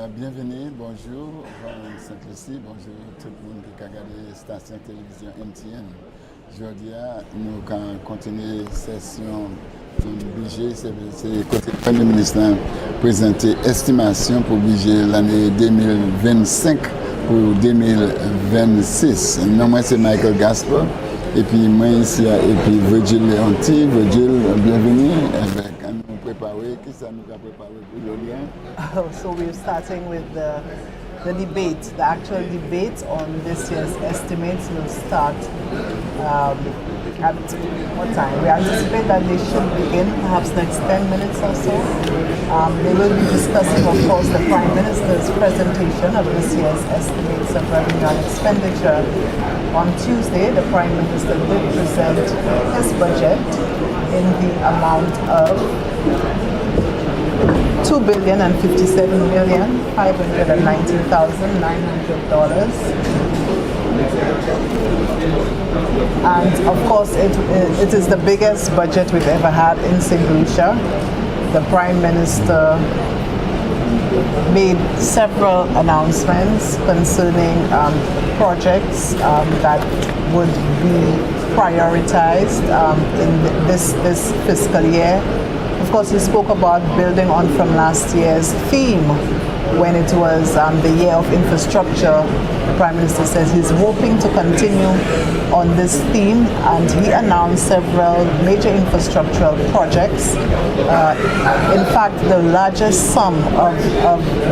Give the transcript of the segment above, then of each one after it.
Bienvenue, bonjour, Saint-Lucie, bonjour tout le monde qui a regardé la station télévision MTN. Aujourd'hui, nous allons continuer la session du budget. C'est côté le Premier ministre présenter estimation pour le budget l'année 2025 pour 2026. Non, moi c'est Michael Gasper et puis moi ici et puis Virgil Leonti. Virgil, bienvenue avec nous préparer. Qui ça nous a préparé pour le lien? So we're starting with the debate. The actual debate on this year's estimates will start at what time? We anticipate that they should begin perhaps next 10 minutes or so. They will be discussing, of course, the Prime Minister's presentation of this year's estimates of revenue and expenditure. On Tuesday, the Prime Minister did present his budget in the amount of $2,057,519,900. And of course, it is the biggest budget we've ever had in St. Lucia. The Prime Minister made several announcements concerning projects that would be prioritized in this fiscal year. Of course, he spoke about building on from last year's theme when it was the year of infrastructure. The Prime Minister says he's hoping to continue on this theme, and he announced several major infrastructural projects. In fact, the largest sum of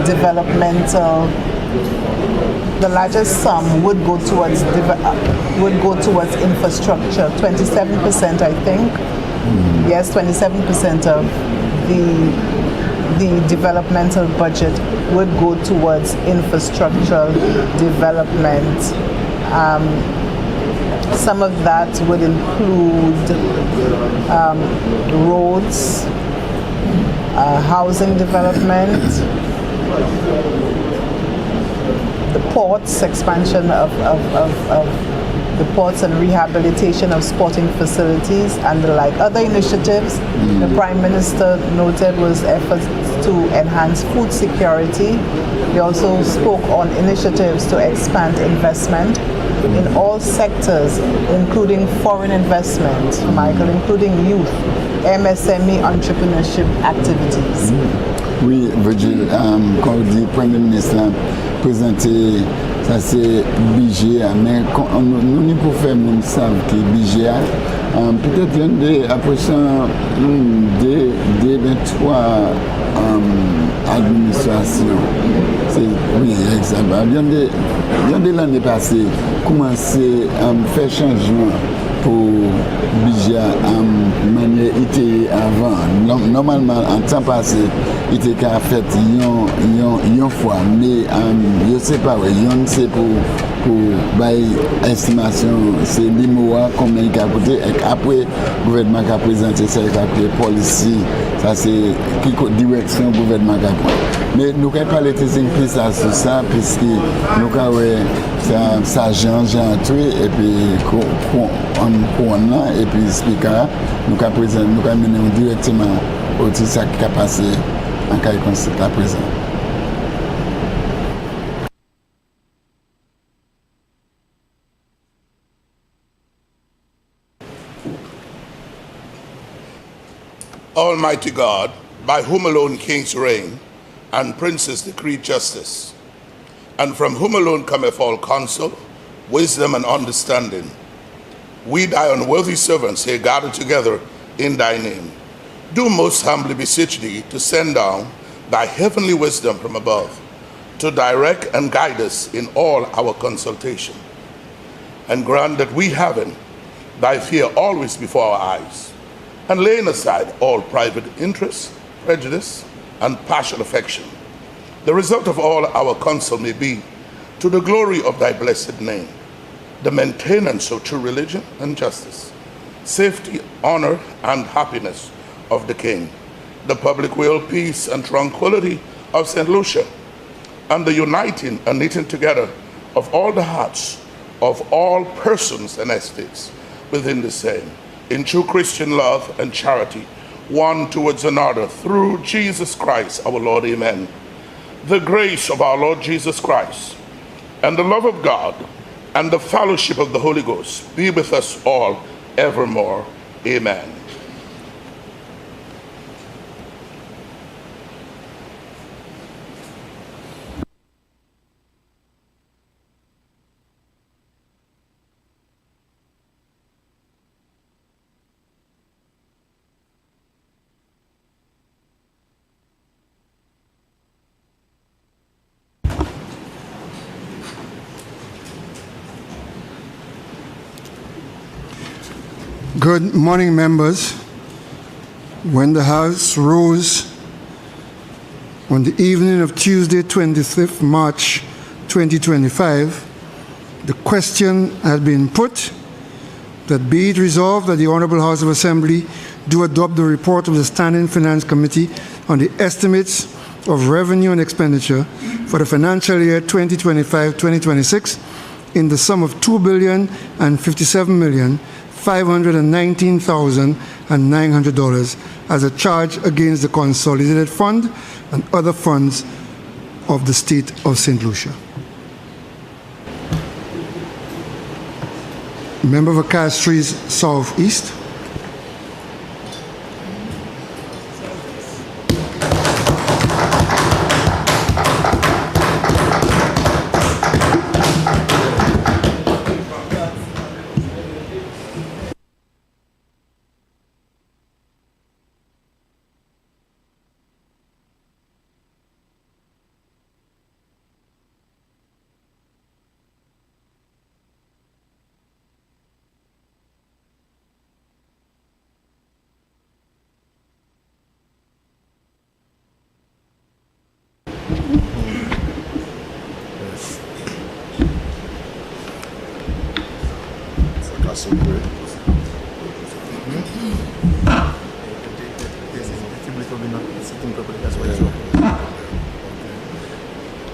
developmental, the largest sum would go towards infrastructure. 27%, I think. Yes, 27% of the developmental budget would go towards infrastructural development. Some of that would include roads, housing development, the ports, expansion of the ports and rehabilitation of sporting facilities and the like. Other initiatives the Prime Minister noted was efforts to enhance food security. He also spoke on initiatives to expand investment in all sectors, including foreign investment, Michael, including youth, MSME entrepreneurship activities. Oui, Virgil, quand on dit Premier ministre présenté, ça c'est budget, mais nous n'y pouvons faire même savent que budget, peut-être il y a des approchants des 23 administrations. Oui, exactement. Il y a des l'année passée, commencer à faire changement pour budget en manière était avant. Normalement, en temps passé, il était qu'à fait une fois, mais je ne sais pas, c'est pour estimation, c'est l'IMOA, combien il a coûté, et après, le gouvernement a présenté ça, il a pris policy, ça c'est qui direction gouvernement a pris. Mais nous n'avons pas les plus sur ça, puisque nous avons ça Jean tué, et puis et puis speaker, nous avons mené directement au ça qui a passé en cas de concept à présent. Almighty God, by whom alone kings reign and princes decree justice, and from whom alone cometh all counsel, wisdom and understanding, we thy unworthy servants here gathered together in thy name, do most humbly beseech thee to send down thy heavenly wisdom from above, to direct and guide us in all our consultation, and grant that we having thy fear always before our eyes, and laying aside all private interest, prejudice, and partial affection, the result of all our counsel may be to the glory of thy blessed name, the maintenance of true religion and justice, safety, honor, and happiness of the King, the public will, peace, and tranquility of St. Lucia, and the uniting and knitting together of all the hearts of all persons and estates within the same, in true Christian love and charity, one towards another, through Jesus Christ our Lord. Amen. the grace of our Lord Jesus Christ, and the love of God, and the fellowship of the Holy Ghost be with us all evermore. Amen. Good morning, members. When the House rose on the evening of Tuesday, 25th March 2025, the question had been put that be it resolved that the Honorable House of Assembly do adopt the report of the Standing Finance Committee on the estimates of revenue and expenditure for the financial year 2025-2026 in the sum of $2,057,519,900 as a charge against the Consolidated Fund and other funds of the State of St. Lucia. Member for Castries Southeast.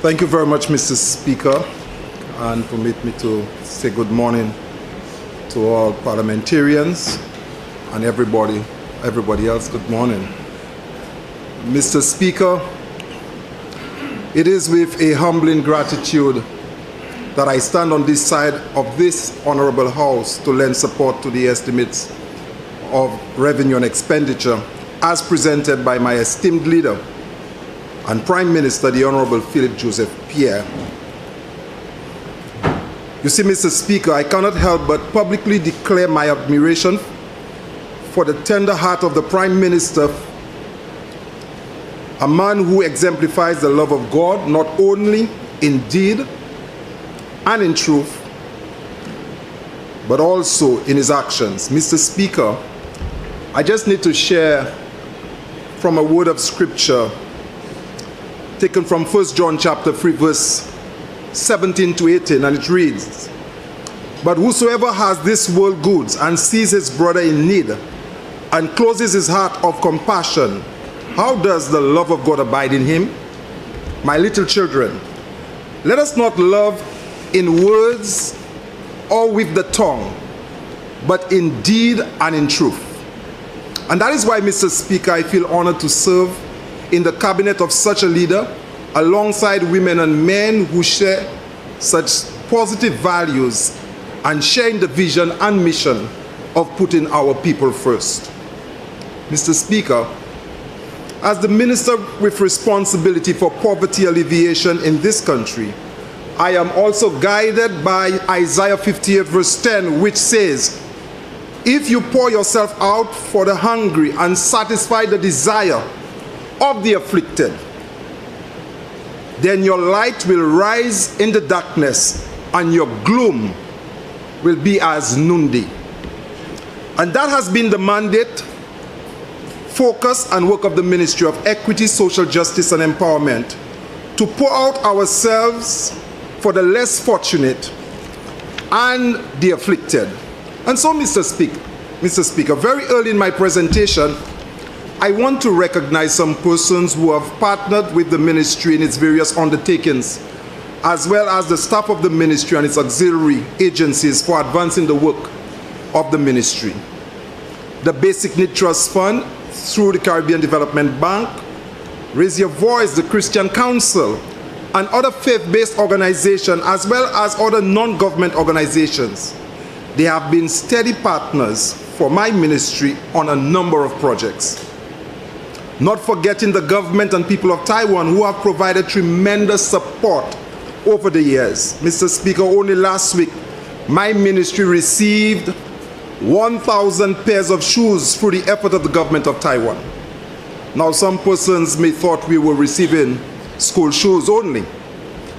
Thank you very much, Mr. Speaker, and permit me to say good morning to all parliamentarians and everybody else. Good morning. Mr. Speaker, it is with a humbling gratitude that I stand on this side of this honorable house to lend support to the estimates of revenue and expenditure as presented by my esteemed leader and Prime Minister, the Honorable Philip Joseph Pierre. You see, Mr. Speaker, I cannot help but publicly declare my admiration for the tender heart of the Prime Minister, a man who exemplifies the love of God, not only in deed and in truth, but also in his actions. Mr. Speaker, I just need to share from a word of scripture taken from 1 John chapter 3, verse 17 to 18, and it reads, "But whosoever has this world goods and sees his brother in need and closes his heart of compassion, how does the love of God abide in him? My little children, let us not love in words or with the tongue, but in deed and in truth." And that is why, Mr. Speaker, I feel honored to serve in the cabinet of such a leader, alongside women and men who share such positive values and share in the vision and mission of putting our people first. Mr. Speaker, as the minister with responsibility for poverty alleviation in this country, I am also guided by Isaiah 58 verse 10, which says, "If you pour yourself out for the hungry and satisfy the desire of the afflicted, then your light will rise in the darkness and your gloom will be as noonday." And that has been the mandate, focus, and work of the Ministry of Equity, Social Justice and Empowerment, to pour out ourselves for the less fortunate and the afflicted. And so, Mr. Speaker, very early in my presentation, I want to recognize some persons who have partnered with the ministry in its various undertakings, as well as the staff of the ministry and its auxiliary agencies for advancing the work of the ministry. The Basic Need Trust Fund through the Caribbean Development Bank, Raise Your Voice, the Christian Council, and other faith-based organizations, as well as other non-government organizations. They have been steady partners for my ministry on a number of projects. Not forgetting the government and people of Taiwan who have provided tremendous support over the years. Mr. Speaker, only last week, my ministry received 1,000 pairs of shoes through the effort of the government of Taiwan. Now, some persons may thought we were receiving school shoes only.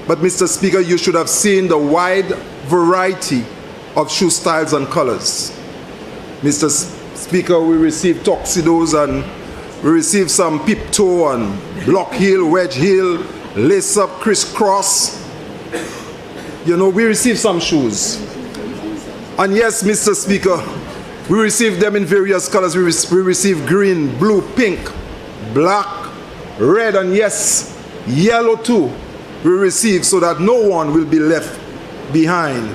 But Mr. Speaker, you should have seen the wide variety of shoe styles and colors. Mr. Speaker, we received tuxedos and we received some peep toe and block heel, wedge heel, lace up, crisscross. You know, we received some shoes. And yes, Mr. Speaker, we received them in various colors. We received green, blue, pink, black, red, and yes, yellow too. We received so that no one will be left behind.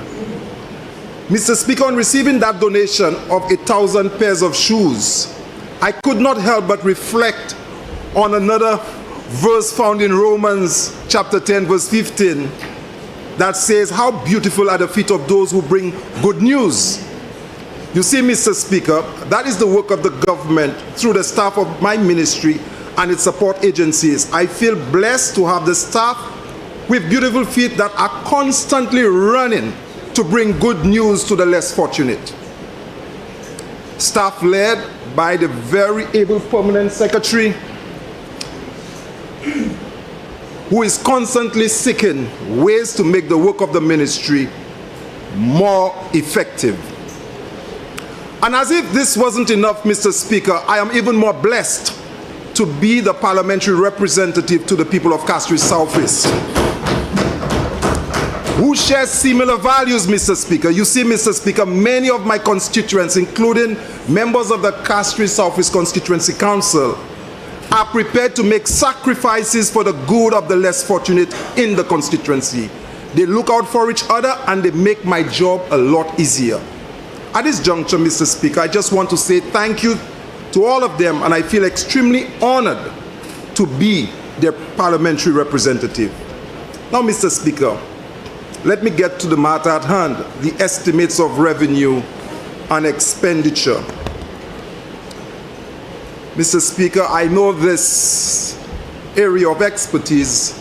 Mr. Speaker, on receiving that donation of 1,000 pairs of shoes, I could not help but reflect on another verse found in Romans chapter 10, verse 15, that says, how beautiful are the feet of those who bring good news. You see, Mr. Speaker, that is the work of the government through the staff of my ministry and its support agencies. I feel blessed to have the staff with beautiful feet that are constantly running to bring good news to the less fortunate. Staff led by the very able permanent secretary, who is constantly seeking ways to make the work of the ministry more effective. And as if this wasn't enough, Mr. Speaker, I am even more blessed to be the parliamentary representative to the people of Fisheries South, who share similar values, Mr. Speaker. You see, Mr. Speaker, many of my constituents, including members of the Fisheries South Constituency Council, are prepared to make sacrifices for the good of the less fortunate in the constituency. They look out for each other and they make my job a lot easier. At this juncture, Mr. Speaker, I just want to say thank you to all of them, and I feel extremely honored to be their parliamentary representative. Now, Mr. Speaker, let me get to the matter at hand, the estimates of revenue and expenditure. Mr. Speaker, I know this area of expertise,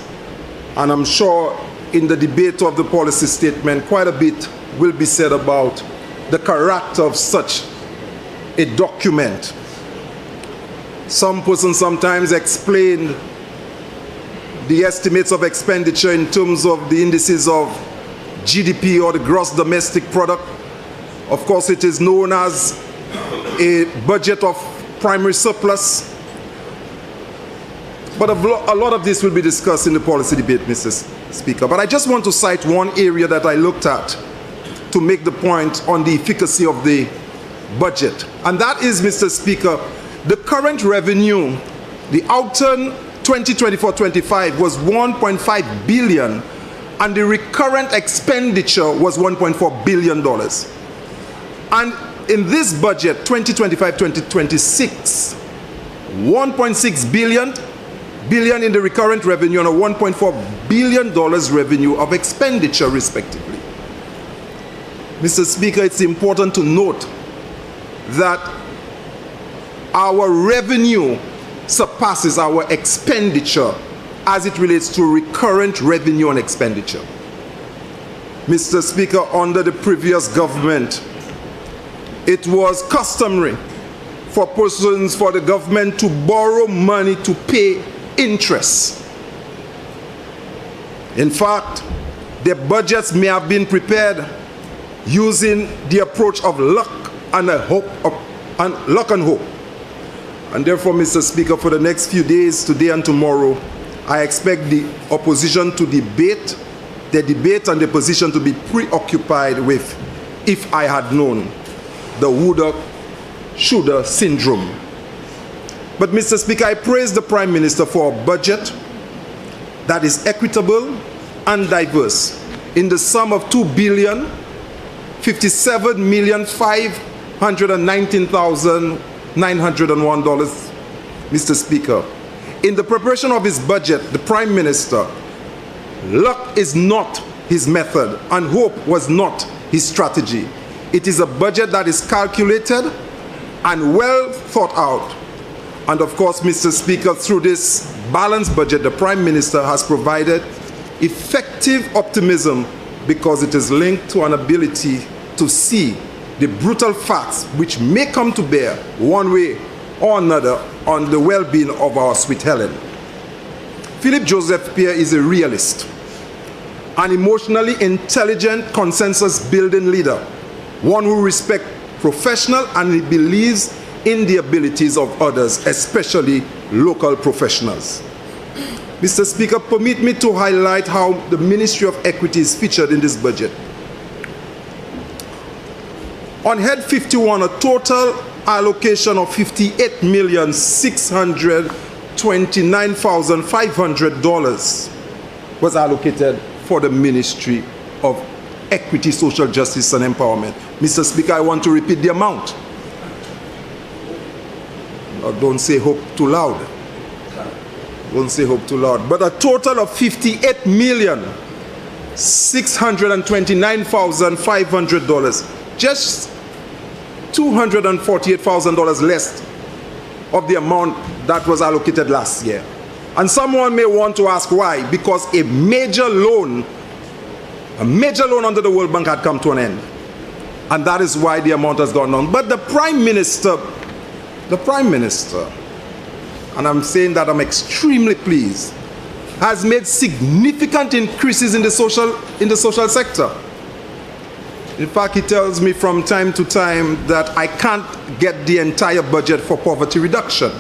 and I'm sure in the debate of the policy statement, quite a bit will be said about the character of such a document. Some persons sometimes explain the estimates of expenditure in terms of the indices of GDP or the gross domestic product. Of course, it is known as a budget of primary surplus. But a lot of this will be discussed in the policy debate, Mr. Speaker. But I just want to cite one area that I looked at to make the point on the efficacy of the budget. And that is, Mr. Speaker, the current revenue, the outturn 2024-25 was $1.5 billion, and the recurrent expenditure was $1.4 billion. And in this budget, 2025-2026, $1.6 billion in the recurrent revenue and a $1.4 billion revenue of expenditure, respectively. Mr. Speaker, it's important to note that our revenue surpasses our expenditure as it relates to recurrent revenue and expenditure. Mr. Speaker, under the previous government, it was customary for the government to borrow money to pay interest. In fact, their budgets may have been prepared using the approach of luck and hope. And therefore, Mr. Speaker, for the next few days, today and tomorrow, I expect the opposition to debate, the debate and the position to be preoccupied with, if I had known, the woulda, shoulda syndrome. But Mr. Speaker, I praise the Prime Minister for a budget that is equitable and diverse in the sum of $2,057,519,901, Mr. Speaker. In the preparation of his budget, the Prime Minister, luck is not his method and hope was not his strategy. It is a budget that is calculated and well thought out. And of course, Mr. Speaker, through this balanced budget, the Prime Minister has provided effective optimism because it is linked to an ability to see the brutal facts which may come to bear one way or another on the well-being of our sweet Helen. Philip Joseph Pierre is a realist, an emotionally intelligent, consensus-building leader, one who respects professional and he believes in the abilities of others, especially local professionals. Mr. Speaker, permit me to highlight how the Ministry of Equity is featured in this budget. On Head 51, a total allocation of $58,629,500 was allocated for the Ministry of Equity, Social Justice and Empowerment. Mr. Speaker, I want to repeat the amount. Don't say hope too loud. Don't say hope too loud. But a total of $58,629,500. Just $248,000 less of the amount that was allocated last year. And someone may want to ask why. Because a major loan under the World Bank had come to an end. And that is why the amount has gone down. But the Prime Minister, and I'm saying that I'm extremely pleased, has made significant increases in the social sector. In fact, he tells me from time to time that I can't get the entire budget for poverty reduction.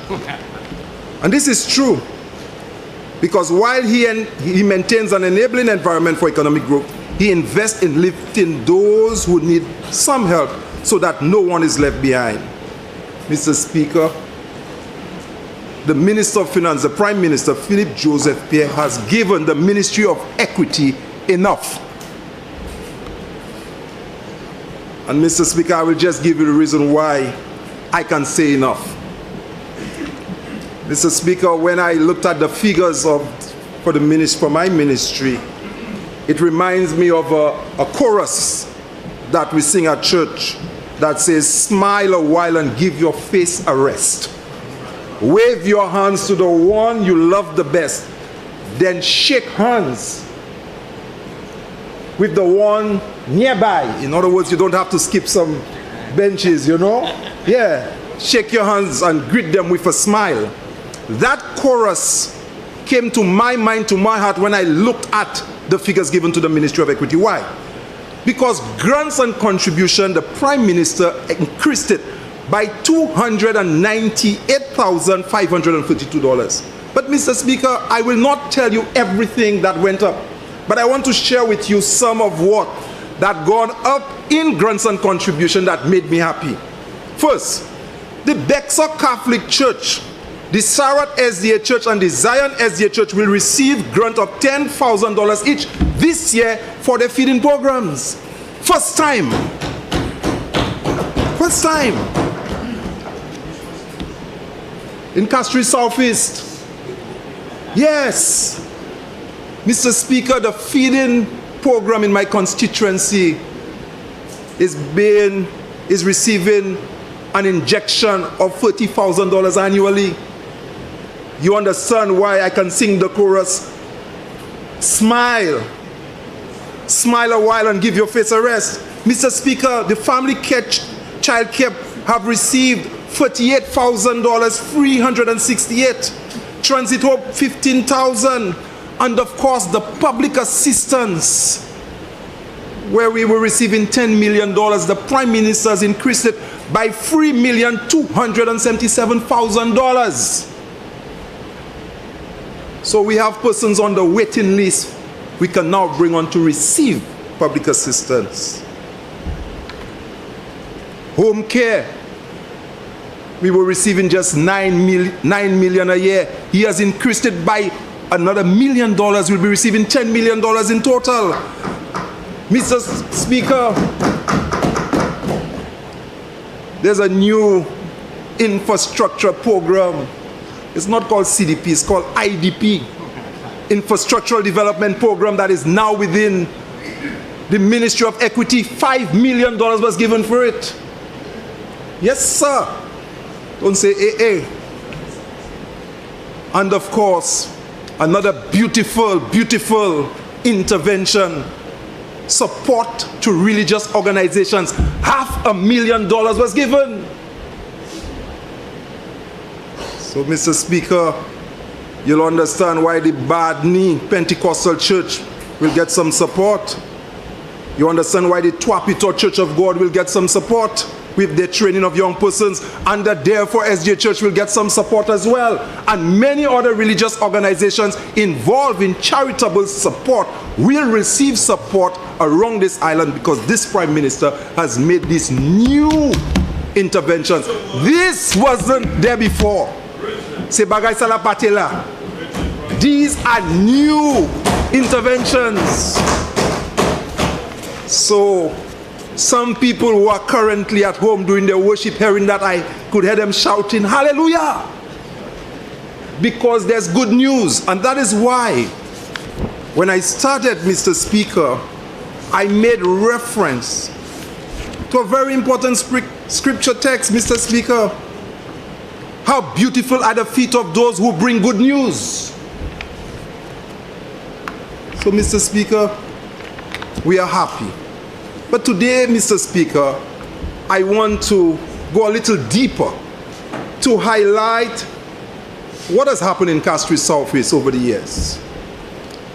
And this is true, because while he maintains an enabling environment for economic growth, he invests in lifting those who need some help so that no one is left behind. Mr. Speaker, the Minister of Finance, the Prime Minister, Philip Joseph Pierre, has given the Ministry of Equity enough. And Mr. Speaker, I will just give you the reason why I can say enough. Mr. Speaker, when I looked at the figures for my ministry, it reminds me of a chorus that we sing at church that says, smile a while and give your face a rest. Wave your hands to the one you love the best. Then shake hands with the one nearby. In other words, you don't have to skip some benches, you know? Yeah, shake your hands and greet them with a smile. That chorus came to my mind, to my heart, when I looked at the figures given to the Ministry of Equity. Why? Because grants and contribution, the Prime Minister increased it by $298,532. But Mr. Speaker, I will not tell you everything that went up, but I want to share with you some of what that gone up in grants and contribution that made me happy. First, the Bexar Catholic Church, the Sarat SDA Church and the Zion SDA Church will receive grant of $10,000 each this year for their feeding programs. First time. First time. In Castries Southeast. Yes. Mr. Speaker, the feeding program in my constituency is receiving an injection of $30,000 annually. You understand why I can sing the chorus? Smile. Smile a while and give your face a rest. Mr. Speaker, the family child care have received $48,368. Transit Hope, $15,000. And of course, the public assistance, where we were receiving $10 million, the Prime Minister has increased it by $3,277,000. So we have persons on the waiting list we can now bring on to receive public assistance. Home care, we were receiving just $9 million a year. He has increased it by another $1 million. We'll be receiving $10 million in total. Mr. Speaker, there's a new infrastructure program It's not called CDP, it's called IDP, Infrastructural Development Program, that is now within the Ministry of Equity. $5 million was given for it. Yes, sir. Don't say AA. And of course, another beautiful, beautiful intervention, support to religious organizations. $500,000 was given. So, Mr. Speaker, you'll understand why the Bad Knee Pentecostal Church will get some support. You understand why the Twapito Church of God will get some support with their training of young persons, and that therefore SJ Church will get some support as well. And many other religious organizations involved in charitable support will receive support around this island, because this Prime Minister has made these new interventions. This wasn't there before. Se bagay sa la patela. These are new interventions. So, some people who are currently at home doing their worship, hearing that, I could hear them shouting, hallelujah! Because there's good news. And that is why, when I started, Mr. Speaker, I made reference to a very important scripture text, Mr. Speaker. How beautiful are the feet of those who bring good news. So, Mr. Speaker, we are happy. But today, Mr. Speaker, I want to go a little deeper to highlight what has happened in Fisheries South over the years,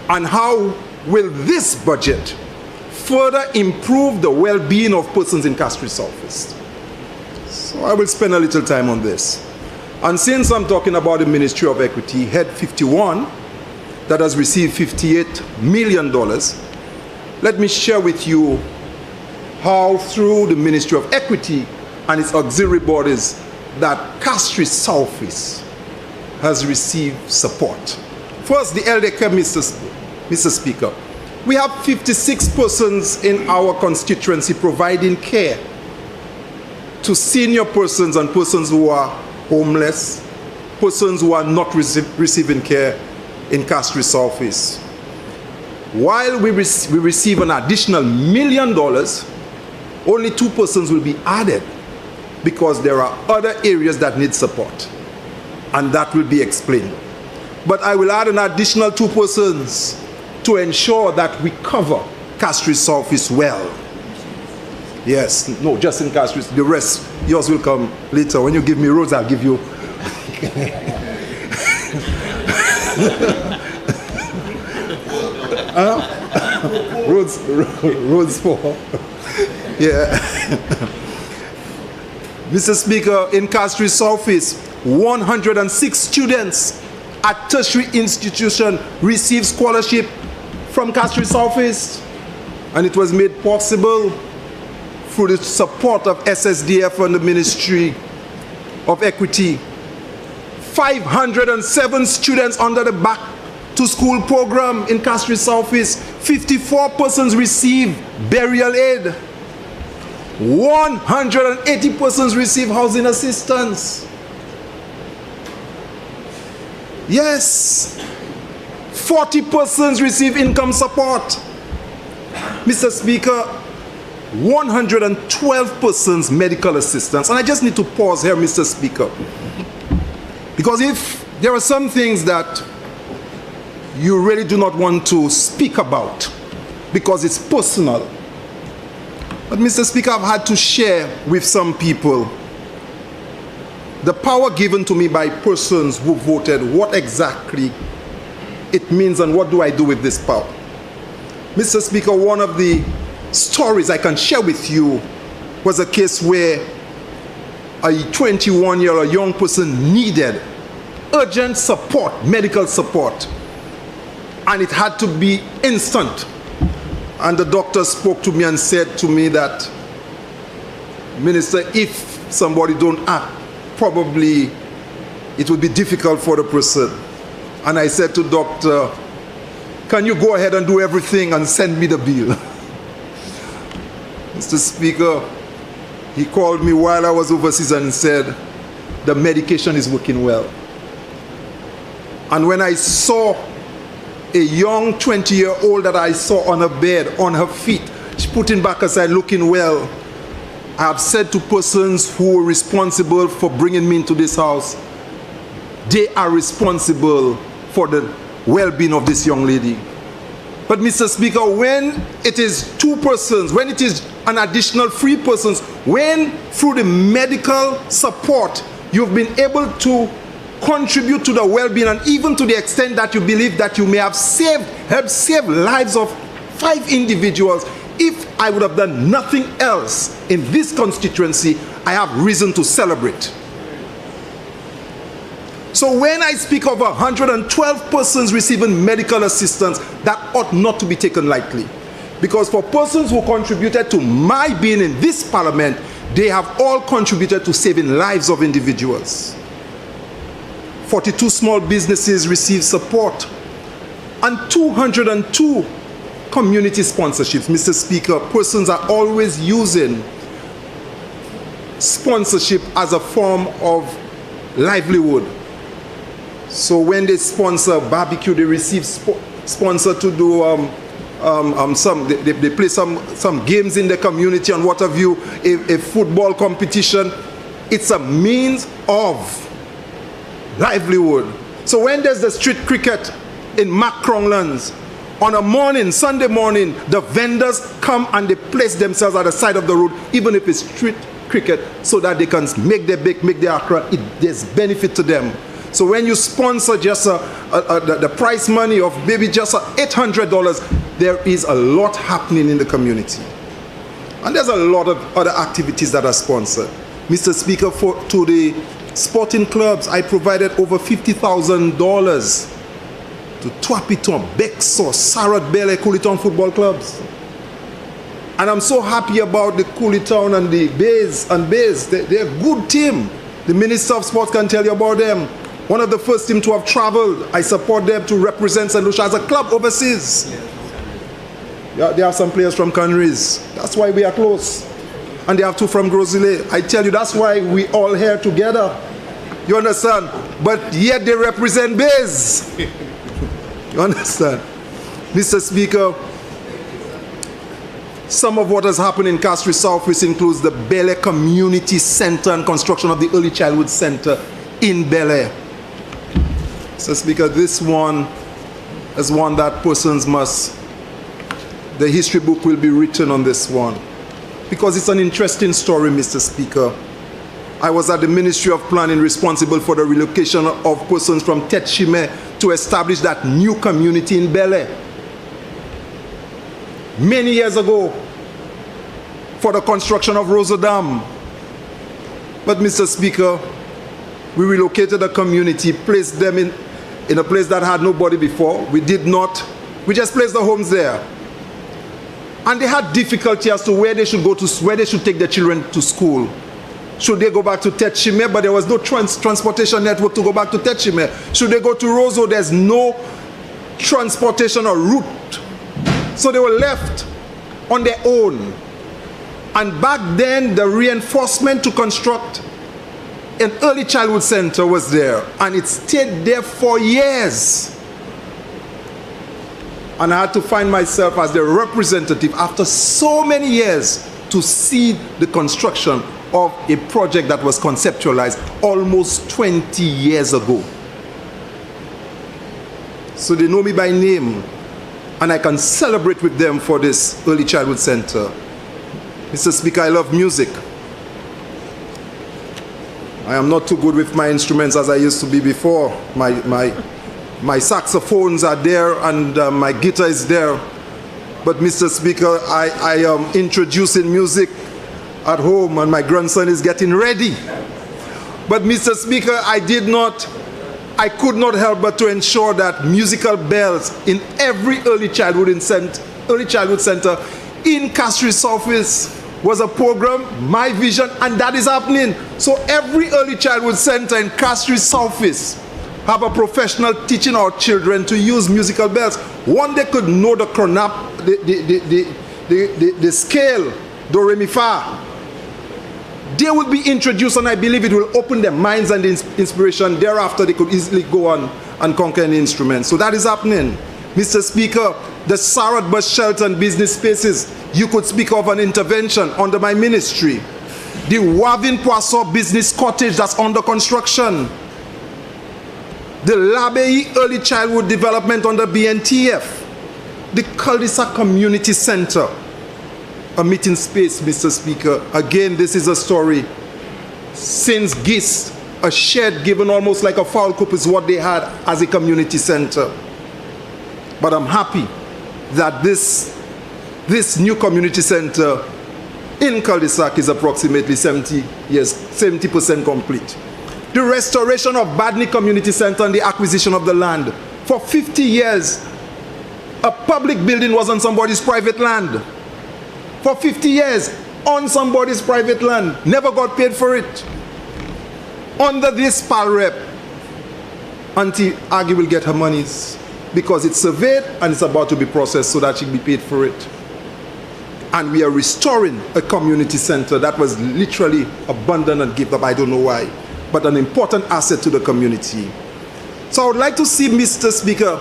and how will this budget further improve the well-being of persons in Fisheries South. So I will spend a little time on this. And since I'm talking about the Ministry of Equity, Head 51, that has received $58 million, let me share with you how through the Ministry of Equity and its auxiliary bodies that Fisheries South has received support. First, the elder care, Mr. Speaker. We have 56 persons in our constituency providing care to senior persons and persons who are homeless, persons who are not receiving care in Fisheries South. While we receive an additional $1 million, only 2 persons will be added, because there are other areas that need support, and that will be explained. But I will add an additional 2 persons to ensure that we cover Fisheries South well. Yes, no, just in Fisheries. The rest, yours will come later. When you give me roads, I'll give you. Roads for. Yeah. Mr. Speaker, in Fisheries South, 106 students at tertiary institution receive scholarship from Fisheries South, and it was made possible through the support of SSDF and the Ministry of Equity. 507 students under the Back to School program in Fisheries South. 54 persons receive burial aid. 180 persons receive housing assistance. Yes, 40 persons receive income support. Mr. Speaker, 112 persons medical assistance. And I just need to pause here, Mr. Speaker, because if there are some things that you really do not want to speak about because it's personal, but Mr. Speaker, I've had to share with some people the power given to me by persons who voted, what exactly it means and what do I do with this power. Mr. Speaker, one of the stories I can share with you was a case where a 21-year-old young person needed urgent support, medical support, and it had to be instant. And the doctor spoke to me and said to me that, Minister, if somebody don't act, probably it would be difficult for the person. And I said to the doctor, can you go ahead and do everything and send me the bill? Mr. Speaker, he called me while I was overseas and said, the medication is working well. And when I saw a young 20-year-old that I saw on her bed, on her feet, she putting back aside, looking well, I have said to persons who were responsible for bringing me into this house, they are responsible for the well-being of this young lady. But Mr. Speaker, when it is 2 persons, when it is an additional 3 persons, when through the medical support you've been able to contribute to the well-being, and even to the extent that you believe that you may have helped save lives of 5 individuals, if I would have done nothing else in this constituency, I have reason to celebrate. So when I speak of 112 persons receiving medical assistance, that ought not to be taken lightly. Because for persons who contributed to my being in this parliament, they have all contributed to saving lives of individuals. 42 small businesses received support, and 202 community sponsorships. Mr. Speaker, persons are always using sponsorship as a form of livelihood. So when they sponsor barbecue, they receive sponsor to do they play some games in the community and what have you, a football competition. It's a means of livelihood. So when there's the street cricket in Macronlands, on a morning, Sunday morning, the vendors come and they place themselves at the side of the road, even if it's street cricket, so that they can make their bake, make their akra. There's benefit to them. So when you sponsor just the prize money of maybe just $800, there is a lot happening in the community. And there's a lot of other activities that are sponsored. Mr. Speaker, to the sporting clubs, I provided over $50,000 to Twapiton, Bexor, Sarat, Bele, Coolitown football clubs. And I'm so happy about the Coolitown and the Bays. They're a good team. The Minister of Sports can tell you about them. One of the first teams to have traveled. I support them to represent St. Lucia as a club overseas. Yeah, they have some players from countries. That's why we are close. And they have 2 from Grosile. I tell you, that's why we all here together. You understand? But yet they represent Bays. You understand? Mr. Speaker, some of what has happened in Fisheries South, which includes the Bel Air Community Center and construction of the Early Childhood Center in Bel Air. Mr. Speaker, this one is one that persons must, the history book will be written on this one. Because it's an interesting story, Mr. Speaker. I was at the Ministry of Planning responsible for the relocation of persons from Tetshime to establish that new community in Bel Air. Many years ago, for the construction of Rotterdam. But Mr. Speaker, we relocated the community, placed them in a place that had nobody before. We just placed the homes there. And they had difficulty as to where they should go to, where they should take their children to school. Should they go back to Tetshime? But there was no transportation network to go back to Tetshime. Should they go to Roseau? There's no transportation or route. So they were left on their own. And back then, the reinforcement to construct an early childhood center was there. And it stayed there for years. And I had to find myself as the representative after so many years to see the construction of a project that was conceptualized almost 20 years ago. So they know me by name, and I can celebrate with them for this early childhood center. Mr. Speaker, I love music. I am not too good with my instruments as I used to be before. My saxophones are there and my guitar is there. But Mr. Speaker, I am introducing music at home and my grandson is getting ready. But Mr. Speaker, I could not help but to ensure that musical bells in every early childhood center in Fisheries South was a program, my vision, and that is happening. So every early childhood center in Fisheries South have a professional teaching our children to use musical bells. One, they could know the scale, do, re, mi, fa. They will be introduced, and I believe it will open their minds and the inspiration. Thereafter, they could easily go on and conquering instruments. So that is happening. Mr. Speaker, the Sarat bus shelter and business spaces, you could speak of an intervention under my ministry. The Wavin Poisson business cottage that's under construction. The Labei early childhood development under BNTF. The Cul-de-sac community center, a meeting space, Mr. Speaker. Again, this is a story. Since GIS, a shed given almost like a fowl coop is what they had as a community center. But I'm happy that this new community center in Cul-de-sac is approximately 70% complete. The restoration of Badney Community Center and the acquisition of the land. For 50 years, a public building was on somebody's private land. For 50 years, on somebody's private land. Never got paid for it. Under this PALREP, Auntie Aggie will get her monies because it's surveyed and it's about to be processed so that she'll be paid for it. And we are restoring a community center that was literally abandoned and given up, I don't know why, but an important asset to the community. So I would like to see, Mr. Speaker,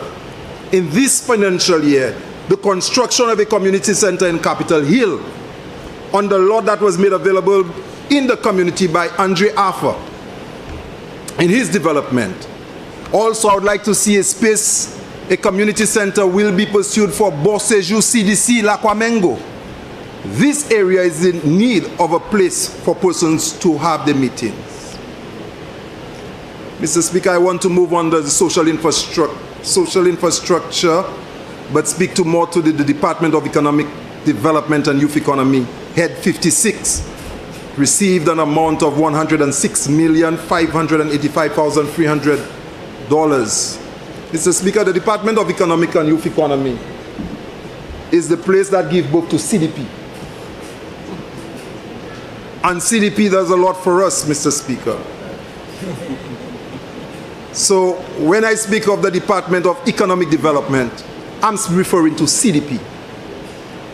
in this financial year, the construction of a community center in Capitol Hill on the lot that was made available in the community by Andre Arthur in his development. Also, I would like to see a community center will be pursued for Boseju CDC Lakwamengo. This area is in need of a place for persons to have the meetings. Mr. Speaker, I want to move on to the social infrastructure, but speak to more to the Department of Economic Development and Youth Economy, Head 56, received an amount of $106,585,300. Mr. Speaker, the Department of Economic and Youth Economy is the place that gives birth to CDP. And CDP does a lot for us, Mr. Speaker. So when I speak of the Department of Economic Development, I'm referring to CDP.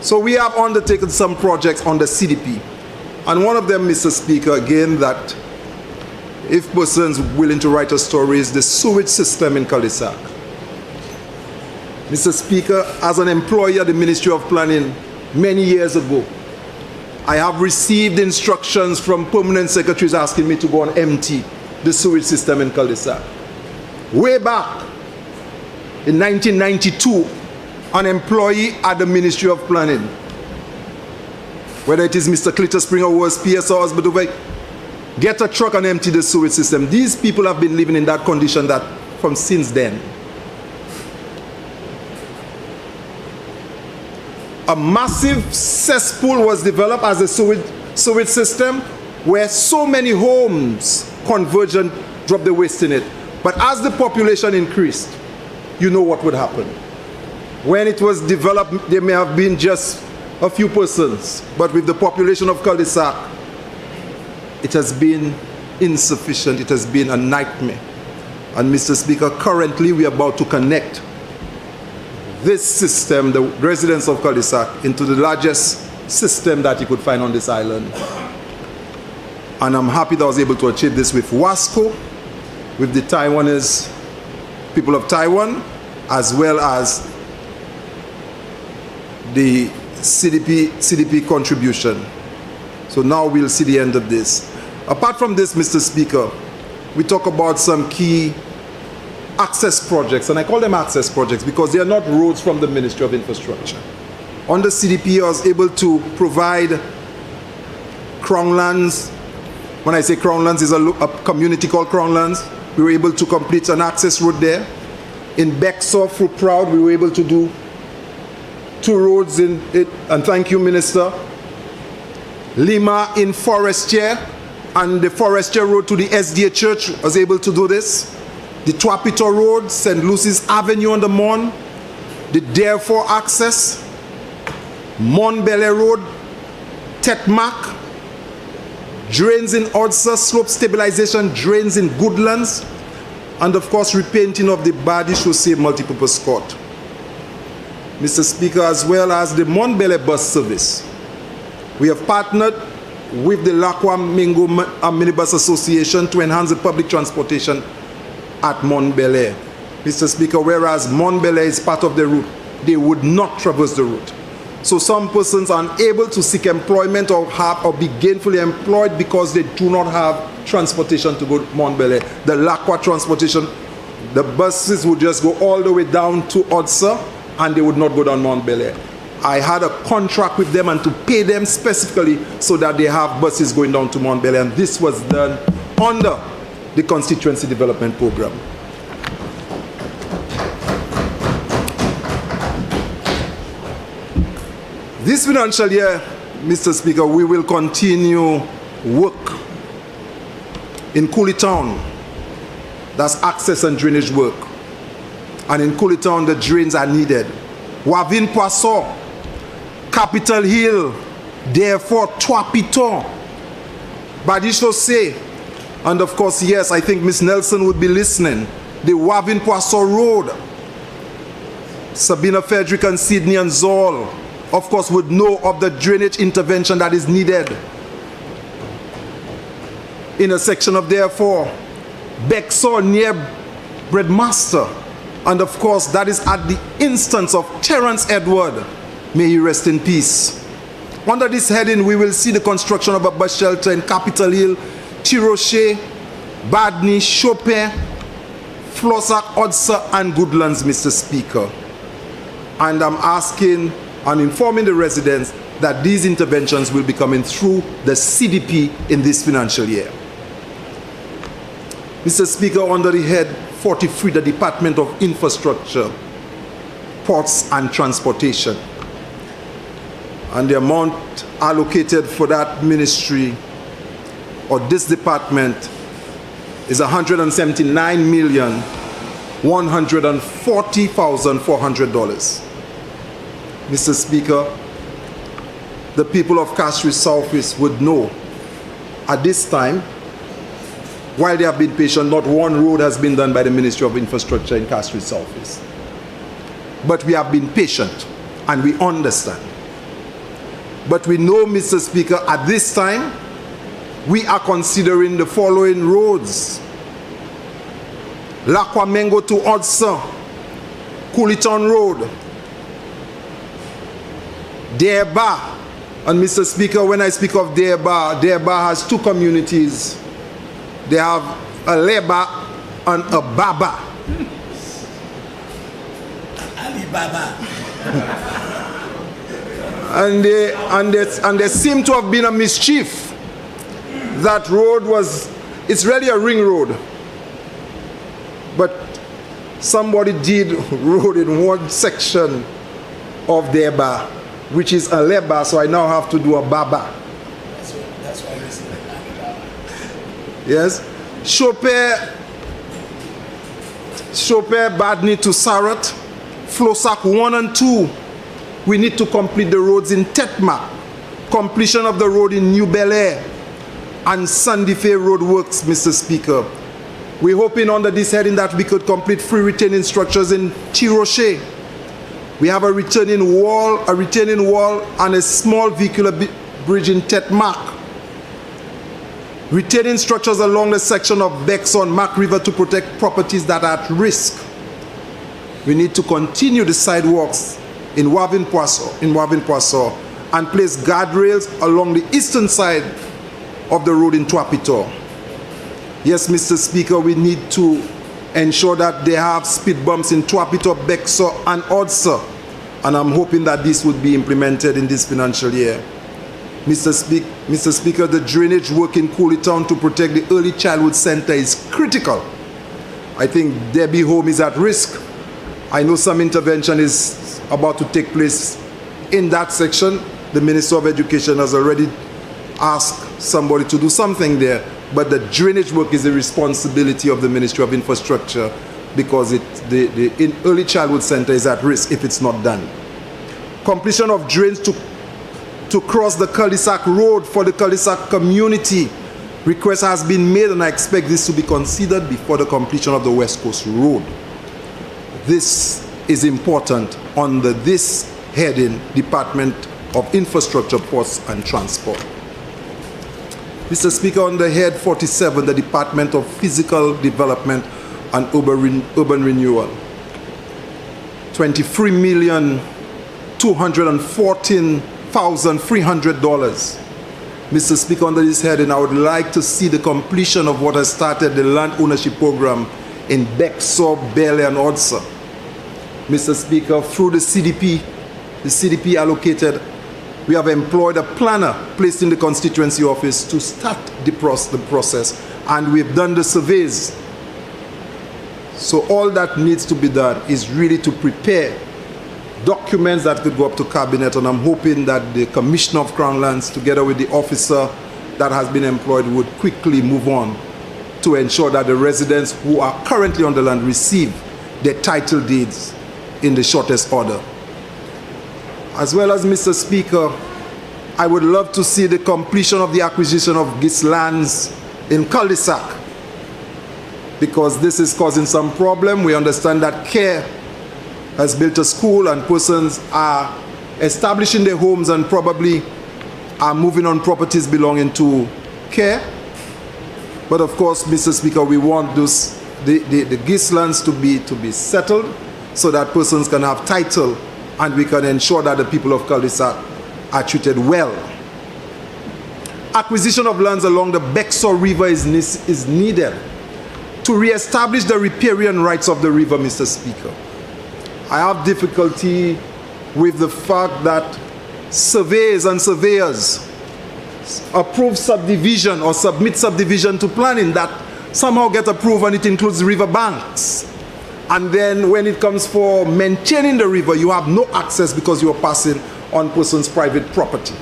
So we have undertaken some projects on the CDP. And one of them, Mr. Speaker, again, that if persons willing to write a story, is the sewage system in Cul-de-sac. Mr. Speaker, as an employee at the Ministry of Planning many years ago, I have received instructions from permanent secretaries asking me to go and empty the sewage system in Cul-de-sac. Way back in 1992, an employee at the Ministry of Planning, whether it is Mr. Clitter Springer who was PSR husband, get a truck and empty the sewage system. These people have been living in that condition from since then. A massive cesspool was developed as a sewage system where so many homes converged and dropped the waste in it. But as the population increased, you know what would happen. When it was developed, there may have been just a few persons, but with the population of Cul-de-sac, it has been insufficient, it has been a nightmare. And Mr. Speaker, currently we are about to connect this system, the residents of Cul-de-sac, into the largest system that you could find on this island. And I'm happy that I was able to achieve this with WASCO, with the Taiwanese people of Taiwan, as well as the CDP contribution. So now we'll see the end of this. Apart from this, Mr. Speaker, we talk about some key access projects, and I call them access projects because they are not roads from the Ministry of Infrastructure. Under CDP, I was able to provide Crown Lands. When I say Crown Lands, is a community called Crown Lands. We were able to complete an access road there. In Bexar, through Proud, we were able to do 2 roads in it, and thank you, Minister. Lima in Forestier, and the Forestier Road to the SDA Church was able to do this. The Tuapito Road, St. Lucy's Avenue on the Mon, the Therefore access, Monbele Road, Tetmac, drains in Odsa, slope stabilization, drains in Goodlands, and of course repainting of the Badi Chaussee multipurpose court. Mr. Speaker, as well as the Monbele bus service. We have partnered with the Lakwa Mingo Minibus Association to enhance the public transportation at Monbele. Mr. Speaker, whereas Montbellier is part of the route, they would not traverse the route. So some persons are unable to seek employment or be gainfully employed because they do not have transportation to go to Montbellier. The Lacqua transportation, the buses would just go all the way down to Odsa and they would not go down Montbellier. I had a contract with them and to pay them specifically so that they have buses going down to Montbellier, and this was done under the Constituency Development Program. This financial year, Mr. Speaker, we will continue work in Cooley Town. That's access and drainage work. And in Cooley Town, the drains are needed. Wavin Poisson, Capitol Hill, therefore Trois Pitons, Badi-Chaussee, and of course, yes, I think Ms. Nelson would be listening, the Wavin Poisson Road, Sabina Frederick and Sydney and Zoll, of course, would know of the drainage intervention that is needed in a section of therefore Bexor near Breadmaster, and of course, that is at the instance of Terence Edward. May he rest in peace. Under this heading, we will see the construction of a bus shelter in Capitol Hill, Tiroche, Badney, Chopin, Flossack, Odsa, and Goodlands, Mr. Speaker. And I'm asking and informing the residents that these interventions will be coming through the CDP in this financial year. Mr. Speaker, under the head 43, the Department of Infrastructure, Ports and Transportation, and the amount allocated for that ministry or this department is $179,140,400. Mr. Speaker, the people of Fisheries South would know at this time, while they have been patient, not one road has been done by the Ministry of Infrastructure in Fisheries South. But we have been patient and we understand. But we know, Mr. Speaker, at this time, we are considering the following roads: Lacqua Mengo to Odsa, Cooley Town Road, Derba. And Mr. Speaker, when I speak of Derba, Derba has two communities. They have a Leba and a Baba. Alibaba. And there seemed to have been a mischief. That road it's really a ring road. But somebody did road in one section of Derba, which is a Leba, so I now have to do a Baba. That's why we say Alibaba. Yes. Chopin, Badney to Sarat, Flossack 1 and 2. We need to complete the roads in Tetma, completion of the road in New Bel Air, and Sandy Fair Road works, Mr. Speaker. We're hoping under this heading that we could complete free retaining structures in Tiroche. We have a retaining wall, and a small vehicular bridge in Tetmark. Retaining structures along the section of Bexon Mac River to protect properties that are at risk. We need to continue the sidewalks in Wavin Poisson and place guardrails along the eastern side of the road in Trois Pitons. Yes, Mr. Speaker, we need to ensure that they have speed bumps in Trois Pitons, Bexor, and Odsa, and I'm hoping that this would be implemented in this financial year. Mr. Speaker, the drainage work in Cooley Town to protect the early childhood center is critical. I think Debbie Home is at risk. I know some intervention is about to take place in that section. The Minister of Education has already asked somebody to do something there, but the drainage work is the responsibility of the Ministry of Infrastructure because the early childhood center is at risk if it's not done. Completion of drains to cross the Cul-de-sac road for the Cul-de-sac community. Request has been made and I expect this to be considered before the completion of the West Coast Road. This is important under this heading, Department of Infrastructure, Ports and Transport. Mr. Speaker, under head 47, the Department of Physical Development, and urban renewal. $23,214,300. Mr. Speaker, under this heading, I would like to see the completion of what has started the land ownership program in Bexar, Bele, and Odsa. Mr. Speaker, through the CDP allocated, we have employed a planner placed in the constituency office to start the process, and we've done the surveys. So all that needs to be done is really to prepare documents that could go up to cabinet, and I'm hoping that the Commissioner of Crown Lands, together with the officer that has been employed, would quickly move on to ensure that the residents who are currently on the land receive their title deeds in the shortest order. As well as, Mr. Speaker, I would love to see the completion of the acquisition of these lands in cul-de-sac, because this is causing some problem. We understand that CARE has built a school and persons are establishing their homes and probably are moving on properties belonging to CARE. But of course, Mr. Speaker, we want the GIS lands to be settled so that persons can have title and we can ensure that the people of cul-de-sac are treated well. Acquisition of lands along the Bexar River is needed to re-establish the riparian rights of the river, Mr. Speaker. I have difficulty with the fact that surveys and surveyors approve subdivision or submit subdivision to planning that somehow get approved and it includes river banks. And then when it comes for maintaining the river, you have no access because you are passing on persons' private property.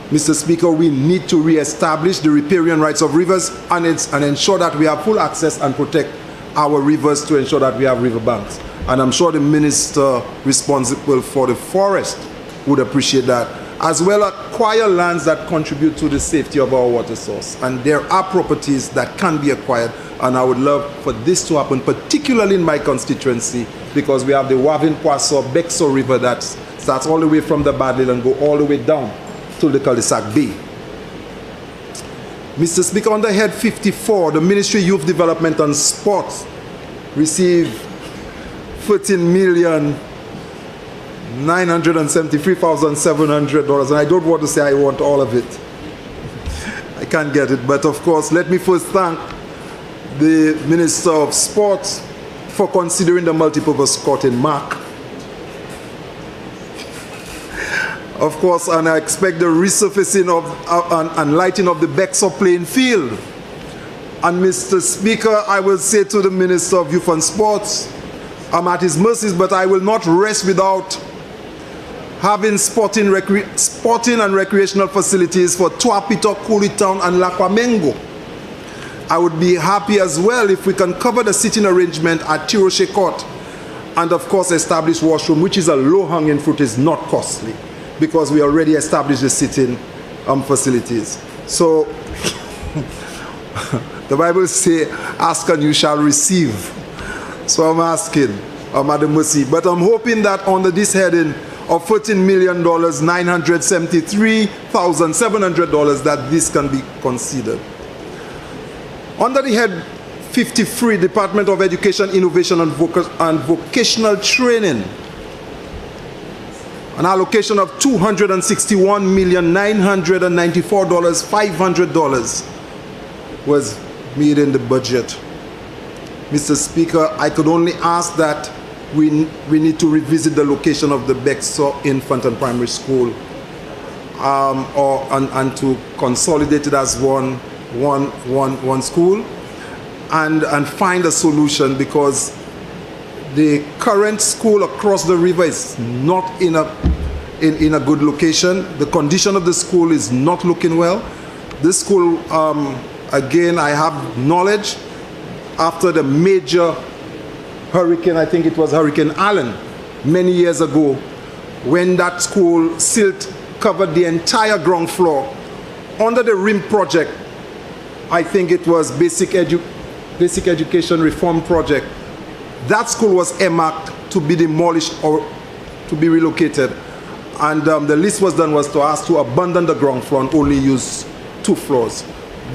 Mr. Speaker, we need to re-establish the riparian rights of rivers and ensure that we have full access and protect our rivers to ensure that we have river banks. And I'm sure the minister responsible for the forest would appreciate that, as well as acquire lands that contribute to the safety of our water source. And there are properties that can be acquired, and I would love for this to happen, particularly in my constituency, because we have the Wavin-Poisson Bexar River that starts all the way from the Badlil and go all the way down to the cul-de-sac Bay. Mr. Speaker, under head 54, the Ministry of Youth Development and Sports received $14,973,700, and I don't want to say I want all of it. I can't get it, but of course, let me first thank the Minister of Sports for considering the multipurpose court in Mark. Of course, and I expect the resurfacing of and lighting of the Bexar playing field. And Mr. Speaker, I will say to the Minister of Youth and Sports, I'm at his mercies, but I will not rest without having sporting and recreational facilities for Tuapito, Coolitown, and Lakwamengo. I would be happy as well if we can cover the sitting arrangement at Tiroshe Court, and of course establish washroom, which is a low-hanging fruit, is not costly, because we already established the sitting facilities. So the Bible says, ask and you shall receive. So I'm asking, Madam Mercy, but I'm hoping that under this heading of $14,973,700 that this can be considered. Under the head 53, Department of Education, Innovation and Vocational Training, an allocation of $261,994,500 was made in the budget. And Speaker, I could only ask that we need to revisit the location of the Bexar Infant and Primary School, and to consolidate it as one school, and find a solution, because the current school across the river is not in a good location. The condition of the school is not looking well. This school, again, I have knowledge, after the major hurricane, I think it was Hurricane Allen, many years ago, when that school silt covered the entire ground floor. Under the RIM project, I think it was Basic Education Reform Project, that school was earmarked to be demolished or to be relocated. And the list was done was to ask to abandon the ground floor and only use 2 floors.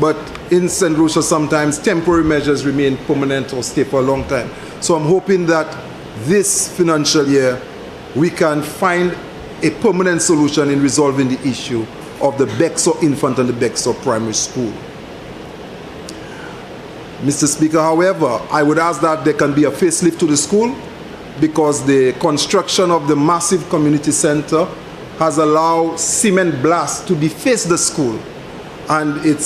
But in St. Lucia, sometimes temporary measures remain permanent or stay for a long time. So I'm hoping that this financial year, we can find a permanent solution in resolving the issue of the Bexar Infant and the Bexar Primary School. Mr. Speaker, however, I would ask that there can be a facelift to the school, because the construction of the massive community center has allowed cement blast to deface the school. And it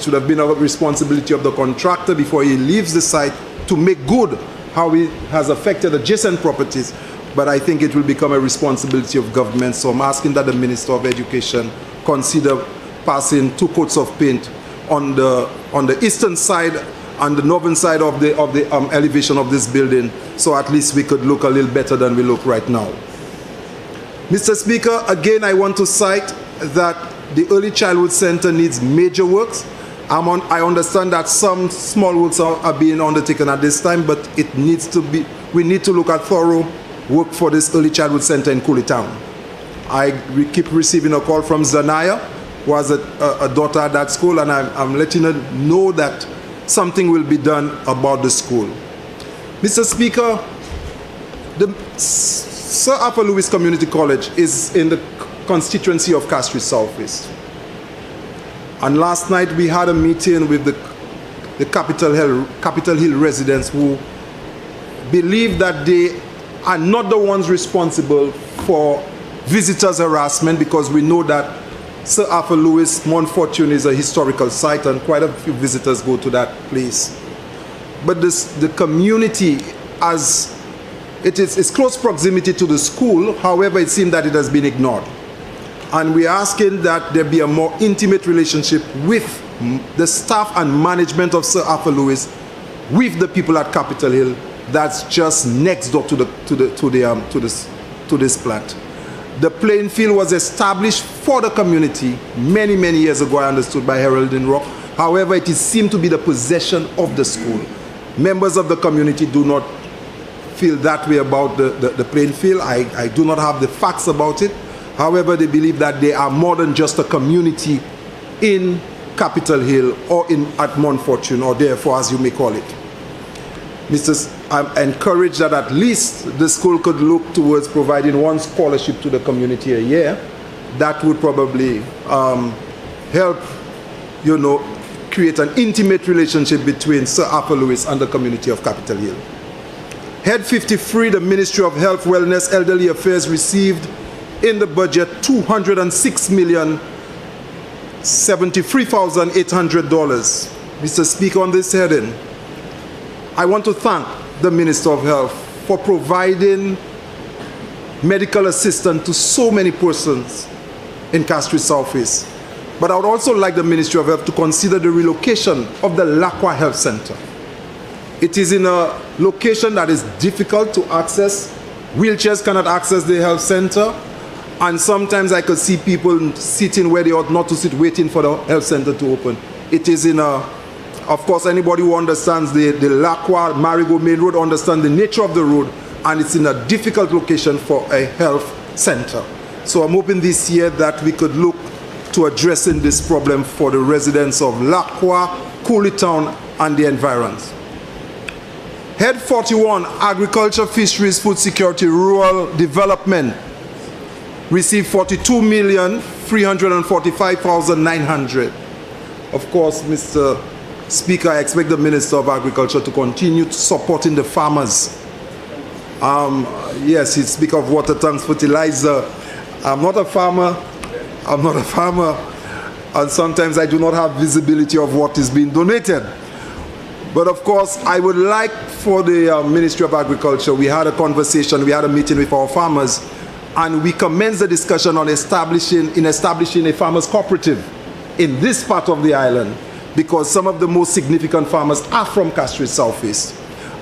should have been a responsibility of the contractor before he leaves the site to make good how it has affected adjacent properties. But I think it will become a responsibility of government. So I'm asking that the Minister of Education consider passing 2 coats of paint on the eastern side and the northern side of the elevation of this building, so at least we could look a little better than we look right now. Mr. Speaker, again, I want to cite that the Early Childhood Center needs major works. I understand that some small works are being undertaken at this time, but we need to look at thorough work for this Early Childhood Center in Cooley Town. I keep receiving a call from Zanaya, who has a daughter at that school, and I'm letting her know that something will be done about the school. Mr. Speaker, the Sir Arthur Lewis Community College is in the constituency of Fisheries Southeast. And last night we had a meeting with the Capitol Hill residents who believe that they are not the ones responsible for visitors harassment, because we know that Sir Arthur Lewis, Mount Fortune, is a historical site and quite a few visitors go to that place. But the community, as it's close proximity to the school, however, it seems that it has been ignored. And we're asking that there be a more intimate relationship with the staff and management of Sir Arthur Lewis with the people at Capitol Hill that's just next door to this plant. The playing field was established for the community many, many years ago, I understood, by Harold Rock. However, it is seemed to be the possession of the school. Members of the community do not feel that way about the playing field. I do not have the facts about it. However, they believe that they are more than just a community in Capitol Hill or at Mount Fortune, or therefore, as you may call it. I'm encouraged that at least the school could look towards providing 1 scholarship to the community a year. That would probably help, create an intimate relationship between Sir Arthur Lewis and the community of Capitol Hill. Head 53, the Ministry of Health, Wellness, Elderly Affairs, received in the budget $206,073,800. Mr. Speaker, on this heading, I want to thank the Minister of Health for providing medical assistance to so many persons in Fisheries Southeast. But I would also like the Ministry of Health to consider the relocation of the Lacwa Health Center. It is in a location that is difficult to access. Wheelchairs cannot access the health center. And sometimes I could see people sitting where they ought not to sit, waiting for the health center to open. It is in a, of course, anybody who understands the Lacwa Marigo Main Road understands the nature of the road, and it's in a difficult location for a health center. So I'm hoping this year that we could look to addressing this problem for the residents of Lacwa, Cooley Town, and the environs. Head 41, Agriculture, Fisheries, Food Security, Rural Development, received $42,345,900. Of course, Mr. Speaker, I expect the Minister of Agriculture to continue supporting the farmers. Yes, he speaks of water tanks, fertilizer. I'm not a farmer, and sometimes I do not have visibility of what is being donated. But of course, I would like for the Ministry of Agriculture, we had a conversation, we had a meeting with our farmers, and we commenced the discussion on establishing a farmers cooperative in this part of the island, because some of the most significant farmers are from Fisheries Southeast.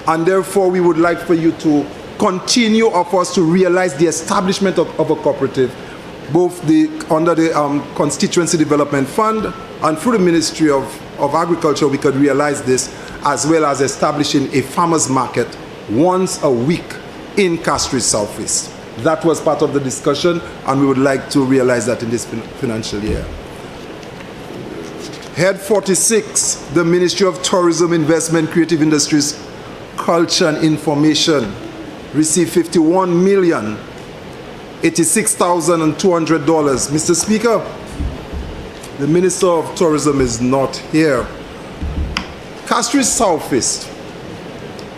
And therefore, we would like for you to continue of us to realize the establishment of a cooperative, both under the Constituency Development Fund and through the Ministry of Agriculture, we could realize this, as well as establishing a farmers market once a week in Fisheries Southeast. That was part of the discussion, and we would like to realize that in this financial year. Head 46, the Ministry of Tourism, Investment, Creative Industries, Culture and Information, received $51,086,200. Mr. Speaker, the Minister of Tourism is not here. Fisheries Southeast,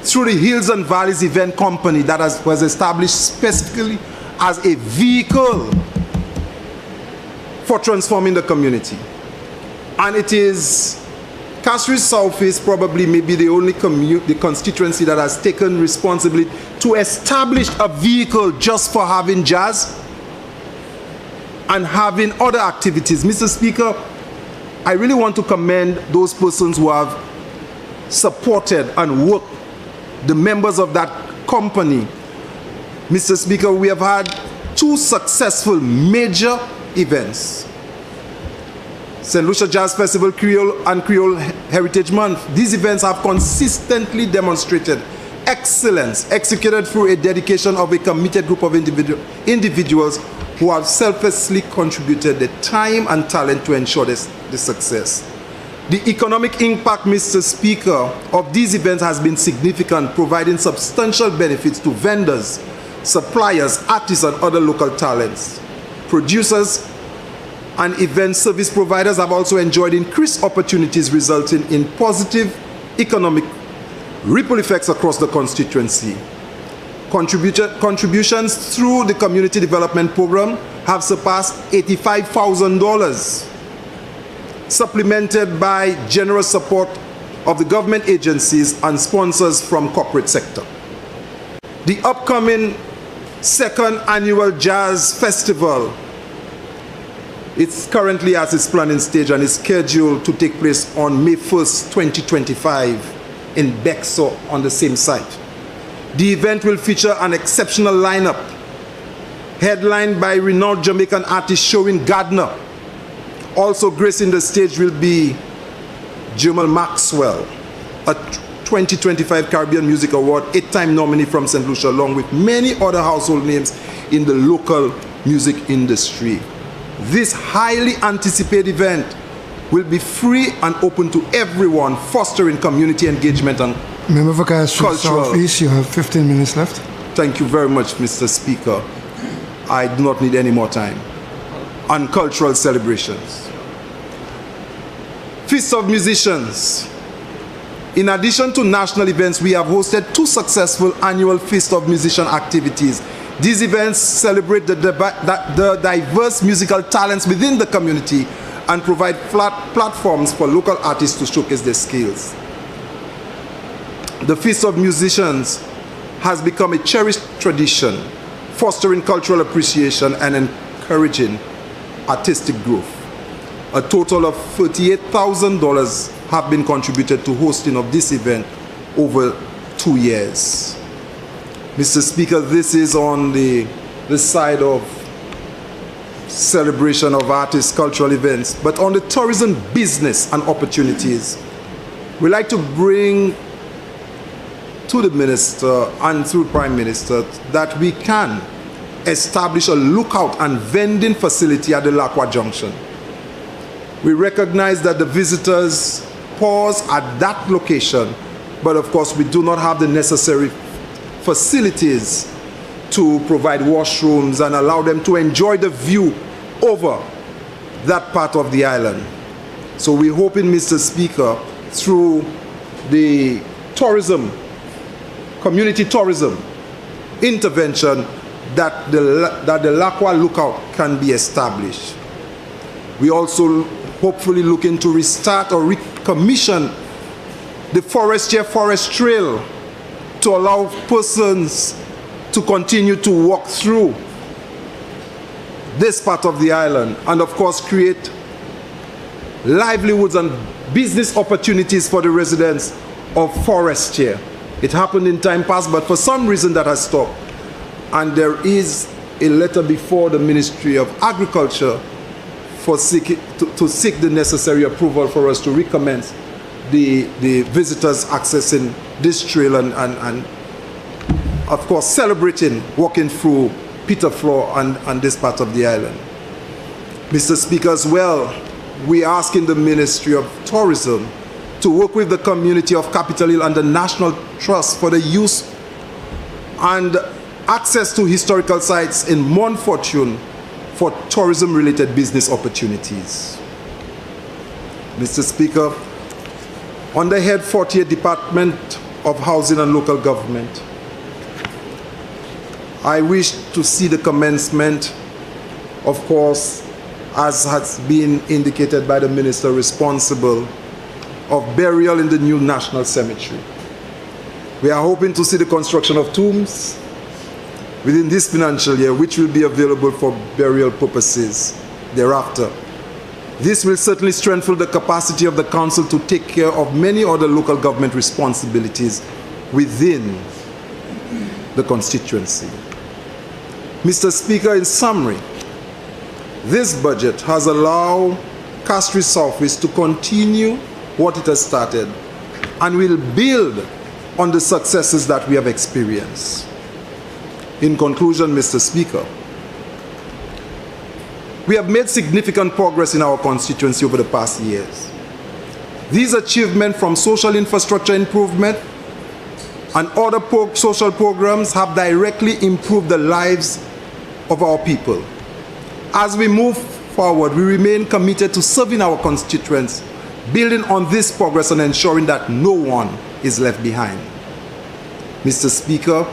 through the Hills and Valleys Event Company that was established specifically as a vehicle for transforming the community. And it is Fisheries Southeast probably maybe the only the constituency that has taken responsibility to establish a vehicle just for having jazz and having other activities. Mr. Speaker, I really want to commend those persons who have supported and worked, the members of that company. Mr. Speaker, we have had 2 successful major events. St. Lucia Jazz Festival Creole and Creole Heritage Month. These events have consistently demonstrated excellence, executed through a dedication of a committed group of individuals who have selflessly contributed the time and talent to ensure the success. The economic impact, Mr. Speaker, of these events has been significant, providing substantial benefits to vendors, suppliers, artists, and other local talents. Producers and event service providers have also enjoyed increased opportunities, resulting in positive economic ripple effects across the constituency. Contributions through the Community Development Program have surpassed $85,000, supplemented by generous support of the government agencies and sponsors from corporate sector. The upcoming 2nd Annual Jazz Festival, it's currently at its planning stage and is scheduled to take place on May 1st, 2025 in Bexar on the same site. The event will feature an exceptional lineup, headlined by renowned Jamaican artist Sherwin Gardner. Also gracing the stage will be Jamal Maxwell, a 2025 Caribbean Music Award 8-time nominee from St. Lucia, along with many other household names in the local music industry. This highly anticipated event will be free and open to everyone, fostering community engagement and Member for cultural. Southeast, you have 15 minutes left. Thank you very much, Mr. Speaker. I do not need any more time. On cultural celebrations. Feast of Musicians. In addition to national events, we have hosted 2 successful annual Feast of Musician activities. These events celebrate the diverse musical talents within the community and provide platforms for local artists to showcase their skills. The Feast of Musicians has become a cherished tradition, fostering cultural appreciation and encouraging artistic growth. A total of $38,000 have been contributed to hosting of this event over 2 years. Mr. Speaker, this is on the side of celebration of artists, cultural events, but on the tourism business and opportunities, we like to bring to the Minister and through Prime Minister that we can establish a lookout and vending facility at the Lacwa Junction. We recognize that the visitors pause at that location, but of course we do not have the necessary facilities to provide washrooms and allow them to enjoy the view over that part of the island. So we're hoping, Mr. Speaker, through the tourism, community tourism intervention, that the Lacwa lookout can be established. We also hopefully looking to restart or recommission the Forest Trail to allow persons to continue to walk through this part of the island and of course create livelihoods and business opportunities for the residents of Forestier. It happened in time past, but for some reason that has stopped. And there is a letter before the Ministry of Agriculture for to seek the necessary approval for us to recommence the visitors accessing this trail and of course celebrating walking through Peter Floor and this part of the island. Mr. Speaker, as well, we are asking the Ministry of Tourism to work with the community of Capitol Hill and the National Trust for the use and access to historical sites in Mount Fortune for tourism-related business opportunities. Mr. Speaker, on the Head 48 Department of Housing and Local Government, I wish to see the commencement, of course, as has been indicated by the minister responsible, of burial in the new National Cemetery. We are hoping to see the construction of tombs within this financial year, which will be available for burial purposes thereafter. This will certainly strengthen the capacity of the council to take care of many other local government responsibilities within the constituency. Mr. Speaker, in summary, this budget has allowed Fisheries South to continue what it has started and will build on the successes that we have experienced. In conclusion, Mr. Speaker, we have made significant progress in our constituency over the past years. These achievements from social infrastructure improvement and other social programs have directly improved the lives of our people. As we move forward, we remain committed to serving our constituents, building on this progress and ensuring that no one is left behind. Mr. Speaker,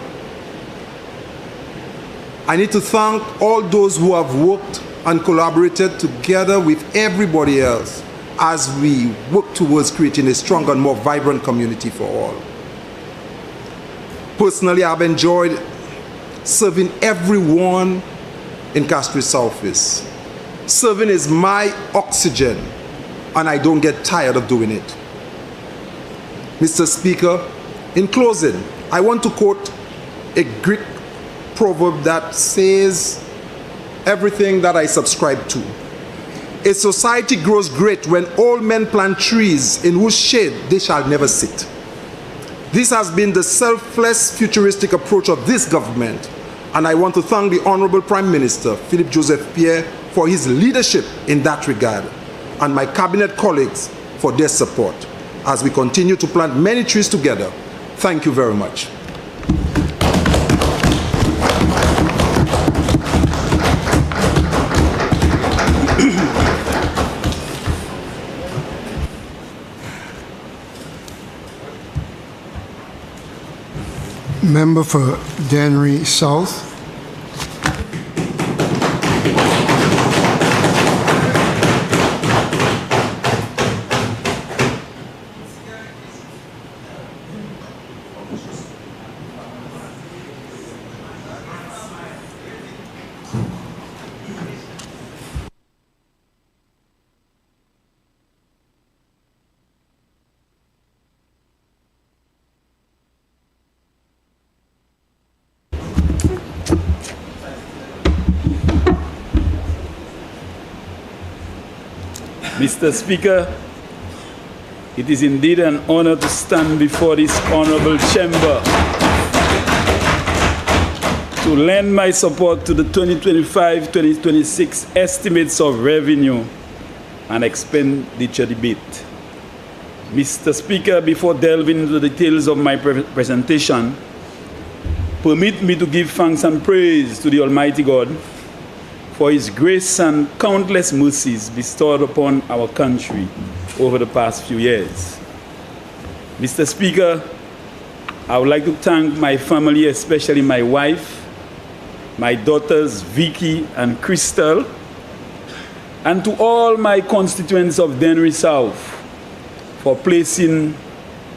I need to thank all those who have worked and collaborated together with everybody else as we work towards creating a stronger and more vibrant community for all. Personally, I've enjoyed serving everyone in Fisheries South. Serving is my oxygen, and I don't get tired of doing it. Mr. Speaker, in closing, I want to quote a Greek proverb that says everything that I subscribe to. A society grows great when all men plant trees in whose shade they shall never sit. This has been the selfless, futuristic approach of this government, and I want to thank the Honorable Prime Minister, Philip Joseph Pierre, for his leadership in that regard, and my cabinet colleagues for their support as we continue to plant many trees together. Thank you very much. Member for Denry South. Mr. Speaker, it is indeed an honor to stand before this honorable chamber to lend my support to the 2025-2026 estimates of revenue and expenditure debate. Mr. Speaker, before delving into the details of my presentation, permit me to give thanks and praise to the Almighty God for His grace and countless mercies bestowed upon our country over the past few years. Mr. Speaker, I would like to thank my family, especially my wife, my daughters Vicky and Crystal, and to all my constituents of Denry South for placing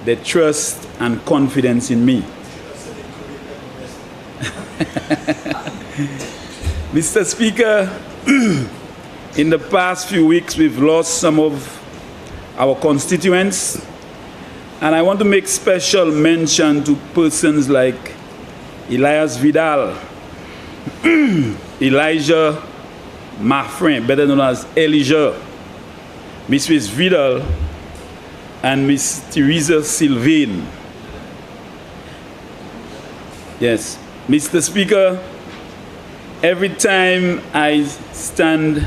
their trust and confidence in me. Mr. Speaker, in the past few weeks, we've lost some of our constituents, and I want to make special mention to persons like Elias Vidal, Elijah Marfrin, better known as Elijah, Mrs. Vidal, and Miss Teresa Sylvain. Yes, Mr. Speaker, every time I stand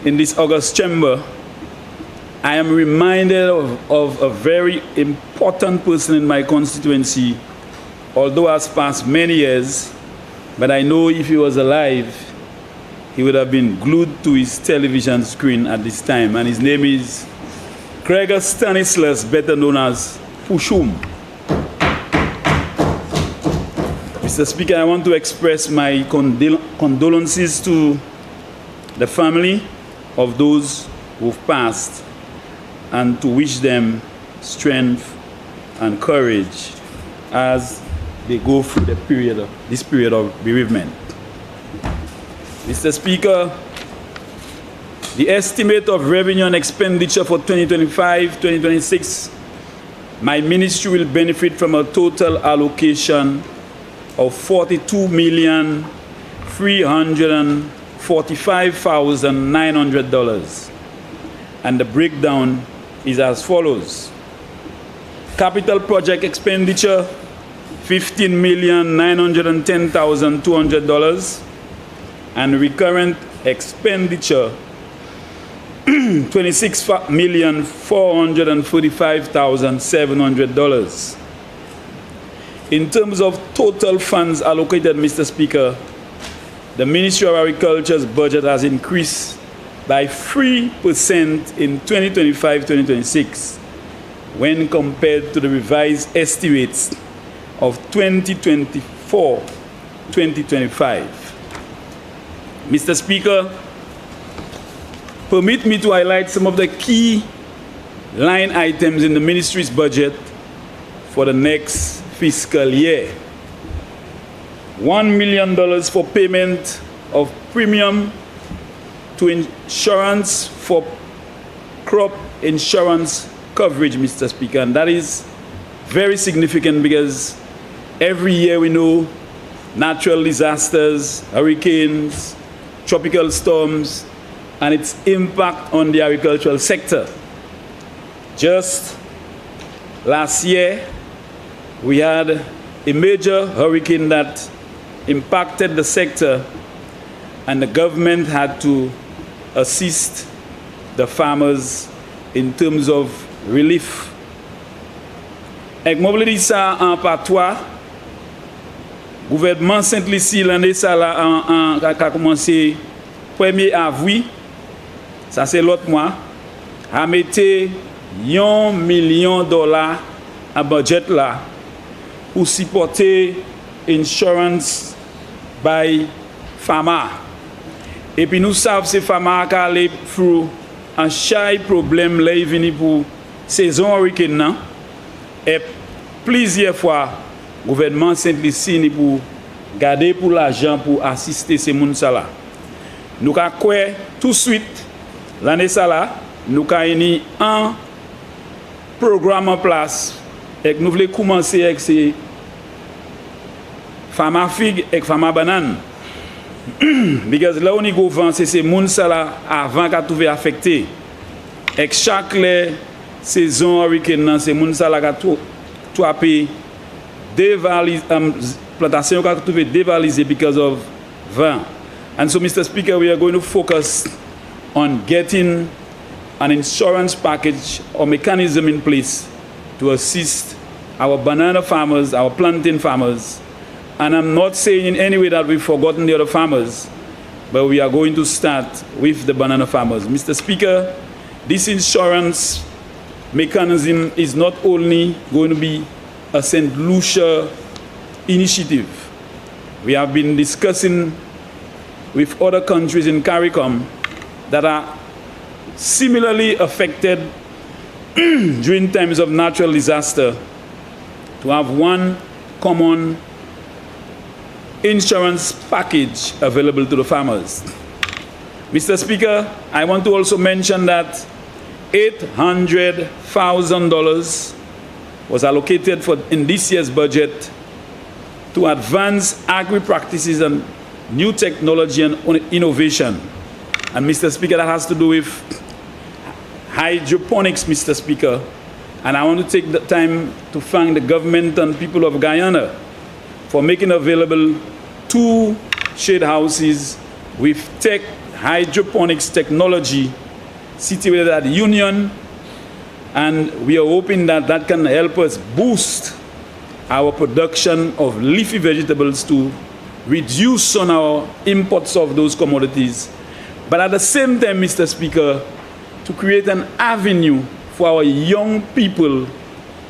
in this August chamber, I am reminded of a very important person in my constituency, although has passed many years, but I know if he was alive, he would have been glued to his television screen at this time, and his name is Gregor Stanislas, better known as Pushum. Mr. Speaker, I want to express my condolences to the family of those who've passed and to wish them strength and courage as they go through this period of bereavement. Mr. Speaker, the estimate of revenue and expenditure for 2025-2026, my ministry will benefit from a total allocation of $42,345,900. And the breakdown is as follows. Capital project expenditure, $15,910,200. And recurrent expenditure, $26,445,700. In terms of total funds allocated, Mr. Speaker, the Ministry of Agriculture's budget has increased by 3% in 2025-2026 when compared to the revised estimates of 2024-2025. Mr. Speaker, permit me to highlight some of the key line items in the ministry's budget for the next fiscal year. $1 million for payment of premium to insurance for crop insurance coverage, Mr. Speaker, and that is very significant because every year we know natural disasters, hurricanes, tropical storms, and its impact on the agricultural sector. Just last year, we had a major hurricane that impacted the sector, and the government had to assist the farmers in terms of relief. Avec mobilité ça en patois, gouvernement Saint-Lucie l'année ça là a commencé 1er avril, ça c'est l'autre mois, a mettre $1 million à budget là pour supporter insurance by farmer. Et puis nous savons ces farmers qui allaient through un chaque problème là venu pour saison hurricane et plusieurs fois le gouvernement Saint-Lucie pour garder pour l'argent pour assister ces gens là. Nous avons tout de suite l'année ça là, nous avons un programme en place et nous voulons commencer avec ces farmer figue et farmer banane. Because là où nous avons c'est ces gens là avant qu'à trouver affecté. Et chaque saison hurricane ces gens là tout appé dévalisé plantation qu'a trouvé dévalisé because of vent. And so, Mr. Speaker, we are going to focus on getting an insurance package or mechanism in place to assist our banana farmers, our plantain farmers. And I'm not saying in any way that we've forgotten the other farmers, but we are going to start with the banana farmers. Mr. Speaker, this insurance mechanism is not only going to be a St. Lucia initiative. We have been discussing with other countries in CARICOM that are similarly affected during times of natural disaster to have one common insurance package available to the farmers. Mr. Speaker, I want to also mention that $800,000 was allocated in this year's budget to advance agri-practices and new technology and innovation. And Mr. Speaker, that has to do with hydroponics, Mr. Speaker. And I want to take the time to thank the government and people of Guyana for making available 2 shade houses with tech hydroponics technology situated at Union, and we are hoping that that can help us boost our production of leafy vegetables to reduce on our imports of those commodities. But at the same time, Mr. Speaker, to create an avenue for our young people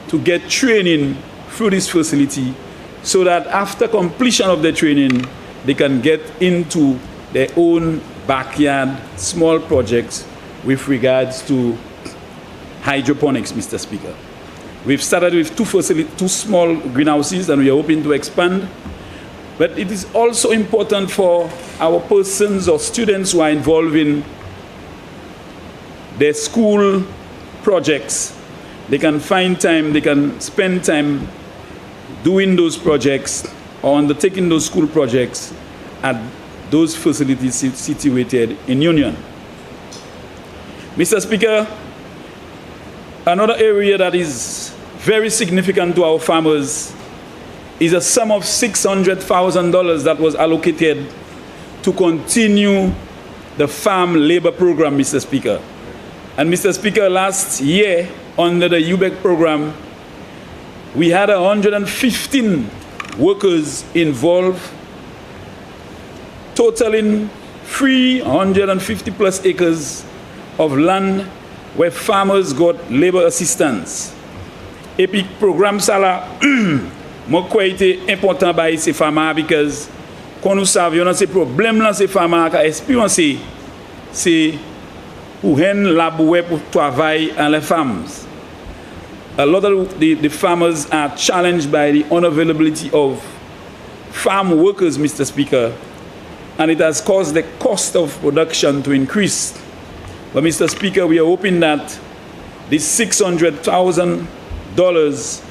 to get training through this facility so that after completion of the training, they can get into their own backyard small projects with regards to hydroponics, Mr. Speaker. We've started with two small greenhouses, and we are hoping to expand. But it is also important for our persons or students who are involved in their school projects. They can find time, they can spend time doing those projects or undertaking those school projects at those facilities situated in Union. Mr. Speaker, another area that is very significant to our farmers is a sum of $600,000 that was allocated to continue the farm labor program, Mr. Speaker. And Mr. Speaker, last year under the UBEC program, we had 115 workers involved, totaling 350 plus acres of land where farmers got labor assistance. Et puis programme ça là, moi crois était important by ces farmers because quand nous savions dans ces problèmes là ces farmers qui expériencer c'est pour hen labourer pour travailler en les femmes. A lot of the farmers are challenged by the unavailability of farm workers, Mr. Speaker, and it has caused the cost of production to increase. But Mr. Speaker, we are hoping that this $600,000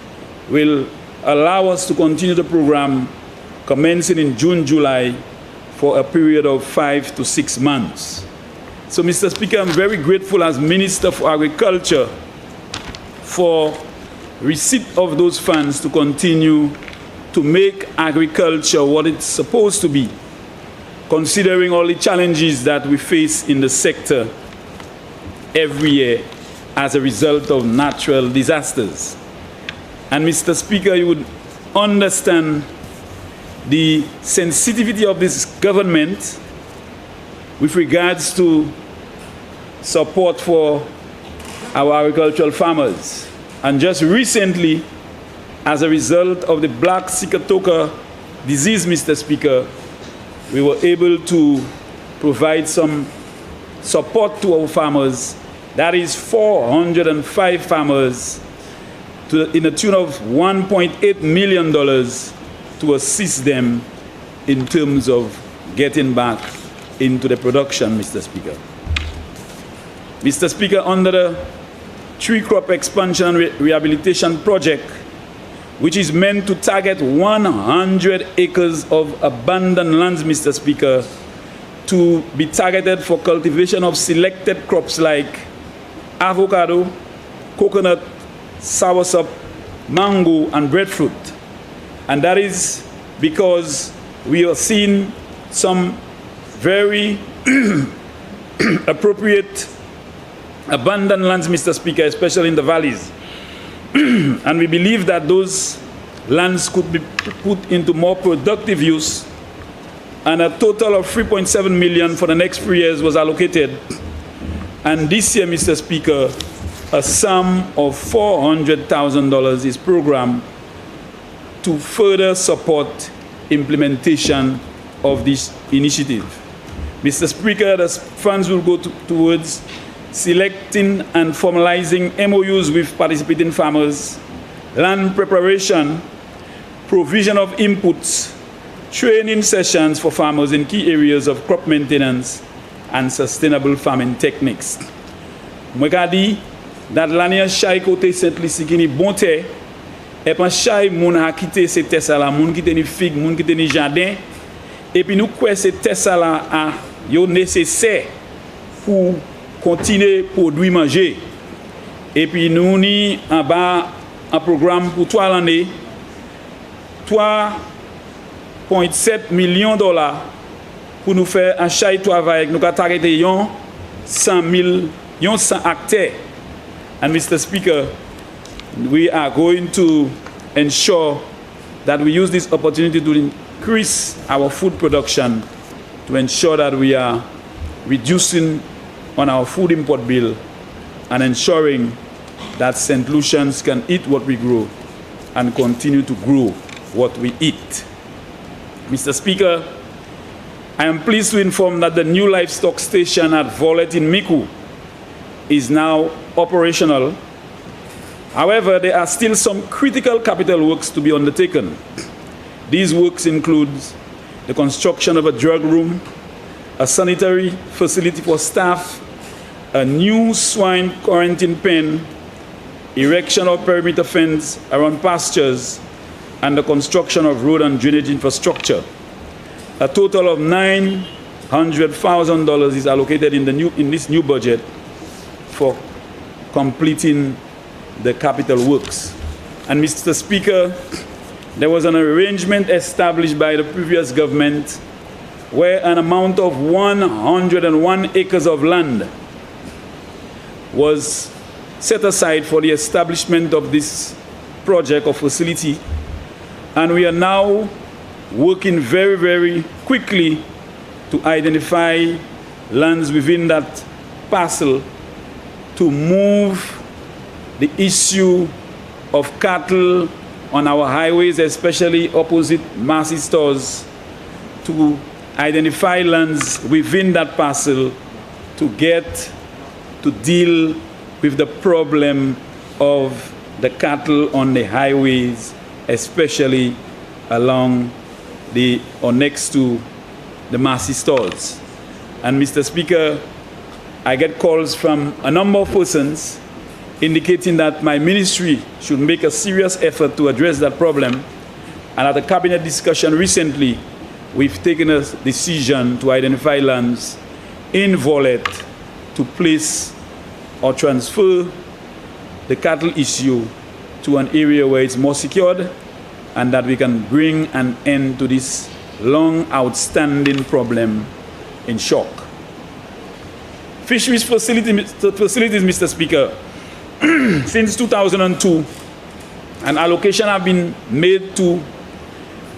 will allow us to continue the program commencing in June, July for a period of 5 to 6 months. So, Mr. Speaker, I'm very grateful as Minister for Agriculture for receipt of those funds to continue to make agriculture what it's supposed to be, considering all the challenges that we face in the sector every year as a result of natural disasters. And Mr. Speaker, you would understand the sensitivity of this government with regards to support for our agricultural farmers. And just recently, as a result of the black Sikatoka disease, Mr. Speaker, we were able to provide some support to our farmers. That is 405 farmers in the tune of $1.8 million to assist them in terms of getting back into the production, Mr. Speaker. Mr. Speaker, under the tree crop expansion and rehabilitation project, which is meant to target 100 acres of abandoned lands, Mr. Speaker, to be targeted for cultivation of selected crops like avocado, coconut, soursop, mango, and breadfruit. And that is because we are seeing some very appropriate abandoned lands, Mr. Speaker, especially in the valleys. And we believe that those lands could be put into more productive use, and a total of $3.7 million for the next 3 years was allocated. And this year, Mr. Speaker, a sum of $400,000 is programmed to further support implementation of this initiative. Mr. Speaker, the funds will go towards selecting and formalizing MOUs with participating farmers, land preparation, provision of inputs, training sessions for farmers in key areas of crop maintenance and sustainable farming techniques. Moi dit that l'année chaque côté Saint-Lucie qui ni bon terre et pas chaque moun a quitté ces terres là, moun qui teni figue, moun qui teni jardin, et puis nous quoi ces terres là a yo nécessaire pour continuer produire manger. Et puis nous ni en bas un programme pour 3 l'année, $3.7 million pour nous faire un chai travail, nous avons arrêté 100 hectares. And Mr. Speaker, we are going to ensure that we use this opportunity to increase our food production to ensure that we are reducing on our food import bill and ensuring that St. Lucians can eat what we grow and continue to grow what we eat. Mr. Speaker, I am pleased to inform that the new livestock station at Volet in Miku is now operational. However, there are still some critical capital works to be undertaken. These works include the construction of a drug room, a sanitary facility for staff, a new swine quarantine pen, erection of perimeter fence around pastures, and the construction of road and drainage infrastructure. A total of $900,000 is allocated in this new budget for completing the capital works. And Mr. Speaker, there was an arrangement established by the previous government where an amount of 101 acres of land was set aside for the establishment of this project or facility. And we are now working very, very quickly to identify lands within that parcel to move the issue of cattle on our highways, especially opposite Massey stores, to identify lands within that parcel to deal with the problem of the cattle on the highways, especially along or next to the Massey stores. And Mr. Speaker, I get calls from a number of persons indicating that my ministry should make a serious effort to address that problem. And at the cabinet discussion recently, we've taken a decision to identify lands in Volet to place or transfer the cattle issue to an area where it's more secured and that we can bring an end to this long outstanding problem in shock. Fisheries facilities, Mr. Speaker, since 2002, an allocation have been made to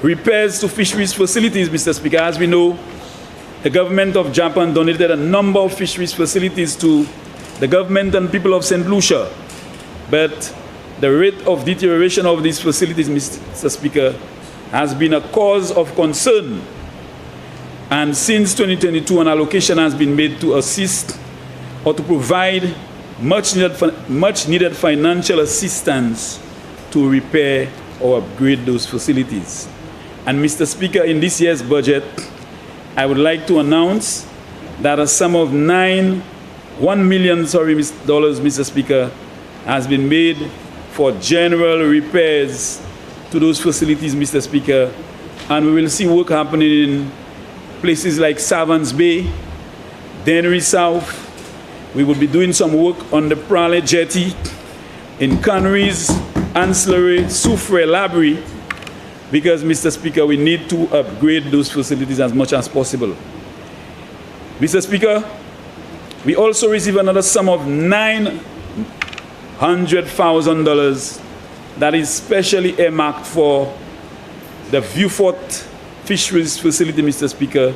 repairs to fisheries facilities, Mr. Speaker. As we know, the government of Japan donated a number of fisheries facilities to the government and people of St. Lucia. But the rate of deterioration of these facilities, Mr. Speaker, has been a cause of concern. And since 2022, an allocation has been made to assist or to provide much needed financial assistance to repair or upgrade those facilities. And Mr. Speaker, in this year's budget, I would like to announce that a sum of $1 million, Mr. Speaker, has been made for general repairs to those facilities, Mr. Speaker. And we will see work happening in places like Savans Bay, Denry South. We will be doing some work on the Prale Jetty, in Connery's, Ancillary, Soufre, Labrie, because, Mr. Speaker, we need to upgrade those facilities as much as possible. Mr. Speaker, we also receive another sum of $900,000 that is specially earmarked for the Viewfort Fisheries facility, Mr. Speaker.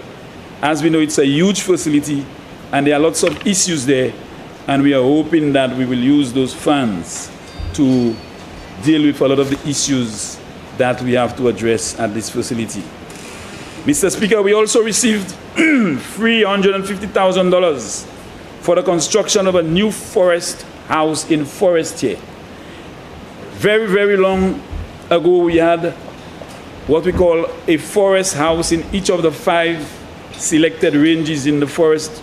As we know, it's a huge facility and there are lots of issues there, and we are hoping that we will use those funds to deal with a lot of the issues that we have to address at this facility. Mr. Speaker, we also received $350,000 for the construction of a new forest house in Forestier. Very, very long ago, we had what we call a forest house in each of the 5 selected ranges in the forest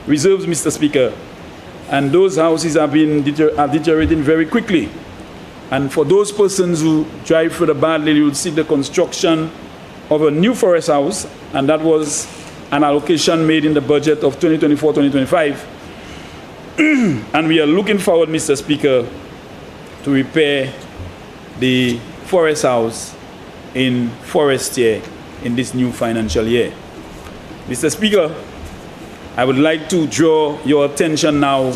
reserves, Mr. Speaker. And those houses are deteriorating very quickly. And for those persons who drive through the badly, you will see the construction of a new forest house, and that was an allocation made in the budget of 2024-2025. And we are looking forward, Mr. Speaker, to repair the forest house in Forestier in this new financial year. Mr. Speaker, I would like to draw your attention now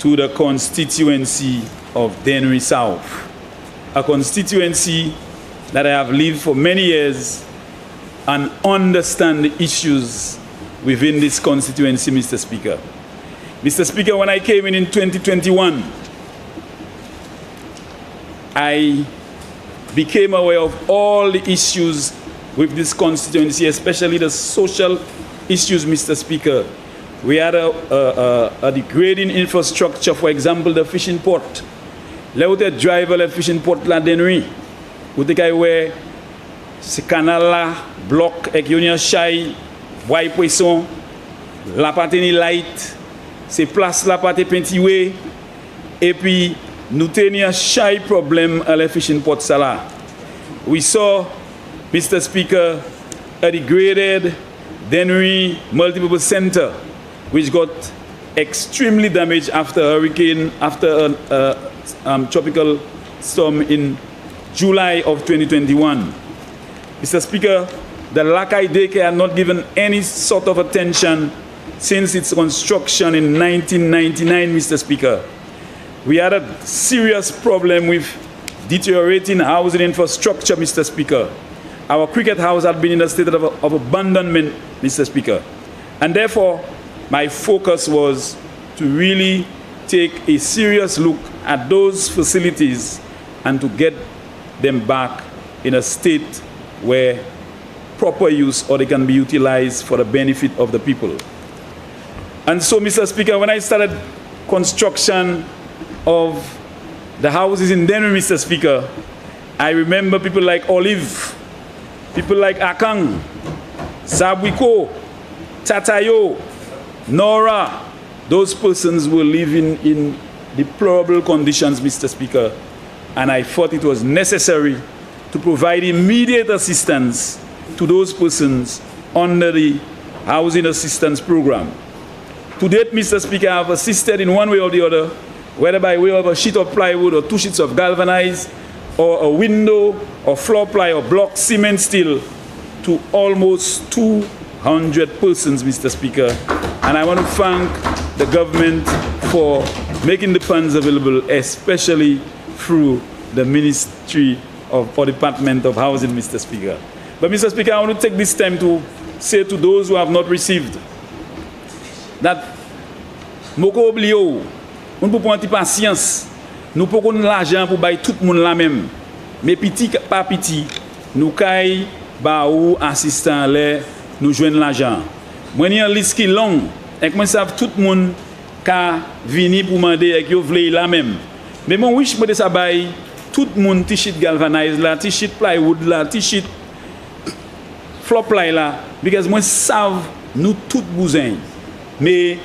to the constituency of Denry South, a constituency that I have lived for many years and understand the issues within this constituency, Mr. Speaker. Mr. Speaker, when I came in 2021, I became aware of all the issues with this constituency, especially the social issues, Mr. Speaker. We had a degrading infrastructure, for example, the fishing port. Là où tu drive le fishing port la Denry, où tu vois ce canal là bloc avec une chaille, bois poisson, la pateni light, ces places là pas te peintiwe, et puis nous tenions chaille problème à le fishing port ça là. We saw, Mr. Speaker, a degraded Denry multipurpose center, which got extremely damaged after a hurricane, after a tropical storm in July of 2021. Mr. Speaker, the Lakai daycare had not given any sort of attention since its construction in 1999, Mr. Speaker. We had a serious problem with deteriorating housing infrastructure, Mr. Speaker. Our cricket house had been in a state of abandonment, Mr. Speaker. And therefore, my focus was to really take a serious look at those facilities and to get them back in a state where proper use or they can be utilized for the benefit of the people. And so, Mr. Speaker, when I started construction of the houses in Denry, Mr. Speaker, I remember people like Olive, people like Akang, Zabwiko, Tatayo, Nora. Those persons were living in deplorable conditions, Mr. Speaker, and I thought it was necessary to provide immediate assistance to those persons under the Housing Assistance Program. To date, Mr. Speaker, I have assisted in one way or the other, whether by way of a sheet of plywood or 2 sheets of galvanized, or a window, or floor ply, or block cement steel, to almost 200 persons, Mr. Speaker. And I want to thank the government for making the funds available, especially through the Ministry or Department of Housing, Mr. Speaker. But, Mr. Speaker, I want to take this time to say to those who have not received that moko oblio, on peut prendre patience, nous pouvons l'argent pour bailler tout le monde la même, mais petit pas petit, nous caille ba ou assistant là, nous joindre l'argent. Moi ni une liste qui longue, et moi savent tout le monde ka venir pour demander et yo vle la même. Mais mon wish moi de ça bail tout le monde t-shirt galvanized là, t-shirt plywood là, t-shirt floor ply là, because moi savent nous tout besoin. Mais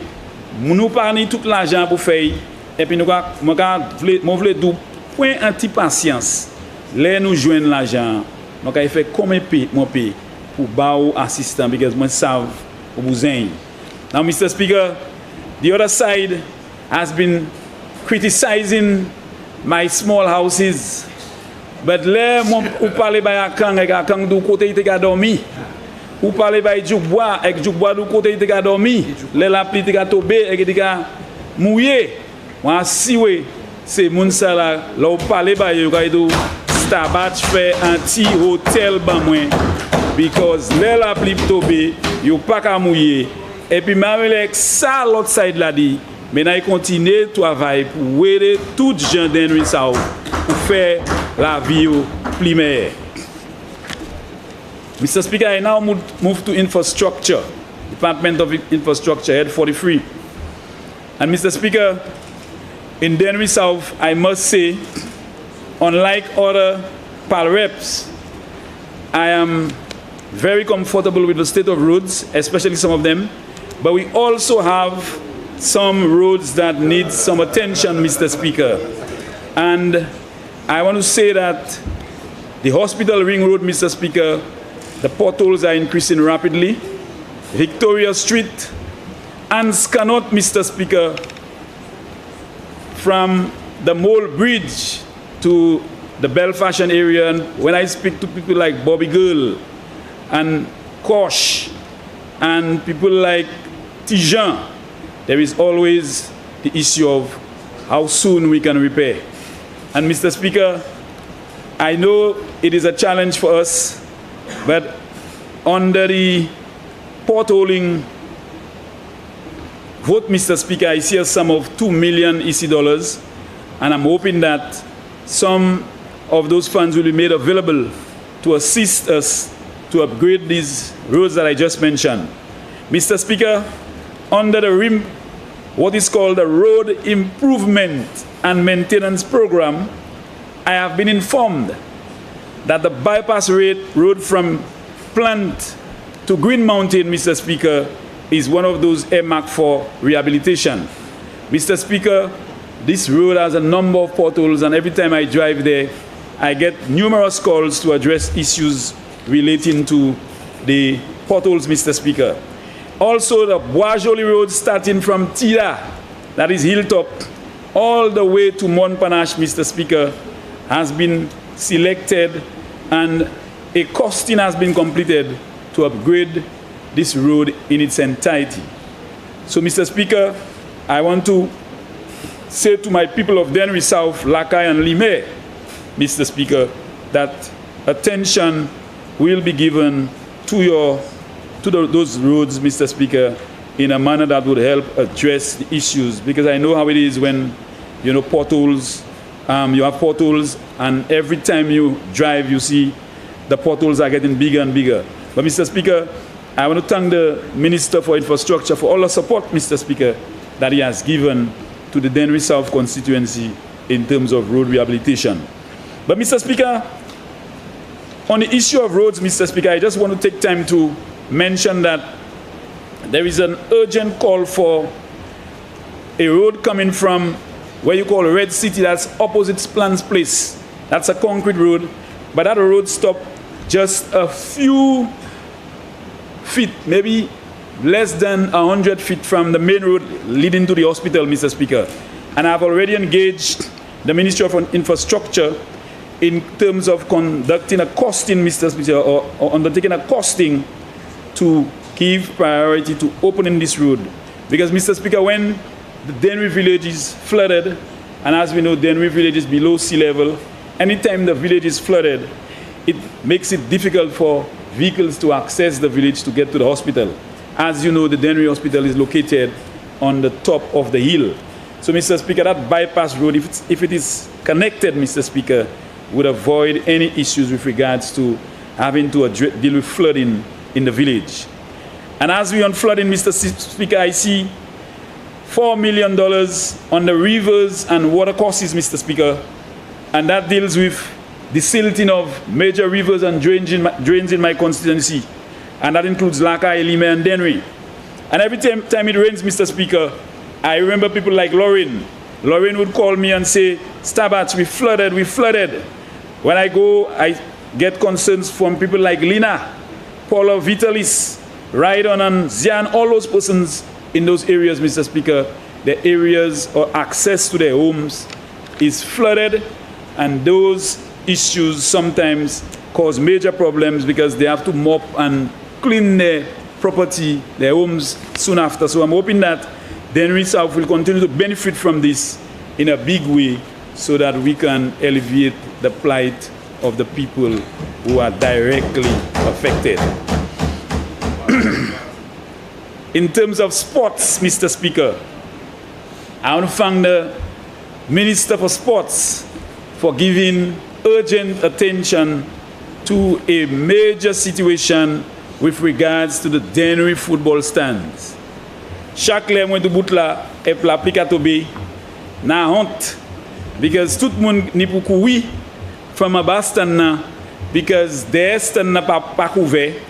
nous parlons tout l'argent pour faire et puis nous voulons tout point anti patience. Là nous joignent l'argent. Donc il fait combien mon paye pour bao assistant because moi savent au besoin. Now, Mr. Speaker, the other side has been criticizing my small houses. But là, on parle de Akang, et Akang du côté il a dormi. On parle de Djoukbois, et Djoukbois du côté il a dormi. Là, la pluie il a tombé, et il a mouillé. Moi, si oui, c'est mon ça là, là on parle de Starbatch fait un petit hôtel ban moi. Because là, la pluie tombé, il n'y a pas qu'à mouiller. Et puis, même ça, l'autre side l'a dit, mais il continue de travailler pour aider tout gens Denry South pour faire la vie plus meilleure. Mr. Speaker, I now move to infrastructure, Department of Infrastructure, Head 43. And Mr. Speaker, in Denry South, I must say, unlike other PAL reps, I am very comfortable with the state of roads, especially some of them. But we also have some roads that need some attention, Mr. Speaker. And I want to say that the Hospital Ring Road, Mr. Speaker, the potholes are increasing rapidly. Victoria Street and Scanot, Mr. Speaker, from the Mole Bridge to the Belfashion area. And when I speak to people like Bobby Girl and Kosh and people like Tijan, there is always the issue of how soon we can repair. And Mr. Speaker, I know it is a challenge for us, but under the potholing vote, Mr. Speaker, I see a sum of $2 million EC dollars, and I'm hoping that some of those funds will be made available to assist us to upgrade these roads that I just mentioned. Mr. Speaker, under the RIM, what is called the Road Improvement and Maintenance Program, I have been informed that the bypass road from Plant to Green Mountain, Mr. Speaker, is one of those earmarked for rehabilitation. Mr. Speaker, this road has a number of potholes, and every time I drive there, I get numerous calls to address issues relating to the potholes, Mr. Speaker. Also, the Boisjoli Road starting from Tira, that is Hilltop, all the way to Montparnasse, Mr. Speaker, has been selected, and a costing has been completed to upgrade this road in its entirety. So, Mr. Speaker, I want to say to my people of Denry South, Lakai and Lime, Mr. Speaker, that attention will be given to those roads, Mr. Speaker, in a manner that would help address the issues, because I know how it is when, potholes, you have potholes, and every time you drive, you see the potholes are getting bigger and bigger. But, Mr. Speaker, I want to thank the Minister for Infrastructure for all the support, Mr. Speaker, that he has given to the Denry South constituency in terms of road rehabilitation. But, Mr. Speaker, on the issue of roads, Mr. Speaker, I just want to take time to mention that there is an urgent call for a road coming from where you call Red City, that's opposite Plants Place. That's a concrete road, but that road stopped just a few feet, maybe less than 100 feet from the main road leading to the hospital, Mr. Speaker. And I've already engaged the Ministry of Infrastructure in terms of conducting a costing, Mr. Speaker, or undertaking a costing to give priority to opening this road. Because, Mr. Speaker, when the Denry village is flooded, and as we know, Denry village is below sea level, anytime the village is flooded, it makes it difficult for vehicles to access the village to get to the hospital. As you know, the Denry Hospital is located on the top of the hill. So, Mr. Speaker, that bypass road, if it is connected, Mr. Speaker, would avoid any issues with regards to having to deal with flooding in the village. And as we on flooding, Mr. Speaker, I see $4 million on the rivers and water courses, Mr. Speaker, and that deals with the silting of major rivers and drains in my constituency, and that includes Lakai, Lime, and Denry. And every time it rains, Mr. Speaker, I remember people like Lauren. Lauren would call me and say, Stabats, we flooded. When I go, I get concerns from people like Lina, Paula Vitalis, Rydon, and Zian, all those persons in those areas, Mr. Speaker, the areas or access to their homes is flooded, and those issues sometimes cause major problems because they have to mop and clean their property, their homes soon after. So I'm hoping that Denry South will continue to benefit from this in a big way so that we can alleviate the plight of the people who are directly affected. In terms of sports, Mr. Speaker, I want to thank the Minister for Sports for giving urgent attention to a major situation with regards to the Denry football stands. Chaque lè mwen tou bout la e pla pikatobe na honte because tout moun ni pou koui from a stand na because their stand na pa couvert,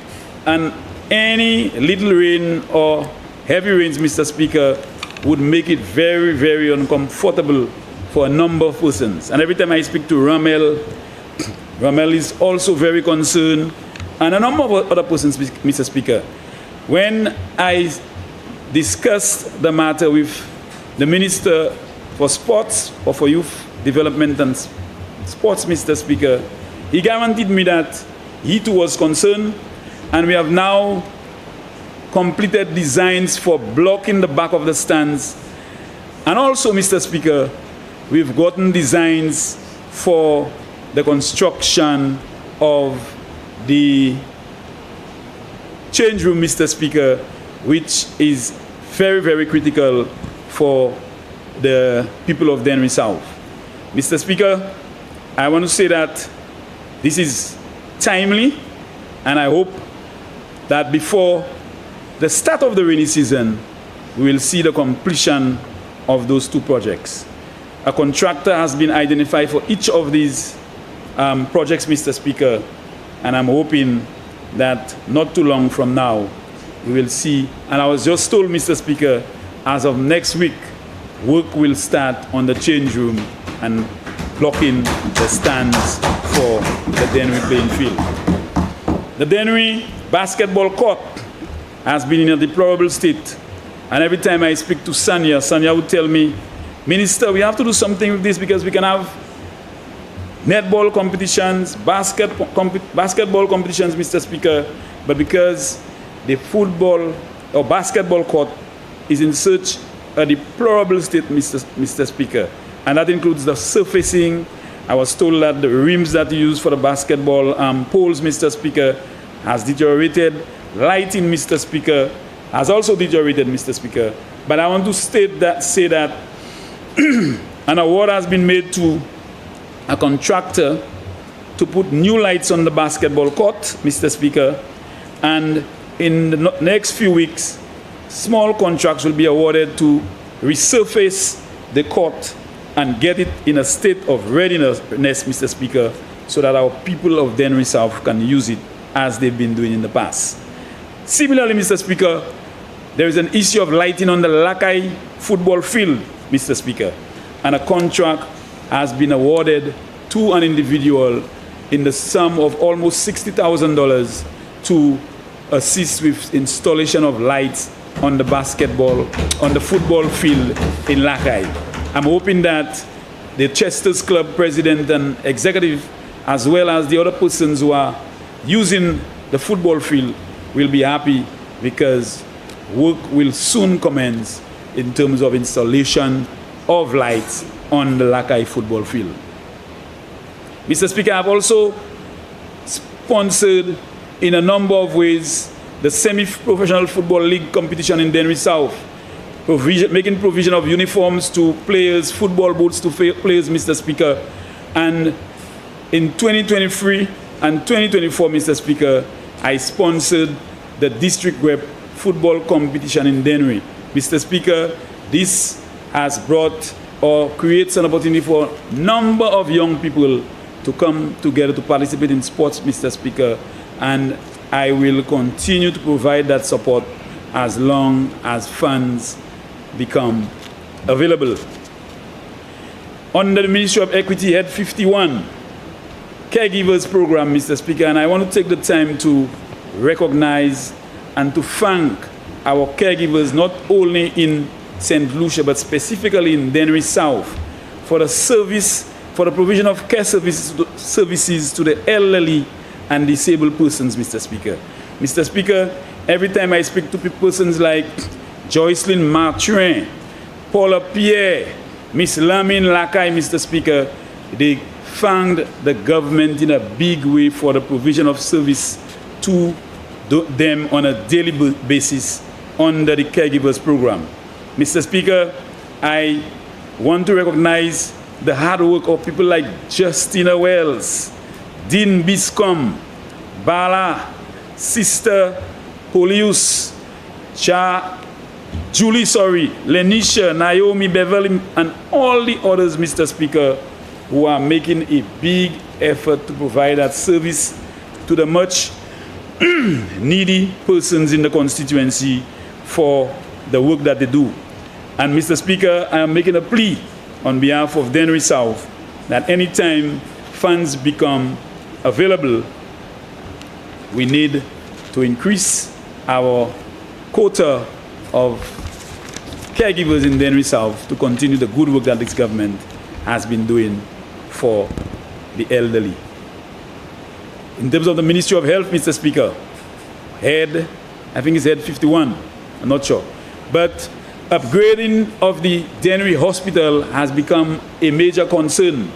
and any little rain or heavy rains, Mr. Speaker, would make it very, very uncomfortable for a number of persons. And every time I speak to Ramel is also very concerned, and a number of other persons, Mr. Speaker. When I discussed the matter with the Minister for Sports, or for Youth Development and Sports, Mr. Speaker, he guaranteed me that he too was concerned, and we have now completed designs for blocking the back of the stands. And also, Mr. Speaker, we've gotten designs for the construction of the change room, Mr. Speaker, which is very, very critical for the people of Denry South. Mr. Speaker, I want to say that this is timely, and I hope that before the start of the rainy season, we will see the completion of those two projects. A contractor has been identified for each of these projects, Mr. Speaker, and I'm hoping that not too long from now, we will see, and I was just told, Mr. Speaker, as of next week, work will start on the change room and blocking the stands for the Denry playing field. The Denry basketball court has been in a deplorable state, and every time I speak to Sanya would tell me, Minister, we have to do something with this because we can have netball competitions, basketball competitions, Mr. Speaker, but because the football or basketball court is in such a deplorable state, Mr. Speaker, and that includes the surfacing. I was told that the rims that you use for the basketball poles, Mr. Speaker, has deteriorated. Lighting, Mr. Speaker, has also deteriorated, Mr. Speaker. But I want to say that an award has been made to a contractor to put new lights on the basketball court, Mr. Speaker, and in the next few weeks, small contracts will be awarded to resurface the court and get it in a state of readiness, Mr. Speaker, so that our people of Denry South can use it as they've been doing in the past. Similarly, Mr. Speaker, there is an issue of lighting on the Lakai football field, Mr. Speaker, and a contract has been awarded to an individual in the sum of almost $60,000 to assist with installation of lights on the football field in Lakai. I'm hoping that the Chester's Club president and executive, as well as the other persons who are using the football field, will be happy because work will soon commence in terms of installation of lights on the Lakai football field. Mr. Speaker, I've also sponsored in a number of ways the semi-professional football league competition in Denry South, making provision of uniforms to players, football boots to players, Mr. Speaker. And in 2023 and 2024, Mr. Speaker, I sponsored the district rep football competition in Denry. Mr. Speaker, this has brought or creates an opportunity for a number of young people to come together to participate in sports, Mr. Speaker, and I will continue to provide that support as long as funds become available. Under the Ministry of Equity, Head 51, Caregivers Program, Mr. Speaker, and I want to take the time to recognize and to thank our caregivers, not only in St. Lucia, but specifically in Denry South, for the service, for the provision of care services to the elderly and disabled persons, Mr. Speaker. Mr. Speaker, every time I speak to persons like Joycelyn Martrin, Paula Pierre, Miss Lamine Lakai, Mr. Speaker, they thanked the government in a big way for the provision of service to them on a daily basis under the Caregivers Program. Mr. Speaker, I want to recognize the hard work of people like Justina Wells, Dean Biscom, Bala, Sister Polius, Julie, Lenisha, Naomi, Beverly, and all the others, Mr. Speaker, who are making a big effort to provide that service to the much needy persons in the constituency for the work that they do. And Mr. Speaker, I am making a plea on behalf of Denry South that anytime funds become available, we need to increase our quota of caregivers in Denry South to continue the good work that this government has been doing for the elderly. In terms of the Ministry of Health, Mr. Speaker, head, I think it's head 51, I'm not sure. But upgrading of the Denry Hospital has become a major concern.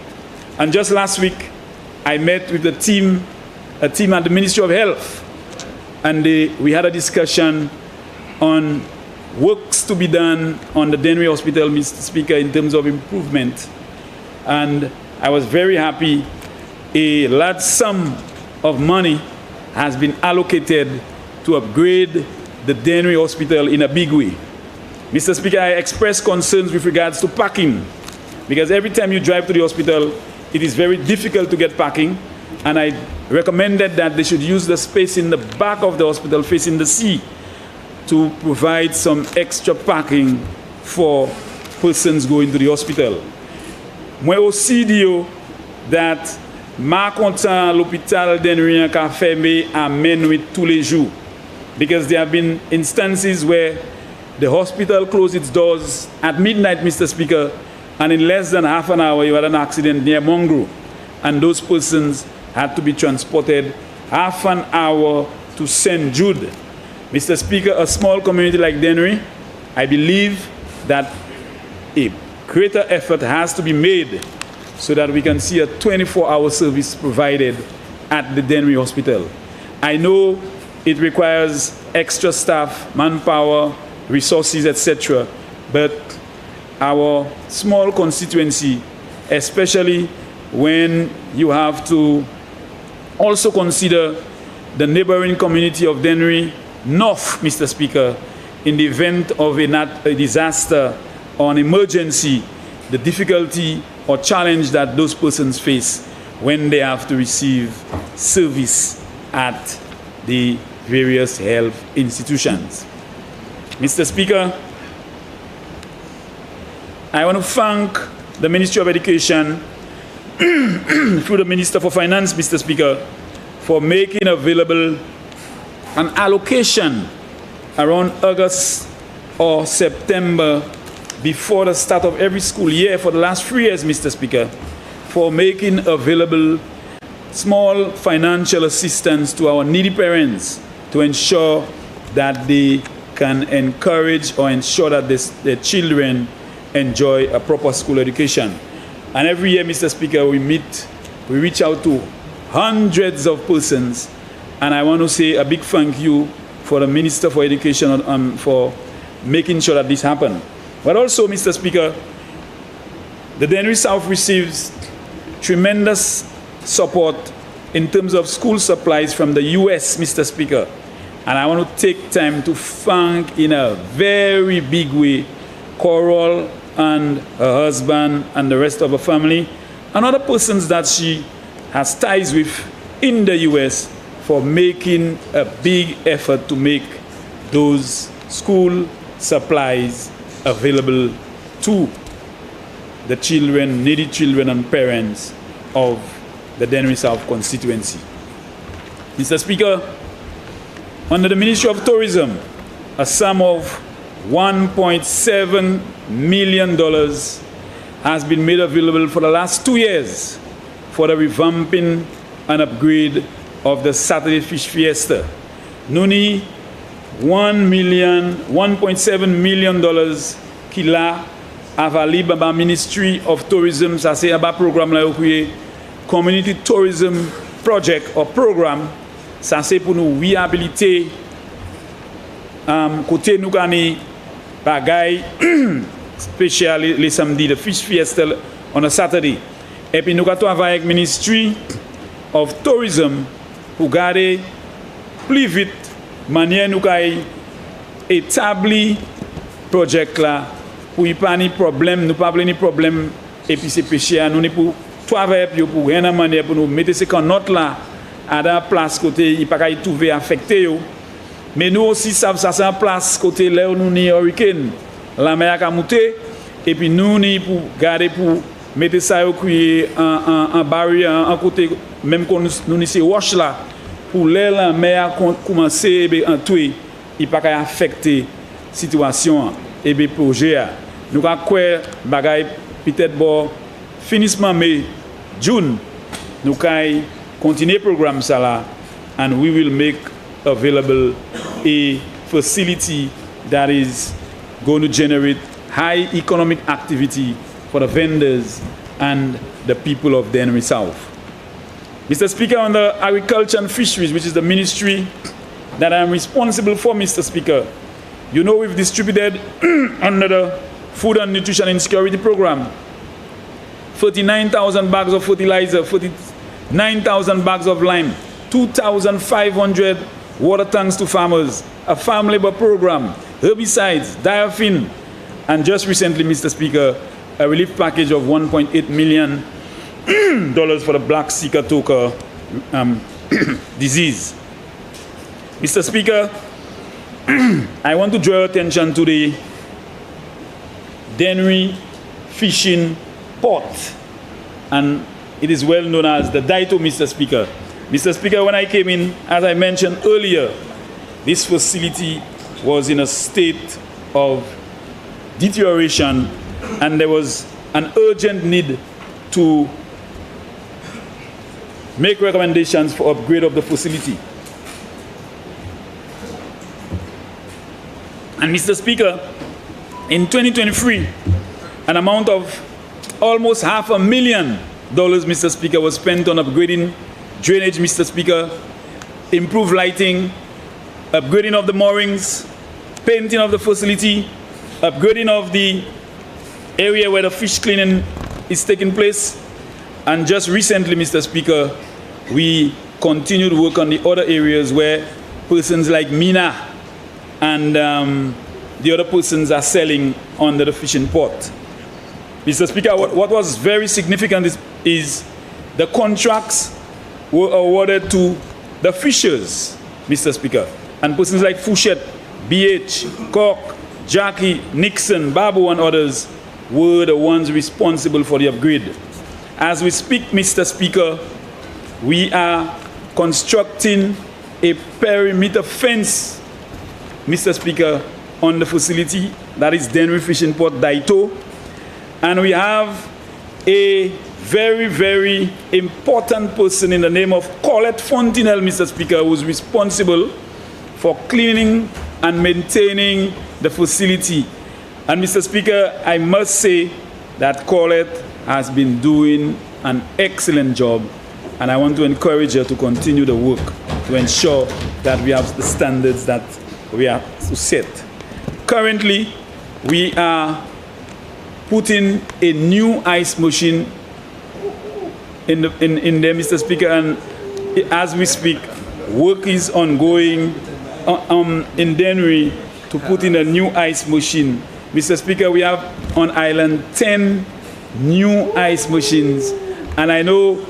And just last week, I met with a team at the Ministry of Health, and we had a discussion on works to be done on the Denry Hospital, Mr. Speaker, in terms of improvement. And I was very happy a large sum of money has been allocated to upgrade the Denry Hospital in a big way. Mr. Speaker, I expressed concerns with regards to parking, because every time you drive to the hospital, it is very difficult to get parking, and I recommended that they should use the space in the back of the hospital facing the sea to provide some extra parking for persons going to the hospital. Moi aussi dis that ma content l'hôpital Denry a fermé à minuit tous les jours, because there have been instances where the hospital closed its doors at midnight, Mr. Speaker, and in less than half an hour you had an accident near Mongrel, and those persons had to be transported half an hour to St. Jude. Mr. Speaker, a small community like Denry, I believe that a greater effort has to be made so that we can see a 24-hour service provided at the Denry Hospital. I know it requires extra staff, manpower, resources, etc., but our small constituency, especially when you have to also consider the neighboring community of Denry North, Mr. Speaker, in the event of a disaster or an emergency, the difficulty or challenge that those persons face when they have to receive service at the various health institutions. Mr. Speaker, I want to thank the Ministry of Education through the Minister for Finance, Mr. Speaker, for making available an allocation around August or September before the start of every school year for the last 3 years, Mr. Speaker, for making available small financial assistance to our needy parents to ensure that they can encourage or ensure that their children enjoy a proper school education. And every year, Mr. Speaker, we reach out to hundreds of persons, and I want to say a big thank you for the Minister for Education for making sure that this happened. But also, Mr. Speaker, the Denry South receives tremendous support in terms of school supplies from the US, Mr. Speaker. And I want to take time to thank in a very big way Coral and her husband and the rest of her family and other persons that she has ties with in the US for making a big effort to make those school supplies available to the children, needy children and parents of the Denry South constituency. Mr. Speaker, under the Ministry of Tourism, a sum of $1.7 million has been made available for the last 2 years for the revamping and upgrade of the Saturday Fish Fiesta. Nuni $1.7 million qui là avali ba Ministry of Tourism, ça c'est un programme là qui Community Tourism Project or Program, ça c'est pour nous réhabiliter côté nous gagner bagay spécial les samedis, the Fish Fiesta on a Saturday. Et puis nous travaillons avec Ministry of Tourism pour garder plus vite manière nous établir projet là pour y pas ni problème, nous pas ni problème et puis c'est péché à nous ni pour travailler pour rien de manière pour nous mettre ces notes là à la place côté il pas trouver affecté yo. Mais nous aussi ça c'est en place côté là où nous ni hurricane la mer a monté et puis nous ni pour garder pour mettre ça au crier en barrière en côté même qu'on nous ni c'est wash là pour la mer commencer en tuer il pas affecter situation et be projet nous ka quoi bagay peut-être bon finissement mai June nous ka continuer programme ça là and we will make available a facility that is going to generate high economic activity for the vendors and the people of Denry South. Mr. Speaker, on the Agriculture and Fisheries, which is the ministry that I am responsible for, Mr. Speaker, you know we've distributed under the Food and Nutrition Insecurity Program 39,000 bags of fertilizer, 49,000 bags of lime, 2,500 water tanks to farmers, a farm labor program, herbicides, diaphin, and just recently, Mr. Speaker, a relief package of $1.8 million for the black Sika-Toka disease. Mr. Speaker, I want to draw your attention to the Denry Fishing Port, and it is well known as the Daito, Mr. Speaker. Mr. Speaker, when I came in, as I mentioned earlier, this facility was in a state of deterioration, and there was an urgent need to make recommendations for upgrade of the facility. And Mr. Speaker, in 2023, an amount of almost $500,000, Mr. Speaker, was spent on upgrading drainage, Mr. Speaker, improved lighting, upgrading of the moorings, painting of the facility, upgrading of the area where the fish cleaning is taking place. And just recently, Mr. Speaker, we continued to work on the other areas where persons like Mina and the other persons are selling under the fishing port. Mr. Speaker, what was very significant is the contracts were awarded to the fishers, Mr. Speaker, and persons like Fouchette, BH, Cork, Jackie, Nixon, Babu, and others were the ones responsible for the upgrade. As we speak, Mr. Speaker, we are constructing a perimeter fence, Mr. Speaker, on the facility that is Denry Fishing Port Daito, and we have a very, very important person in the name of Colette Fontinel, Mr. Speaker, who is responsible for cleaning and maintaining the facility. And Mr. Speaker, I must say that Colette has been doing an excellent job, and I want to encourage her to continue the work to ensure that we have the standards that we are to set. Currently, we are putting a new ice machine in there, Mr. Speaker, and as we speak, work is ongoing in Denry to put in a new ice machine. Mr. Speaker, we have on island 10 new ice machines, and I know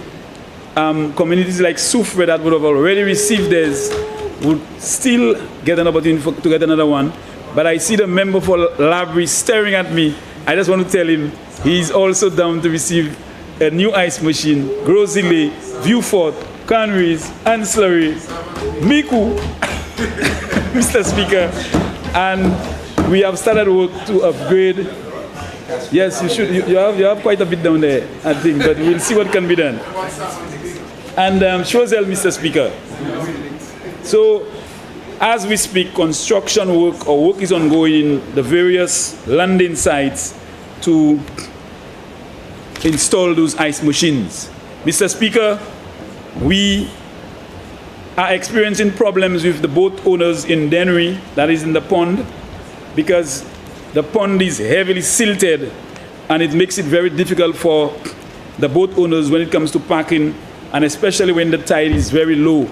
communities like Soufre that would have already received theirs would still get an opportunity to get another one. But I see the member for Labrie staring at me. I just want to tell him he's also down to receive a new ice machine. Grosile, Viewfort, Canries, Ancillary, Miku, Mr. Speaker, and we have started work to upgrade. Yes, you should. You have quite a bit down there, I think, but we'll see what can be done. And Chozel, Mr. Speaker. So, as we speak, construction work or work is ongoing in the various landing sites to install those ice machines. Mr. Speaker, we are experiencing problems with the boat owners in Denry, that is in the pond, because the pond is heavily silted and it makes it very difficult for the boat owners when it comes to parking, and especially when the tide is very low.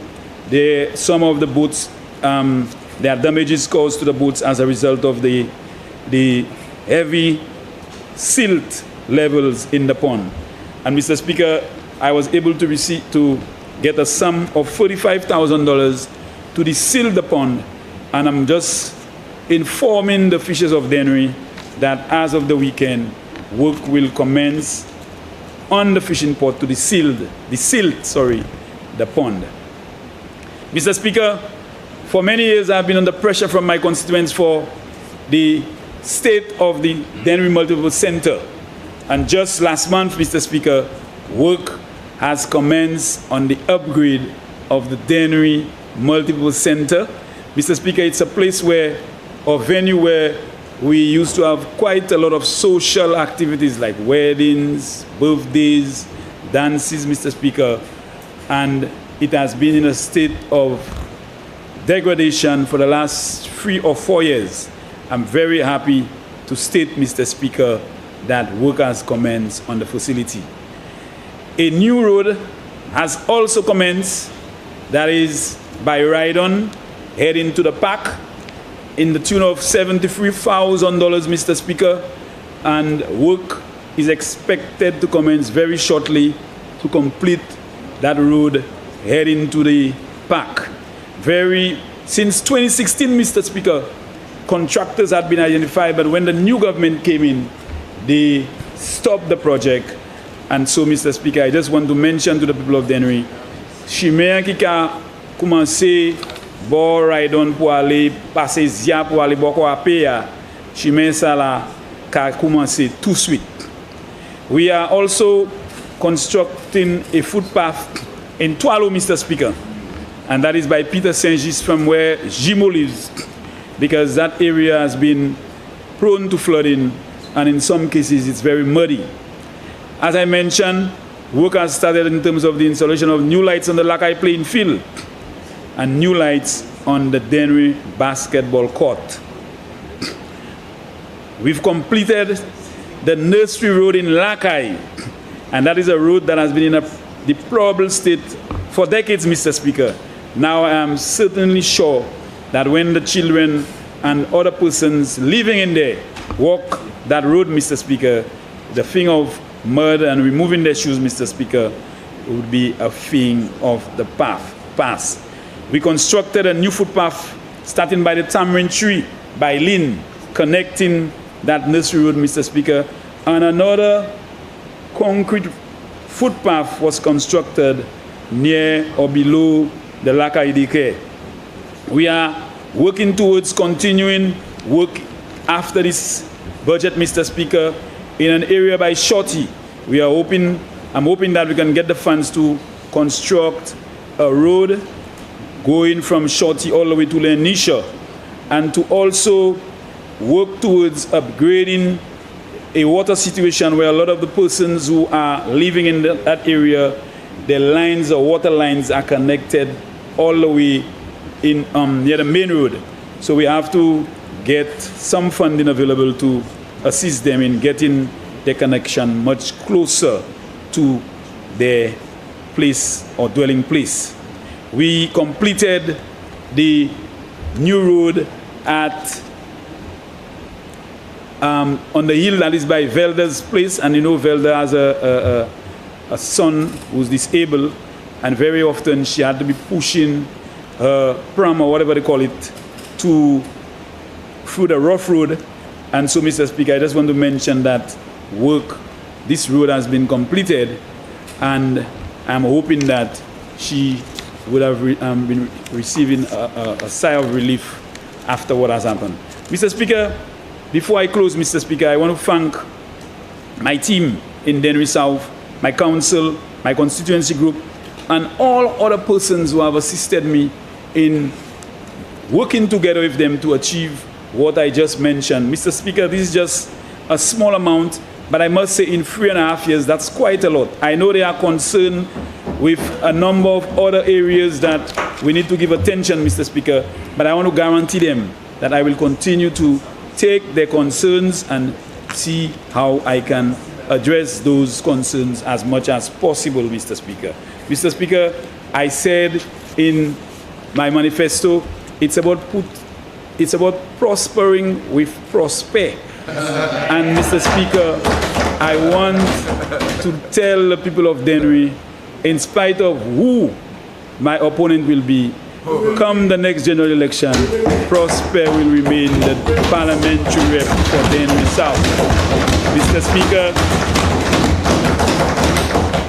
Some of the boats, there are damages caused to the boats as a result of the heavy silt levels in the pond. And Mr. Speaker, I was able to get a sum of $45,000 to de-silt the pond, and I'm just informing the fishers of Denry that as of the weekend, work will commence on the fishing port to de-silt the pond. Mr. Speaker, for many years I've been under pressure from my constituents for the state of the Denry Multipurpose Center. And just last month, Mr. Speaker, work has commenced on the upgrade of the Denry multiple center. Mr. Speaker, it's a place where, or venue where we used to have quite a lot of social activities like weddings, birthdays, dances, Mr. Speaker, and it has been in a state of degradation for the last 3 or 4 years. I'm very happy to state, Mr. Speaker, that work has commenced on the facility. A new road has also commenced, that is by Rydon, heading to the park, in the tune of $73,000, Mr. Speaker, and work is expected to commence very shortly to complete that road heading to the park. Since 2016, Mr. Speaker, contractors had been identified, but when the new government came in, they stopped the project. And so, Mr. Speaker, I just want to mention to the people of Denry, Chimère qui a commencé bon Rydon pour aller passer Zia pour aller boko apea, Chimère ça là a commencé tout de suite. We are also constructing a footpath in Toalo, Mr. Speaker, and that is by Peter Saint-Gis from where Jimo lives, because that area has been prone to flooding, and in some cases it's very muddy. As I mentioned, work has started in terms of the installation of new lights on the Lakai playing field and new lights on the Denry basketball court. We've completed the nursery road in Lakai, and that is a road that has been in a deplorable state for decades, Mr. Speaker. Now I am certainly sure that when the children and other persons living in there walk that road, Mr. Speaker, the thing of mud and removing their shoes, Mr. Speaker, would be a thing of the past. We constructed a new footpath starting by the tamarind tree by Lynn, connecting that nursery road, Mr. Speaker, and another concrete footpath was constructed near or below the Lakai daycare. We are working towards continuing work after this budget, Mr. Speaker, in an area by Shorty. I'm hoping that we can get the funds to construct a road going from Shorty all the way to Lenisha, and to also work towards upgrading a water situation where a lot of the persons who are living in that area, their lines or water lines are connected all the way in near the main road. So we have to get some funding available to assist them in getting their connection much closer to their place or dwelling place. We completed the new road at on the hill that is by Velda's place, and you know Velda has a son who's disabled, and very often she had to be pushing her pram or whatever they call it through the rough road. And so, Mr. Speaker, I just want to mention that this road has been completed, and I'm hoping that she would have been receiving a sigh of relief after what has happened. Mr. Speaker, before I close, Mr. Speaker, I want to thank my team in Denry South, my council, my constituency group, and all other persons who have assisted me in working together with them to achieve what I just mentioned. Mr. Speaker, this is just a small amount, but I must say in 3.5 years, that's quite a lot. I know they are concerned with a number of other areas that we need to give attention, Mr. Speaker, but I want to guarantee them that I will continue to take their concerns and see how I can address those concerns as much as possible, Mr. Speaker. Mr. Speaker, I said in my manifesto, it's about prospering with prosper. And Mr. Speaker, I want to tell the people of Denry, in spite of who my opponent will be, come the next general election, Prosper will remain the parliamentary rep for Denry South. Mr. Speaker,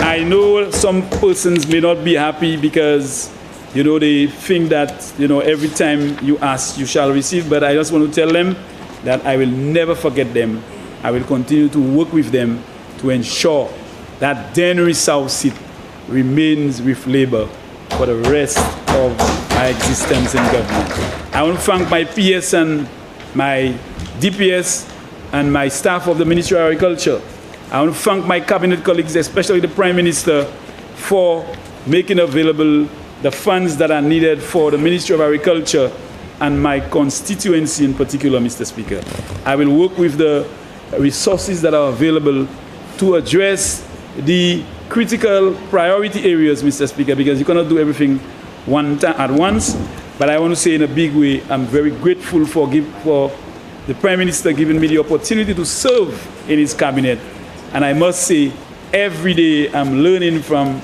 I know some persons may not be happy because, you know, they think that, you know, every time you ask, you shall receive, but I just want to tell them that I will never forget them. I will continue to work with them to ensure that Denry South seat remains with Labour for the rest of my existence in government. I want to thank my PS and my DPS and my staff of the Ministry of Agriculture. I want to thank my cabinet colleagues, especially the Prime Minister, for making available the funds that are needed for the Ministry of Agriculture and my constituency in particular, Mr. Speaker. I will work with the resources that are available to address the critical priority areas, Mr. Speaker, because you cannot do everything at once. But I want to say in a big way, I'm very grateful for the Prime Minister giving me the opportunity to serve in his cabinet. And I must say, every day I'm learning from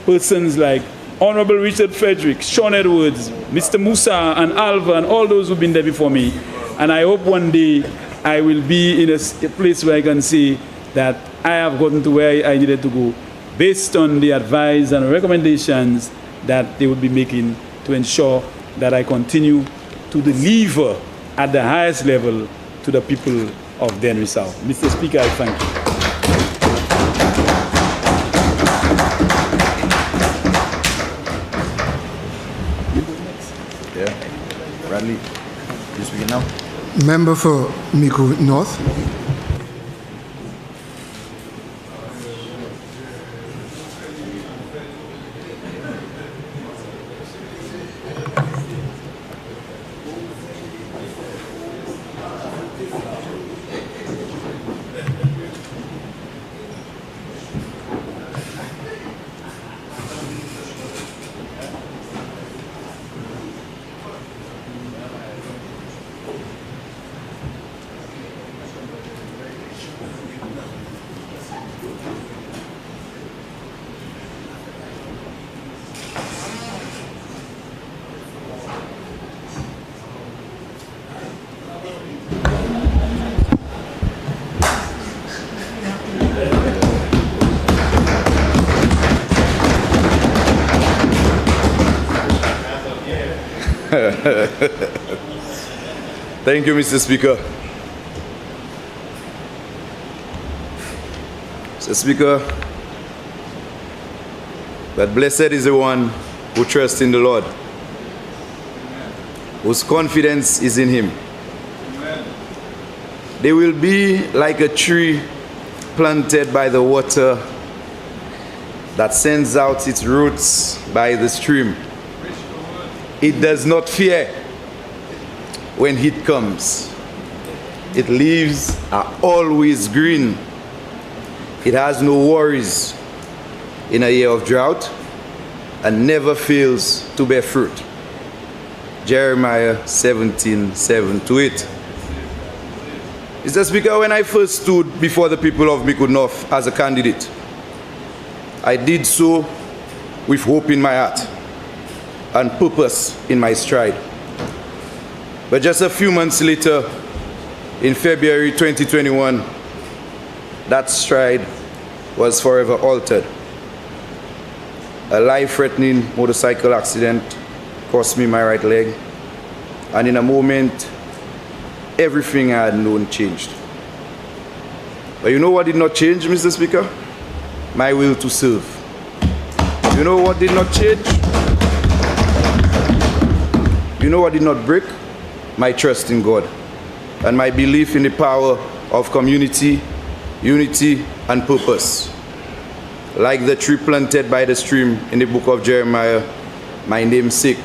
persons like Honorable Richard Frederick, Sean Edwards, Mr. Musa and Alva and all those who've been there before me. And I hope one day I will be in a place where I can say that I have gotten to where I needed to go based on the advice and recommendations that they would be making to ensure that I continue to deliver at the highest level to the people of Denry South. Mr. Speaker, I thank you. Bradley, you speaking now? Member for Miku North. Thank you, Mr. Speaker. Mr. Speaker, but blessed is the one who trusts in the Lord, whose confidence is in him. They will be like a tree planted by the water that sends out its roots by the stream. It does not fear when heat comes. Its leaves are always green. It has no worries in a year of drought and never fails to bear fruit. Jeremiah 17:7-8. Mr. Speaker, when I first stood before the people of Miku North as a candidate, I did so with hope in my heart and purpose in my stride. But just a few months later, in February 2021, that stride was forever altered. A life-threatening motorcycle accident cost me my right leg, and in a moment, everything I had known changed. But you know what did not change, Mr. Speaker? My will to serve. You know what did not change? You know what did not break? My trust in God and my belief in the power of community, unity, and purpose. Like the tree planted by the stream in the book of Jeremiah, my namesake.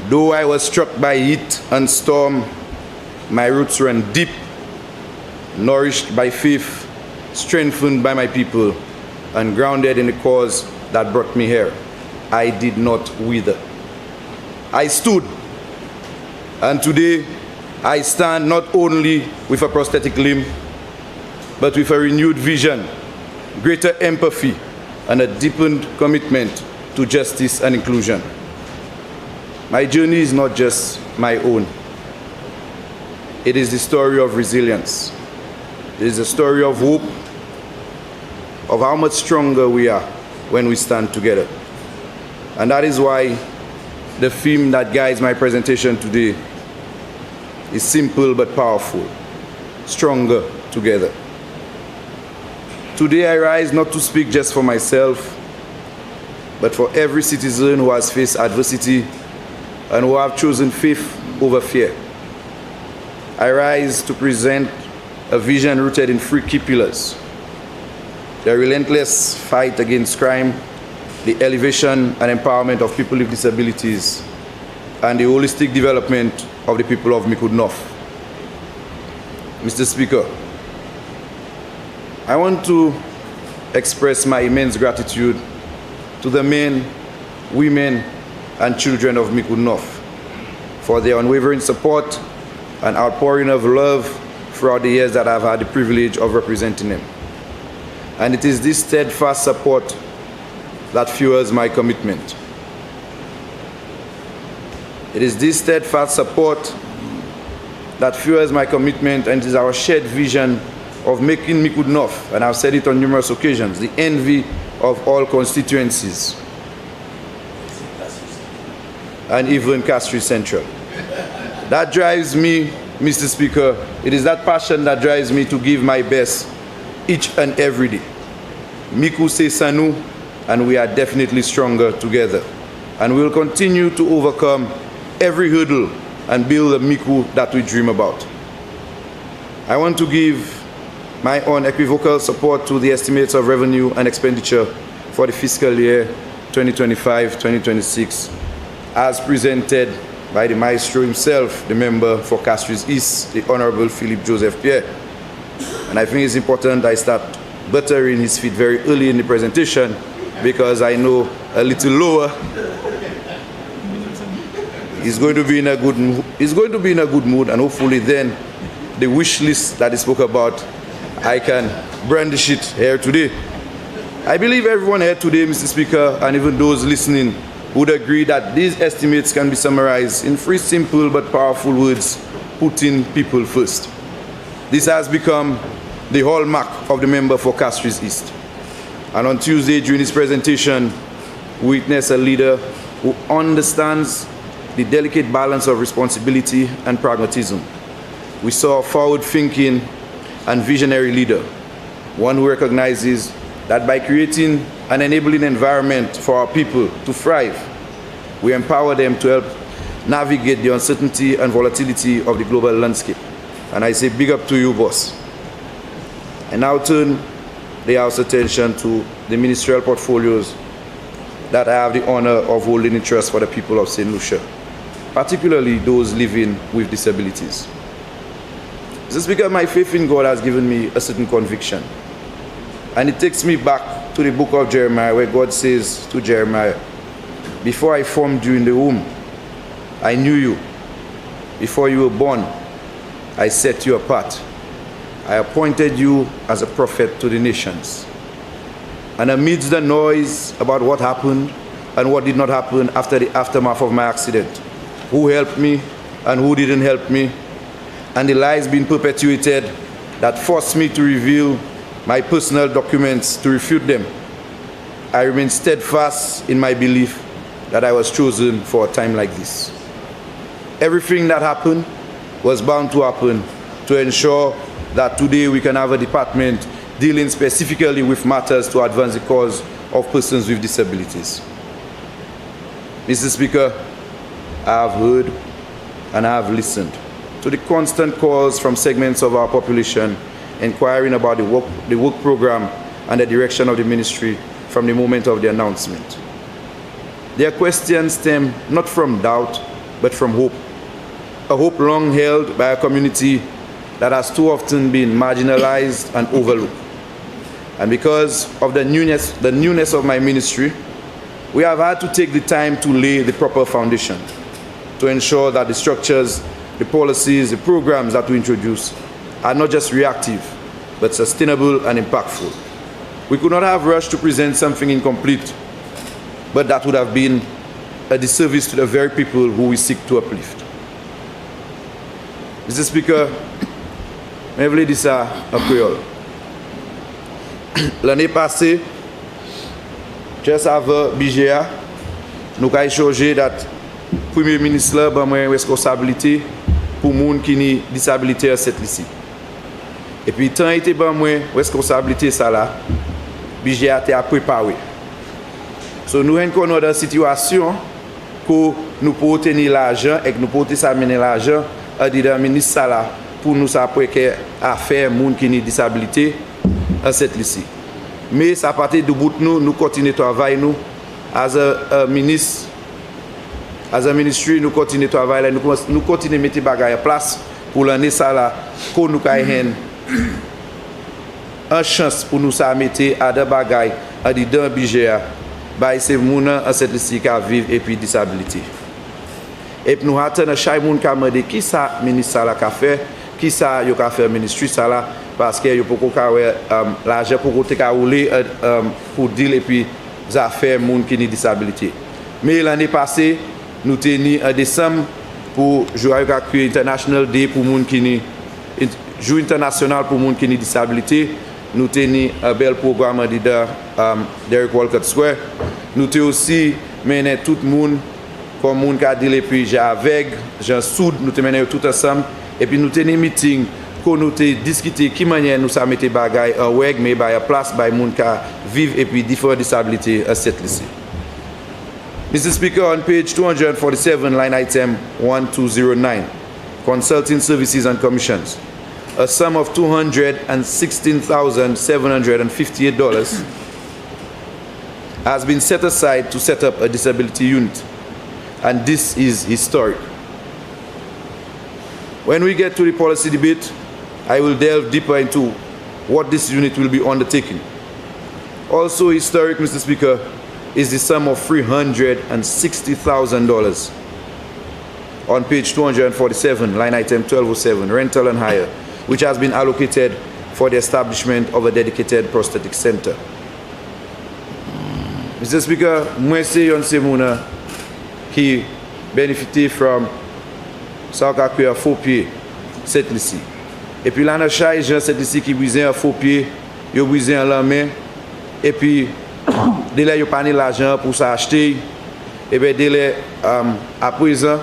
Though I was struck by heat and storm, my roots ran deep, nourished by faith, strengthened by my people, and grounded in the cause that brought me here. I did not wither. I stood, and today I stand not only with a prosthetic limb, but with a renewed vision, greater empathy, and a deepened commitment to justice and inclusion. My journey is not just my own. It is the story of resilience. It is a story of hope, of how much stronger we are when we stand together. And that is why the theme that guides my presentation today is simple but powerful: stronger together. Today I rise not to speak just for myself, but for every citizen who has faced adversity and who have chosen faith over fear. I rise to present a vision rooted in three key pillars: the relentless fight against crime, the elevation and empowerment of people with disabilities, and the holistic development of the people of Miku North. Mr. Speaker, I want to express my immense gratitude to the men, women, and children of Miku North for their unwavering support and outpouring of love throughout the years that I've had the privilege of representing them. And it is this steadfast support that fuels my commitment. It is this steadfast support that fuels my commitment, and it is our shared vision of making Miku North, and I've said it on numerous occasions, the envy of all constituencies, and even Castries Central. That drives me, Mr. Speaker. It is that passion that drives me to give my best each and every day. Miku se sanu, and we are definitely stronger together. And we will continue to overcome every hurdle and build the Miku that we dream about. I want to give my unequivocal support to the estimates of revenue and expenditure for the fiscal year 2025-2026 as presented by the maestro himself, the member for Castries East, the Honorable Philippe Joseph Pierre. And I think it's important I start buttering his feet very early in the presentation, because I know a little lower he's going to be in a good mood. He's going to be in a good mood, and hopefully then the wish list that he spoke about, I can brandish it here today. I believe everyone here today, Mr. Speaker, and even those listening, would agree that these estimates can be summarized in three simple but powerful words: putting people first. This has become the hallmark of the member for Castries East. And on Tuesday during his presentation, we witnessed a leader who understands the delicate balance of responsibility and pragmatism. We saw a forward-thinking and visionary leader, one who recognizes that by creating an enabling environment for our people to thrive, we empower them to help navigate the uncertainty and volatility of the global landscape. And I say big up to you, boss. I now turn the House's attention to the ministerial portfolios that I have the honor of holding in trust for the people of St. Lucia, particularly those living with disabilities. Mr. Speaker, my faith in God has given me a certain conviction. And it takes me back to the book of Jeremiah, where God says to Jeremiah, "Before I formed you in the womb, I knew you. Before you were born, I set you apart. I appointed you as a prophet to the nations." And amidst the noise about what happened and what did not happen after the aftermath of my accident, who helped me and who didn't help me, and the lies being perpetuated that forced me to reveal my personal documents to refute them, I remain steadfast in my belief that I was chosen for a time like this. Everything that happened was bound to happen to ensure that today we can have a department dealing specifically with matters to advance the cause of persons with disabilities. Mr. Speaker, I have heard and I have listened to the constant calls from segments of our population inquiring about the work program and the direction of the ministry from the moment of the announcement. Their questions stem not from doubt, but from hope. A hope long held by a community that has too often been marginalized and overlooked. And because of the newness of my ministry, we have had to take the time to lay the proper foundation to ensure that the structures, the policies, the programs that we introduce are not just reactive, but sustainable and impactful. We could not have rushed to present something incomplete, but that would have been a disservice to the very people who we seek to uplift. Mr. Speaker, je voulais dire ça en créole. L'année passée, juste avant BGA, nous avons échangé que le Premier ministre a une responsabilité pour les gens qui ont une disabilité à cette lycée. Et puis, tant qu'il a une responsabilité, ça là, BGA a préparé. So nous rencontrons dans situation que nous pouvons tenir l'argent et que nous pouvons amener l'argent à dire ministre ça là pour nous s'appliquer à faire monde qui ont disabilité à cette lycée. Mais ça partir de bout nous continuons à travailler nous as a ministre as a ministry nous continuons à travailler nous continuons à mettre bagaille en place pour l'année ça là qu'on nous une chance pour nous ça mettre à des bagailles à des dans budget bah c'est moun en cette lycée qui vivre et puis disabilité. Et puis nous attendons chaque monde qui a demandé qui ça ministre ça là qu'a fait qui ça yo qu'a fait ministry ça là parce que yo pour l'argent pour côté ka rouler pour dire et puis affaires monde qui ont disabilité. Mais l'année passée nous teni en décembre pour jouer créer International Day pour monde qui jour international pour monde qui ont disabilité. Nous teni un bel programme dans Derek Walcott Square. Nous te aussi mené tout le monde comme monde qui a dit les puis avec Jean Soud nous te mené tout ensemble et puis nous teni meeting qu'on nous te discuter qui manière nous ça mettre bagaille en weg mais by place by monde qui vivre et puis différentes disabilités à cette lycée. Mr. Speaker, on page 247 line item 1209 consulting services and commissions, a sum of $216,758 has been set aside to set up a disability unit, and this is historic. When we get to the policy debate, I will delve deeper into what this unit will be undertaking. Also historic, Mr. Speaker, is the sum of $360,000 on page 247, line item 1207, rental and hire, which has been allocated for the establishment of a dedicated prosthetic center. Mr. Speaker, moi c'est yon semouna qui bénéficie from Saukakwe à faux pied cette lycée. Et puis là, on a chaque cette lycée qui brisait un faux pied, il brisé un la main, et puis dès là, il pas l'argent pour s'acheter, et bien dès là, à présent,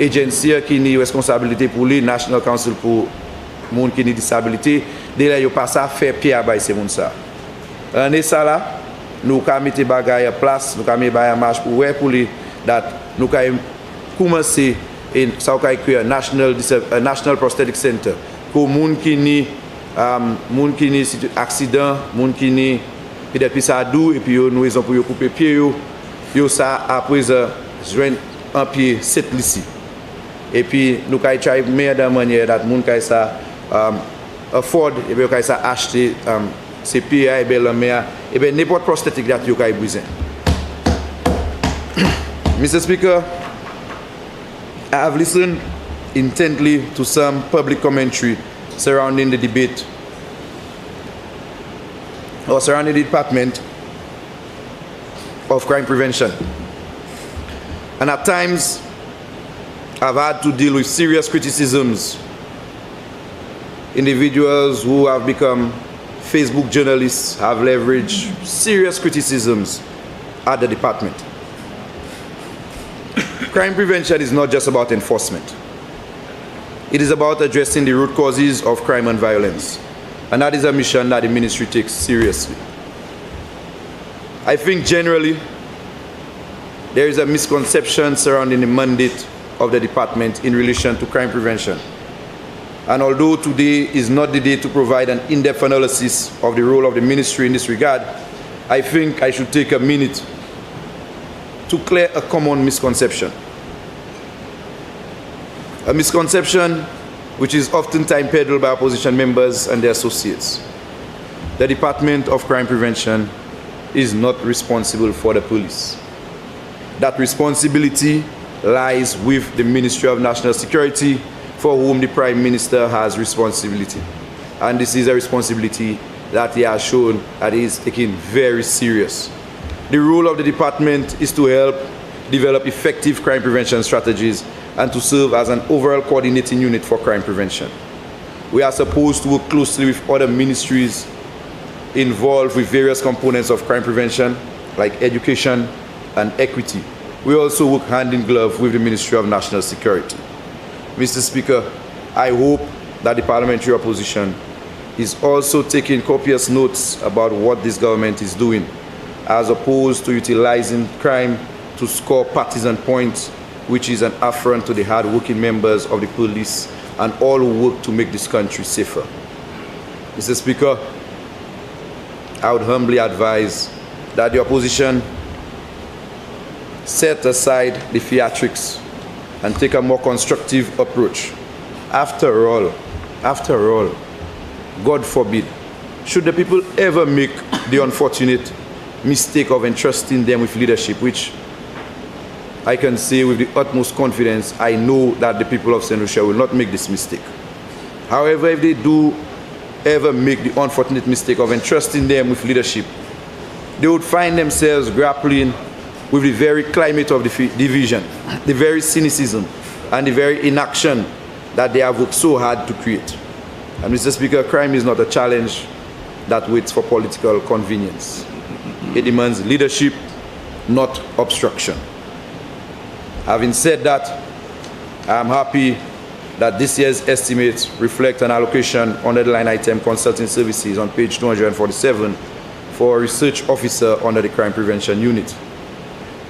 agency qui a responsabilité pour lui, National Council pour les gens qui ont disabilité, dès là, il pas ça faire pied à bailler ces gens ça. L'année ça là, nous avons mis des bagages en place, nous avons mis des marches pour les nous avons commencé à créer un National Prosthetic Center pour les gens qui ont accident, les gens qui ont des pistes à dos, et puis nous avons pour couper les pieds, nous ça après joindre un pied cette lycée. Et puis nous avons travaillé de meilleure manière que les gens qui ça afford, et puis qui ça acheter ces pieds et bien et bien n'importe prosthétique that you can besoin. Mr. Speaker, I have listened intently to some public commentary surrounding the debate or surrounding the Department of Crime Prevention. And at times, I've had to deal with serious criticisms. Individuals who have become Facebook journalists have leveraged serious criticisms at the department. Crime prevention is not just about enforcement. It is about addressing the root causes of crime and violence. And that is a mission that the ministry takes seriously. I think generally there is a misconception surrounding the mandate of the department in relation to crime prevention. And although today is not the day to provide an in-depth analysis of the role of the ministry in this regard, I think I should take a minute to clear a common misconception. A misconception which is oftentimes peddled by opposition members and their associates. The Department of Crime Prevention is not responsible for the police. That responsibility lies with the Ministry of National Security, for whom the Prime Minister has responsibility. And this is a responsibility that he has shown that he is taking very serious. The role of the department is to help develop effective crime prevention strategies and to serve as an overall coordinating unit for crime prevention. We are supposed to work closely with other ministries involved with various components of crime prevention, like education and equity. We also work hand in glove with the Ministry of National Security. Mr. Speaker, I hope that the parliamentary opposition is also taking copious notes about what this government is doing as opposed to utilizing crime to score partisan points, which is an affront to the hard-working members of the police and all who work to make this country safer. Mr. Speaker, I would humbly advise that the opposition set aside the theatrics and take a more constructive approach. After all, God forbid, should the people ever make the unfortunate mistake of entrusting them with leadership, which I can say with the utmost confidence, I know that the people of St. Lucia will not make this mistake. However, if they do ever make the unfortunate mistake of entrusting them with leadership, they would find themselves grappling with the very climate of division, the very cynicism, and the very inaction that they have worked so hard to create. And Mr. Speaker, crime is not a challenge that waits for political convenience. It demands leadership, not obstruction. Having said that, I am happy that this year's estimates reflect an allocation under the line item consulting services on page 247 for a research officer under the Crime Prevention Unit.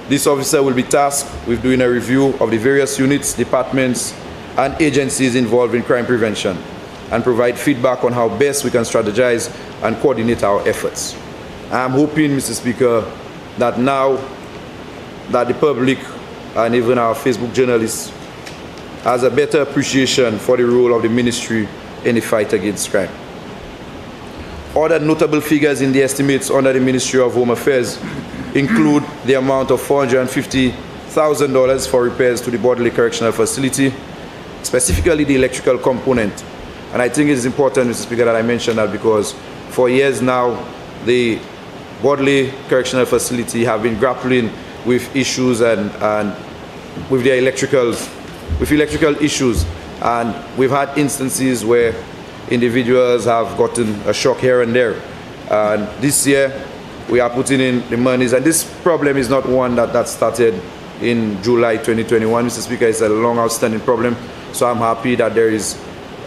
This officer will be tasked with doing a review of the various units, departments, and agencies involved in crime prevention and provide feedback on how best we can strategize and coordinate our efforts. I am hoping, Mr. Speaker, that now that the public and even our Facebook journalists has a better appreciation for the role of the ministry in the fight against crime. Other notable figures in the estimates under the Ministry of Home Affairs include the amount of $450,000 for repairs to the Bodley Correctional Facility, specifically the electrical component. And I think it is important, Mr. Speaker, that I mention that because for years now, the Bodley Correctional Facility have been grappling with issues and with their electrical issues. And we've had instances where individuals have gotten a shock here and there. And this year, we are putting in the monies, and this problem is not one that started in July 2021, Mr. Speaker. It's a long outstanding problem, so I'm happy that there is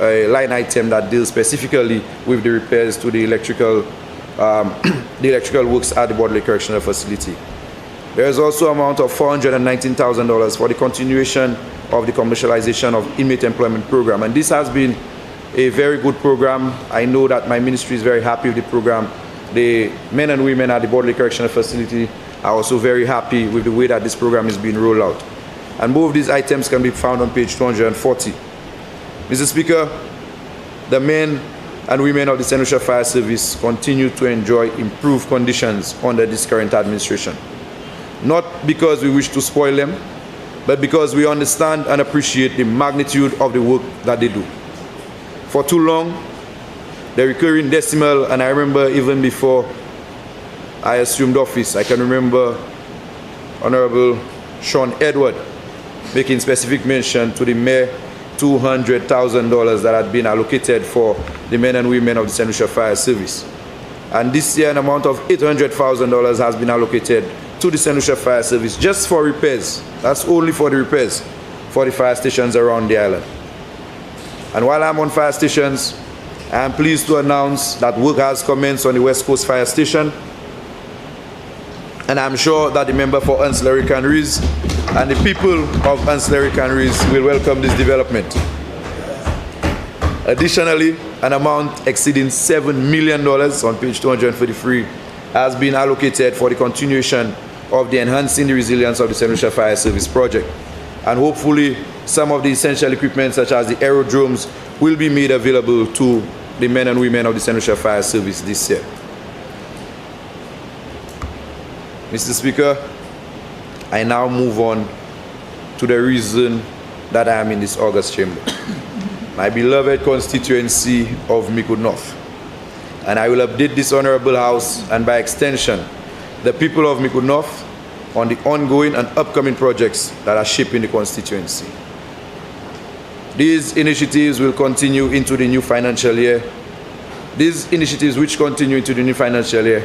a line item that deals specifically with the repairs to the electrical works at the Bodley Correctional Facility. There is also an amount of $419,000 for the continuation of the commercialization of inmate employment program, and this has been a very good program. I know that my ministry is very happy with the program. The men and women at the Bodley Correctional Facility are also very happy with the way that this program is being rolled out. And both of these items can be found on page 240. Mr. Speaker, the men and women of the St. Lucia Fire Service continue to enjoy improved conditions under this current administration. Not because we wish to spoil them, but because we understand and appreciate the magnitude of the work that they do. For too long, the recurring decimal, and I remember even before I assumed office, I can remember Honorable Sean Edward making specific mention to the mere $200,000 that had been allocated for the men and women of the St. Lucia Fire Service. And this year, an amount of $800,000 has been allocated to the St. Lucia Fire Service just for repairs. That's only for the repairs for the fire stations around the island. And while I'm on fire stations, I am pleased to announce that work has commenced on the West Coast Fire Station. And I'm sure that the member for Ancillary Canneries and the people of Ancillary Canneries will welcome this development. Additionally, an amount exceeding $7 million on page 233 has been allocated for the continuation of the Enhancing the Resilience of the St. Lucia Fire Service project. And hopefully, some of the essential equipment such as the aerodromes will be made available to the men and women of the St. Lucia Fire Service this year. Mr. Speaker, I now move on to the reason that I am in this August chamber. My beloved constituency of Miku North. And I will update this honorable house and by extension, the people of Miku North on the ongoing and upcoming projects that are shaping the constituency. These initiatives will continue into the new financial year. These initiatives which continue into the new financial year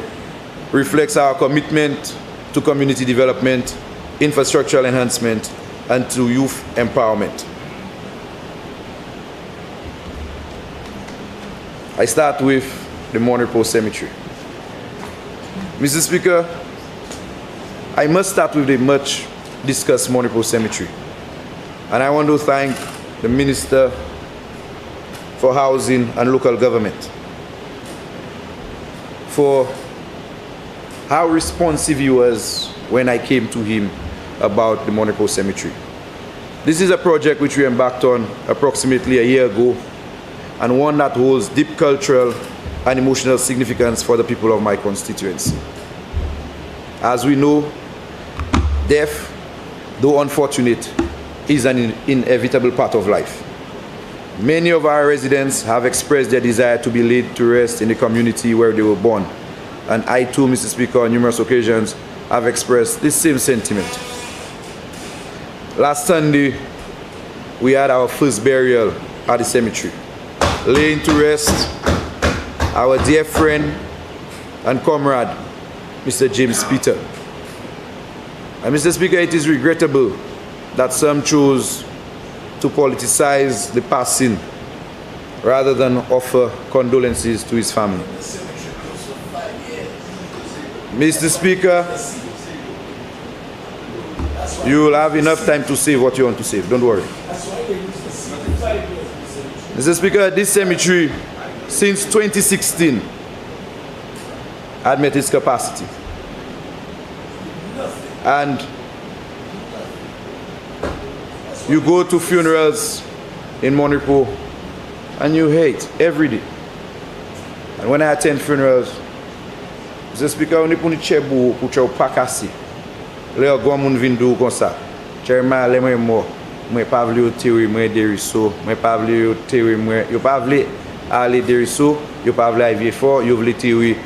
reflects our commitment to community development, infrastructural enhancement, and to youth empowerment. I start with the Morning Post Cemetery. Mr. Speaker, I must start with the much discussed Monipo Cemetery. And I want to thank the Minister for Housing and Local Government for how responsive he was when I came to him about the Monipo Cemetery. This is a project which we embarked on approximately a year ago, and one that holds deep cultural and emotional significance for the people of my constituency. As we know, death, though unfortunate, is an inevitable part of life. Many of our residents have expressed their desire to be laid to rest in the community where they were born. And I too, Mr. Speaker, on numerous occasions have expressed this same sentiment. Last Sunday, we had our first burial at the cemetery, laying to rest our dear friend and comrade, Mr. James Peter. And Mr. Speaker, it is regrettable that some chose to politicize the passing rather than offer condolences to his family. Mr. Speaker, you will have enough time to save what you want to save, don't worry. Mr. Speaker, this cemetery, since 2016, had met its capacity. And you go to funerals in Monipo and you hate every day. And when I attend funerals, Mr. Speaker, on est pour nous chebu pour chau pas casser. Là, quand on vient d'où comme ça, chairman, les moi pas vle tirer moi Denry South, moi pas vle tirer moi, yo pas vle aller Denry South, yo pas vle aller fort, yo vle tirer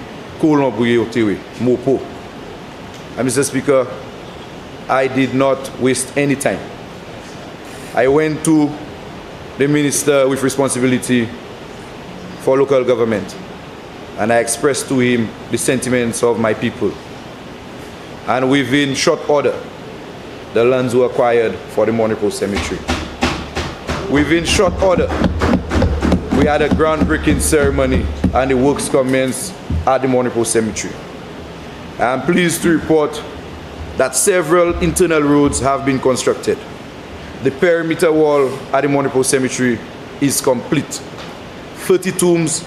colon pour yo tirer mopo. And Mr. Speaker, I did not waste any time. I went to the minister with responsibility for local government, and I expressed to him the sentiments of my people. And within short order, the lands were acquired for the Monipo Cemetery. Within short order, we had a groundbreaking ceremony and the works commenced at the Monipo Cemetery. I am pleased to report that several internal roads have been constructed. The perimeter wall at the Monipo Cemetery is complete. 30 tombs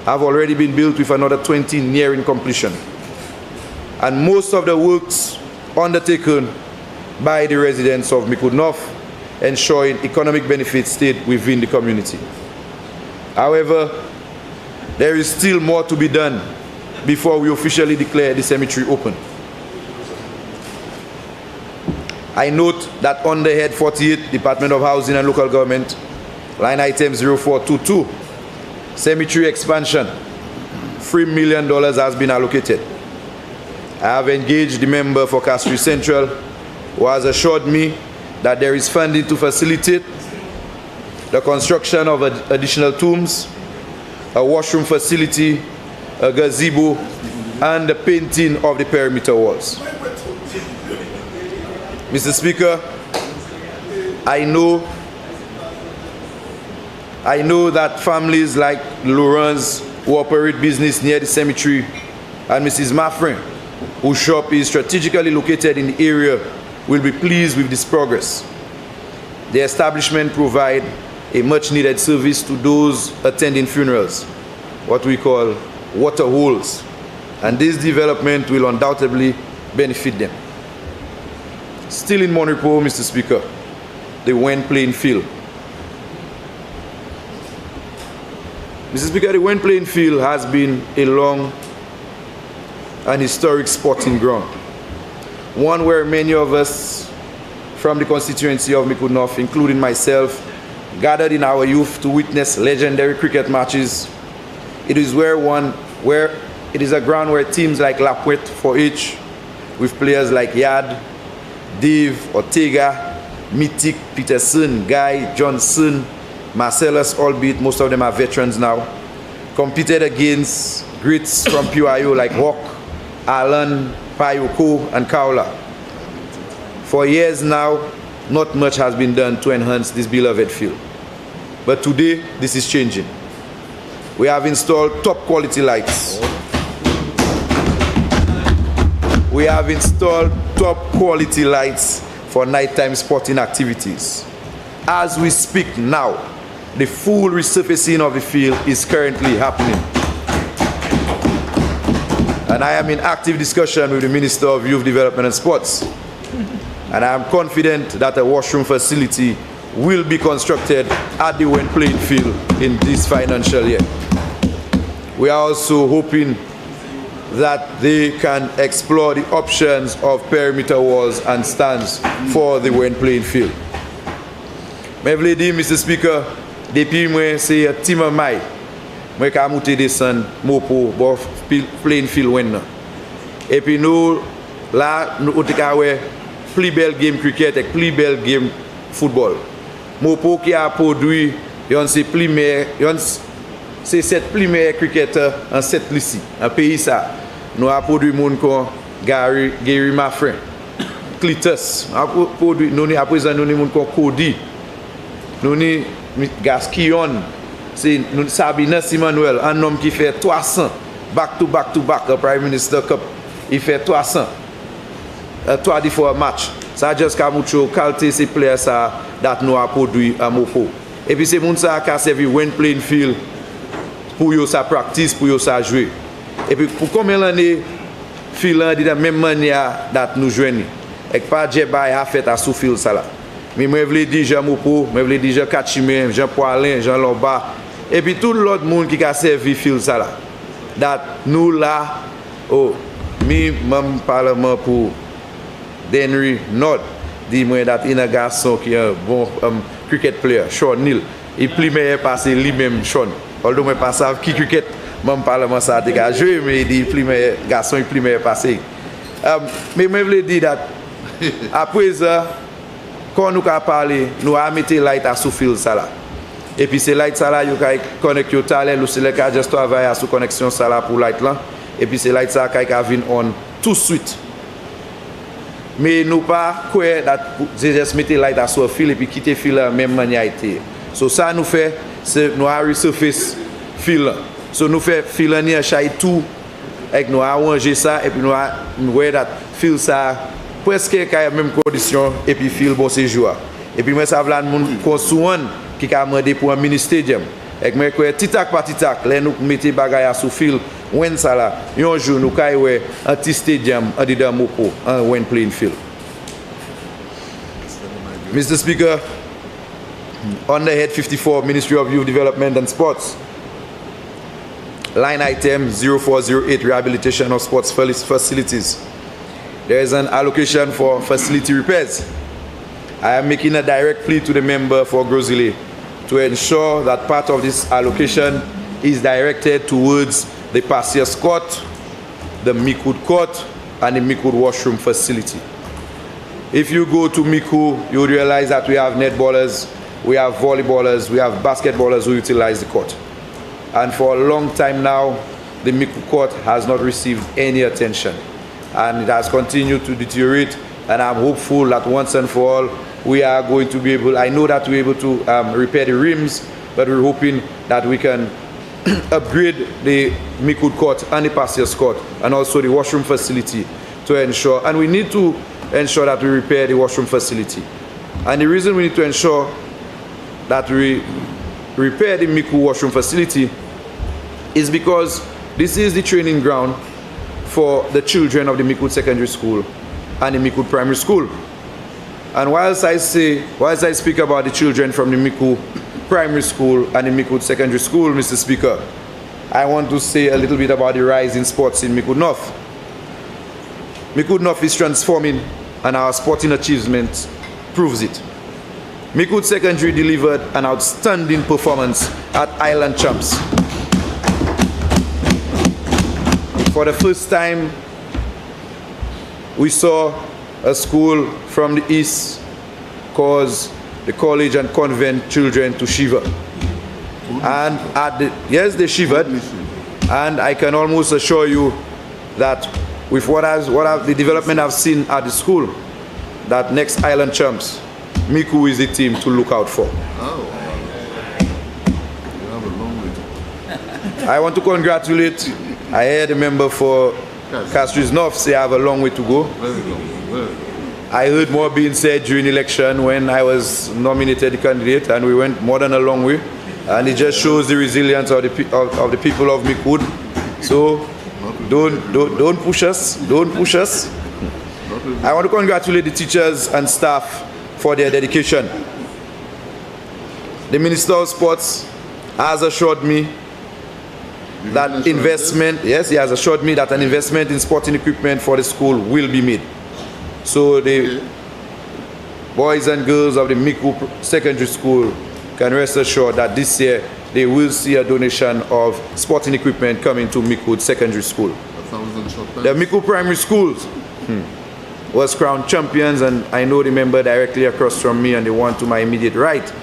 have already been built with another 20 nearing completion. And most of the works undertaken by the residents of Miku North, ensuring economic benefits stayed within the community. However, there is still more to be done before we officially declare the cemetery open. I note that under Head 48, Department of Housing and Local Government, line item 0422, cemetery expansion, $3 million has been allocated. I have engaged the member for Fisheries Central, who has assured me that there is funding to facilitate the construction of additional tombs, a washroom facility, a gazebo, and the painting of the perimeter walls. Mr. Speaker, I know that families like Laurence, who operate business near the cemetery, and Mrs. Maffrin, whose shop is strategically located in the area, will be pleased with this progress. The establishment provides a much-needed service to those attending funerals, what we call water holes, and this development will undoubtedly benefit them. Still in Monipo, Mr. Speaker, the Wen playing field. Mr. Speaker, the Wen playing field has been a long and historic sporting ground, one where many of us from the constituency of Miku North, including myself, gathered in our youth to witness legendary cricket matches. It is it is a ground where teams like Lapwet 4H, with players like Yad, Dave, Ortega, Mythic, Peterson, Guy, Johnson, Marcellus, albeit most of them are veterans now, competed against greats from PYO like Hawk, Alan, Payoko, and Kaula. For years now, not much has been done to enhance this beloved field. But today, this is changing. We have installed top quality lights. we have installed top quality lights for nighttime sporting activities. As we speak now, the full resurfacing of the field is currently happening. And I am in active discussion with the Minister of Youth Development and Sports. And I am confident that a washroom facility will be constructed at the Wayne playing field in this financial year. We are also hoping that they can explore the options of perimeter walls and stands for the Wayne playing field. Mr. Speaker, depuis moi c'est un team of mine, moi ka monter descendre mopo pour playing field Wayne. Et puis nous là nous avons plus belle game cricket et plus belle game football. Mopo qui a produit c'est 7 plus meilleurs cricketeurs en 7 lycées. Un pays ça, nous avons produit monde comme Gary Maffrin, Clitus, nous avons produit nous monde comme Cody, nous avons Gaskion, c'est Sabina Simanuel, un homme qui fait 300 back to back, Prime Minister Cup, il fait 300 3 fois match. Ça juste qu'à mucho qualité ces players ça that nous a produit à Mopo. Et puis c'est monde ça qui a servi Wayne playing field pour yo ça practice, pour yo ça jouer. Et puis pour combien d'années filant de la même manière that nous joignent. Et pas Djebay a fait à sous field ça là. Mais moi je veux dire Jean Mopo, moi je veux dire Jean Kachimé, Jean Poilin, Jean Lomba et puis tout l'autre monde qui a servi field ça là. That nous là même parlement pour Denry South dis-moi that il y a un garçon qui est un bon cricket player, Sean Neal. Il plus meilleur passé lui-même Sean. Although moi pas savent qui cricket, même parlement ça a joué mais il dit plus meilleur garçon, il plus meilleur passé. Mais moi je veux dire that après ça quand nous avons parlé, nous avons mis light à sous fil ça là. Et puis c'est light ça là, vous pouvez connecter au talent, Lucia le juste travailler à sous connexion ça là pour light là. Et puis c'est light ça qui vient on tout de suite. Mais nous pas quoi juste mettre light à sous fil et puis quitter fil la même manière été. So ça nous fait c'est nous resurface fil. So nous fait fil ni chaque tout avec nous arranger ça et puis nous voir that fil ça presque quand même condition et puis fil bon séjour. Et puis moi ça vla monde construire qui a demandé pour un mini stadium. Avec moi quoi titak par titak là nous mettez bagaille sous fil when ça là un jour nous kay ouais un petit stadium en dedans Mopo un Wayne playing field. Mr. Speaker, under head 54 Ministry of Youth Development and Sports, line item 0408 rehabilitation of sports facilities, there is an allocation for facility repairs. I am making a direct plea to the member for Grozile to ensure that part of this allocation is directed towards the Passiers Court, the Miku Court, and the Miku washroom facility. If you go to Miku, you realize that we have netballers, we have volleyballers, we have basketballers who utilize the court. And for a long time now, the Miku Court has not received any attention. And it has continued to deteriorate. And I'm hopeful that once and for all, we are going to be able, I know that we're able to repair the rims, but we're hoping that we can upgrade the Miku Court and the Passiers Court, and also the washroom facility to ensure, and we need to ensure that we repair the washroom facility. And the reason we need to ensure that we repair the Miku washroom facility is because this is the training ground for the children of the Miku Secondary School and the Miku Primary School. And whilst I speak about the children from the Miku Primary School and the Miku Secondary School, Mr. Speaker, I want to say a little bit about the rise in sports in Miku North. Miku North is transforming and our sporting achievement proves it. Miku Secondary delivered an outstanding performance at Island Champs. For the first time, we saw a school from the east cause the college and convent children to shiver. And yes, they shivered. And I can almost assure you that with the development I've seen at the school, that next Island Champs, Miku is the team to look out for. Oh. You have a long way to go. I want to congratulate, I heard a member for Castries North say I have a long way to go. Very long. I heard more being said during election when I was nominated candidate, and we went more than a long way. And it just shows the resilience of the people of Miku. So don't push us. Don't push us. I want to congratulate the teachers and staff for their dedication. The Minister of Sports has assured me that investment, yes, he has assured me that an investment in sporting equipment for the school will be made. So the boys and girls of the Miku Secondary School can rest assured that this year they will see a donation of sporting equipment coming to Miku Secondary School. The Miku Primary Schools was crowned champions, and I know the member directly across from me and the one to my immediate right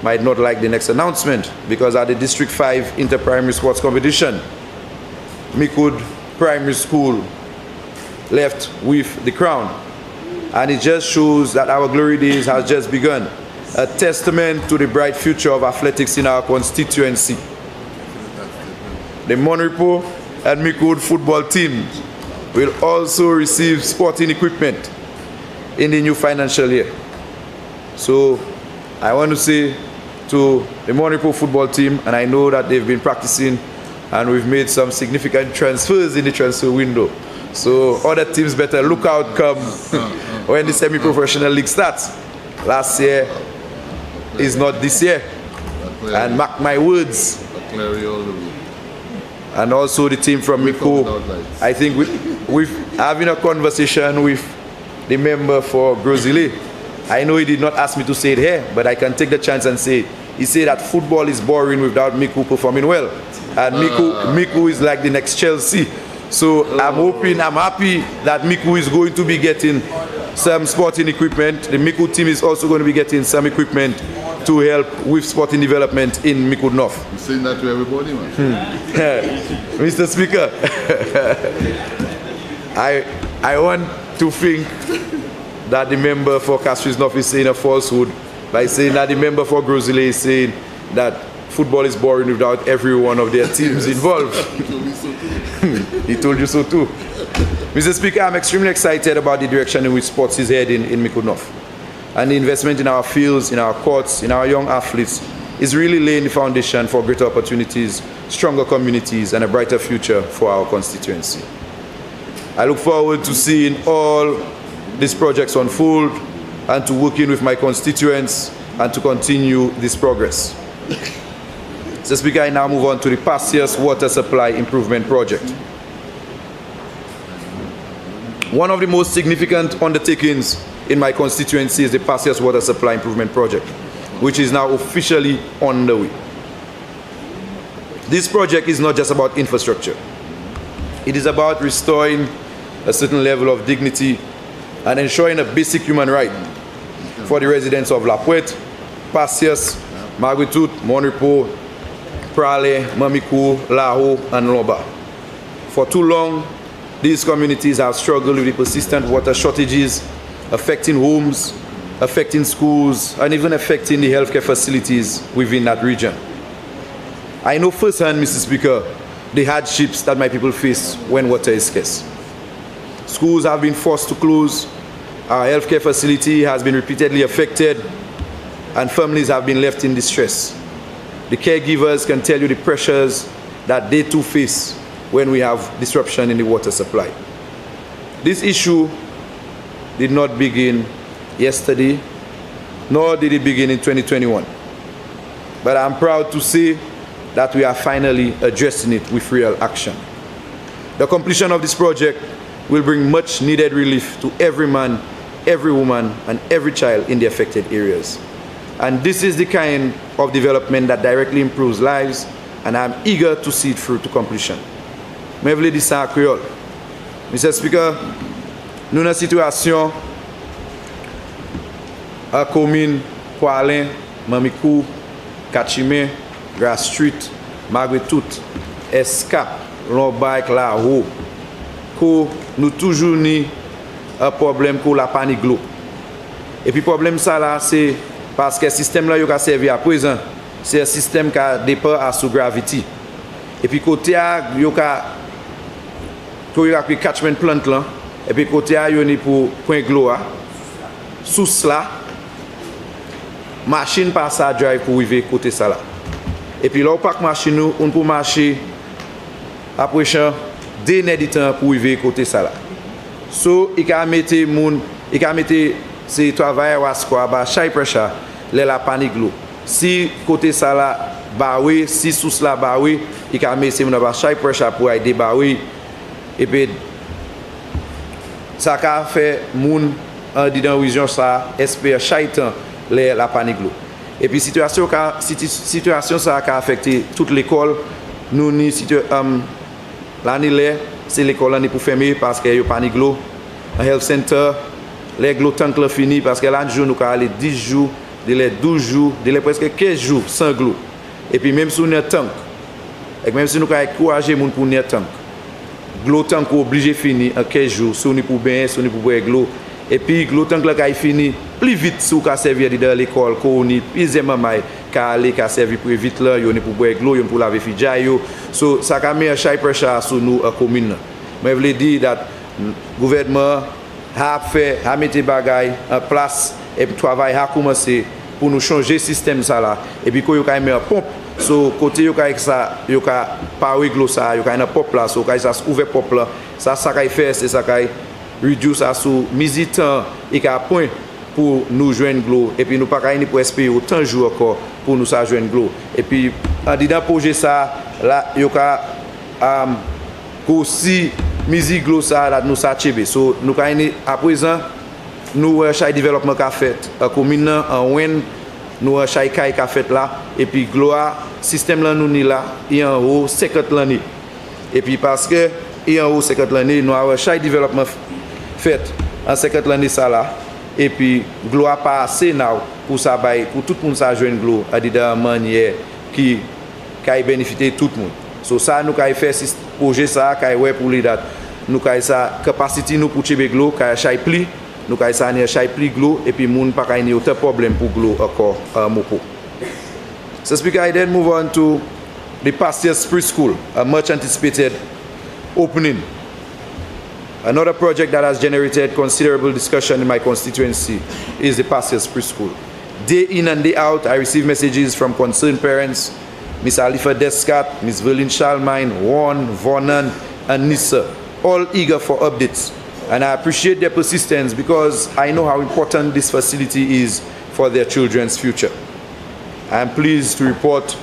might not like the next announcement, because at the District 5 Inter-Primary Sports Competition, Miku Primary School left with the crown, and it just shows that our glory days has just begun, a testament to the bright future of athletics in our constituency. The Monrepo and Miku football teams will also receive sporting equipment in the new financial year. So I want to say to the Monrepo football team, and I know that they've been practicing and we've made some significant transfers in the transfer window. So other teams better look out come when the semi-professional league starts. Last year is not this year. And mark my words. And also the team from Miku, I think we've having a conversation with the member for Grozile. I know he did not ask me to say it here, but I can take the chance and say it. He said that football is boring without Miku performing well. And Miku is like the next Chelsea. So I'm happy that Miku is going to be getting some sporting equipment. The Miku team is also going to be getting some equipment to help with sporting development in Miku North. You're saying that to everybody, man. Mr. Speaker, I want to think that the member for Castries North is saying a falsehood by saying that the member for Grozile is saying that football is boring without every one of their teams involved. He told you so too. Mr. Speaker, I'm extremely excited about the direction in which sports is heading in Miku North. And the investment in our fields, in our courts, in our young athletes is really laying the foundation for greater opportunities, stronger communities, and a brighter future for our constituency. I look forward to seeing all these projects unfold and to working with my constituents and to continue this progress. Mr. Speaker, I now move on to the Passius Water Supply Improvement Project. One of the most significant undertakings in my constituency is the Passius Water Supply Improvement Project, which is now officially underway. This project is not just about infrastructure. It is about restoring a certain level of dignity and ensuring a basic human right for the residents of La Puette, Passius, Marguerite, Monrepo, Prale, Mamiku, Laho, and Loba. For too long, these communities have struggled with the persistent water shortages affecting homes, affecting schools, and even affecting the healthcare facilities within that region. I know firsthand, Mr. Speaker, the hardships that my people face when water is scarce. Schools have been forced to close, our healthcare facility has been repeatedly affected, and families have been left in distress. The caregivers can tell you the pressures that they too face when we have disruption in the water supply. This issue did not begin yesterday, nor did it begin in 2021. But I'm proud to say that we are finally addressing it with real action. The completion of this project will bring much needed relief to every man, every woman, and every child in the affected areas. And this is the kind of development that directly improves lives, and I'm eager to see it through to completion. Mevle di sa Creole. Mr. Speaker, nous dans situation à commune Poalin, Mamiku, Kachime, Grass Street, Marguerite, Escape, Lombard, La Ho, que nous toujours ni un problème pour la panique l'eau. Et puis problème ça là, c'est parce que le système là il a servi à présent, c'est un système qui dépend à sous gravité. Et puis côté il Koy apri catchment plant lan, epi kote a yoni pou point glo a, sous la, machine pa sa drive pou rive kote sa la. Epi la ou pak machine nou, on pou marcher apre chan, dene di tan pou rive kote sa la. So, i ka mette moun, i ka mette se travaye waskwa ba chay presha, le la panik glo. Si kote sa la bawe, si sous la bawe, i ka mette moun ba chay presha pou ay de bawe, epi sa ka fe moun an di dan wizyon sa espere chaytan le la panik glo. Epi situasyon sa ka afekte tout l'ekol, nou ni l'année le, c'est l'école l'année pour fermer parce que yo panik glo. Un health center, les glo tank la fini parce que l'année jour nous ka aller 10 jours, de les 12 jours, de les presque 15 jours sans glo. Et puis même si nous tank, et même si nous ka encourager moun pour ne tank, glo tank obligé fini en 15 jours, si on est pour bien, si on est pour boire glo. Et puis glo tank la ka fini plus vite si on ka servir dans l'école, ko on est plus mamay ka aller ka servir plus vite là, yo ne pour boire glo, yo pour laver fidjay yo. So ça ka met un chay pressure sur nous en commune. Mais je veux dire that gouvernement a fait, a mis des bagailles en place et puis travail a commencé pour nous changer le système ça là. Et puis quand yo ka met un pompe, so côté yo ka ça, yo ka parer glo ça, yo ka une pompe là, so ka ça ouvert pompe là. Ça ka fait c'est ça ka réduire ça sous midi temps et ka point pour nous joindre glo et puis nous pas ka pour espérer autant de jours encore pour nous ça joindre glo. Et puis en dedans projet ça là yo ka aussi musique glo ça là nous ça tchebe. So nous ka à présent nous chay développement qu'a fait commune en wen nous chay kay qu'a fait là et puis glo système là nous ni là et en haut 50 l'année. Et puis parce que et en haut 50 l'année nous avons chay développement fait en 50 l'année ça là et puis glo a pas assez now pour ça pour tout le monde ça joindre glo à de manière qui bénéficier tout le monde. So ça nous kay fait projet ça kay ouais pour les dates nous kay ça capacité nous pour tchebe glo kay chay pli nous kay ça ne chay pli glo et puis moun pas kay ni autant problème pour glo encore moko. So speaker, I then move on to the Pastures Preschool, a much anticipated opening. Another project that has generated considerable discussion in my constituency is the Pastures Preschool. Day in and day out, I receive messages from concerned parents, Ms. Alifa Descat, Ms. Verlin Shalmine, Warren, Vernon, and Nissa, all eager for updates. And I appreciate their persistence because I know how important this facility is for their children's future. I am pleased to report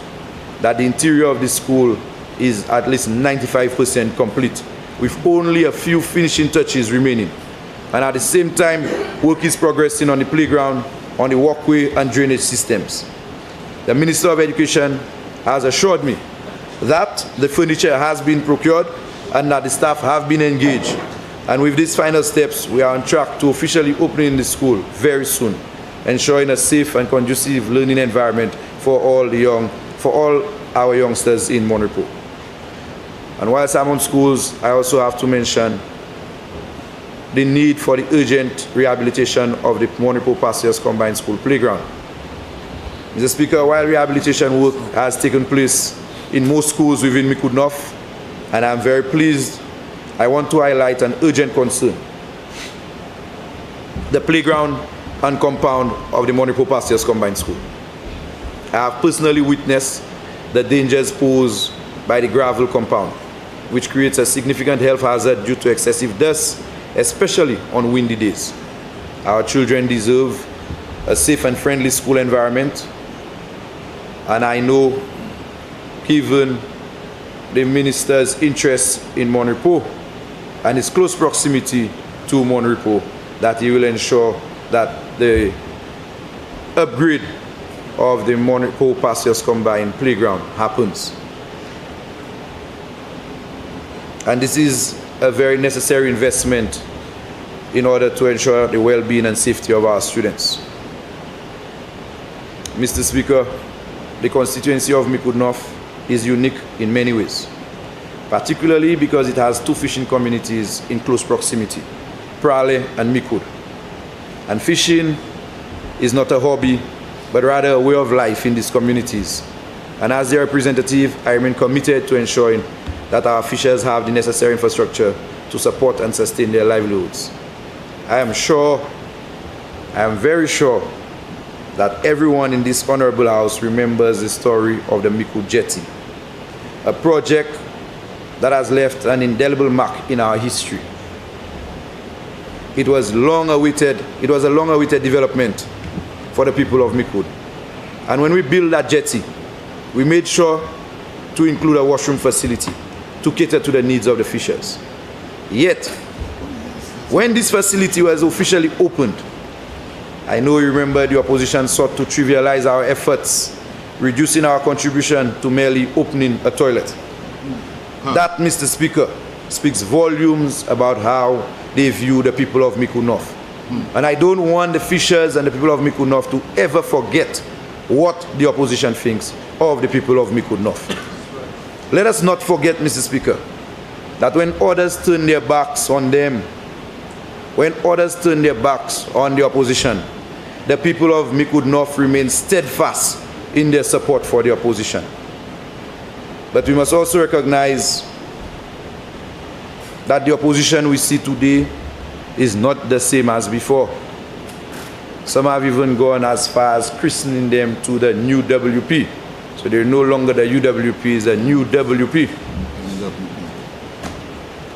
that the interior of this school is at least 95% complete, with only a few finishing touches remaining. And at the same time, work is progressing on the playground, on the walkway and drainage systems. The Minister of Education has assured me that the furniture has been procured and that the staff have been engaged. And with these final steps, we are on track to officially opening the school very soon, ensuring a safe and conducive learning environment for all our youngsters in Monrepo. And whilst I'm on schools, I also have to mention the need for the urgent rehabilitation of the Monrepo Pastures Combined School Playground. Mr. Speaker, while rehabilitation work has taken place in most schools within Miku North, and I'm very pleased, I want to highlight an urgent concern. The playground and compound of the Monrepo Pastures Combined School. I have personally witnessed the dangers posed by the gravel compound, which creates a significant health hazard due to excessive dust, especially on windy days. Our children deserve a safe and friendly school environment, and I know, given the Minister's interest in Monrepo and his close proximity to Monrepo, that he will ensure that the upgrade of the Monrepo Pastures Combined Playground happens. And this is a very necessary investment in order to ensure the well-being and safety of our students. Mr. Speaker, the constituency of Miku North is unique in many ways, particularly because it has two fishing communities in close proximity, Prale and Miku. And fishing is not a hobby, but rather a way of life in these communities. And as their representative, I remain committed to ensuring that our fishers have the necessary infrastructure to support and sustain their livelihoods. I am very sure that everyone in this honorable house remembers the story of the Miku Jetty, a project that has left an indelible mark in our history. It was a long-awaited development for the people of Miku. And when we built that jetty, we made sure to include a washroom facility to cater to the needs of the fishers. Yet, when this facility was officially opened, I know you remember the opposition sought to trivialize our efforts, reducing our contribution to merely opening a toilet. That, Mr. Speaker, speaks volumes about how they view the people of Miku North. And I don't want the fishers and the people of Miku North to ever forget what the opposition thinks of the people of Miku North. Let us not forget, Mr. Speaker, that when others turn their backs on them, when others turn their backs on the opposition, the people of Miku North remain steadfast in their support for the opposition. But we must also recognize that the opposition we see today is not the same as before. Some have even gone as far as christening them to the new WP. So they're no longer the UWP, it's the new WP.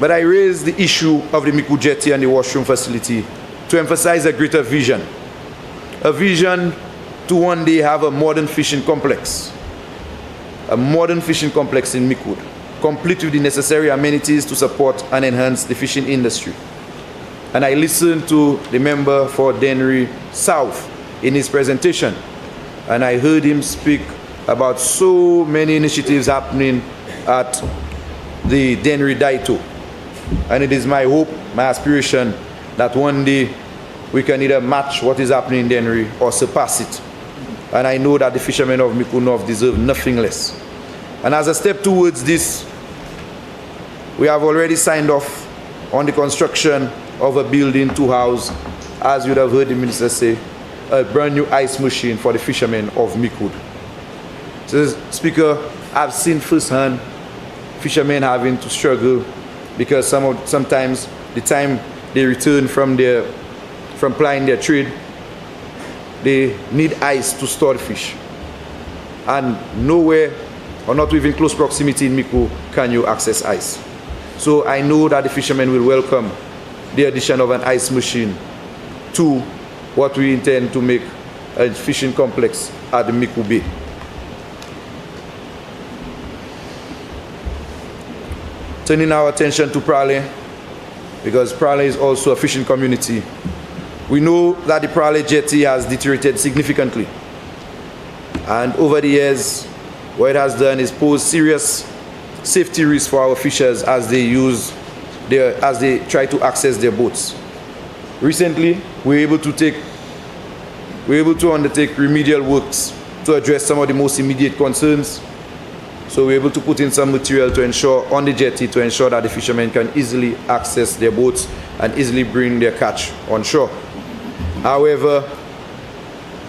But I raised the issue of the Miku Jetty and the washroom facility to emphasize a greater vision. A vision to one day have a modern fishing complex. A modern fishing complex in Miku, complete with the necessary amenities to support and enhance the fishing industry. And I listened to the member for Denry South in his presentation, and I heard him speak about so many initiatives happening at the Denry Daito. And it is my hope, my aspiration, that one day we can either match what is happening in Denry or surpass it. And I know that the fishermen of Miku North deserve nothing less. And as a step towards this, we have already signed off on the construction of a building to house, as you would have heard the minister say, a brand new ice machine for the fishermen of Miku. So, Speaker, I've seen firsthand fishermen having to struggle because sometimes the time they return from plying their trade, they need ice to store the fish. And nowhere, or not within close proximity in Miku, can you access ice. So I know that the fishermen will welcome the addition of an ice machine to what we intend to make a fishing complex at the Miku Bay. Turning our attention to Prale, because Prale is also a fishing community. We know that the Prale jetty has deteriorated significantly. And over the years, what it has done is pose serious safety risks for our fishers as they try to access their boats. Recently, we were able to undertake remedial works to address some of the most immediate concerns. So we're able to put in some material to ensure on the jetty to ensure that the fishermen can easily access their boats and easily bring their catch on shore. However,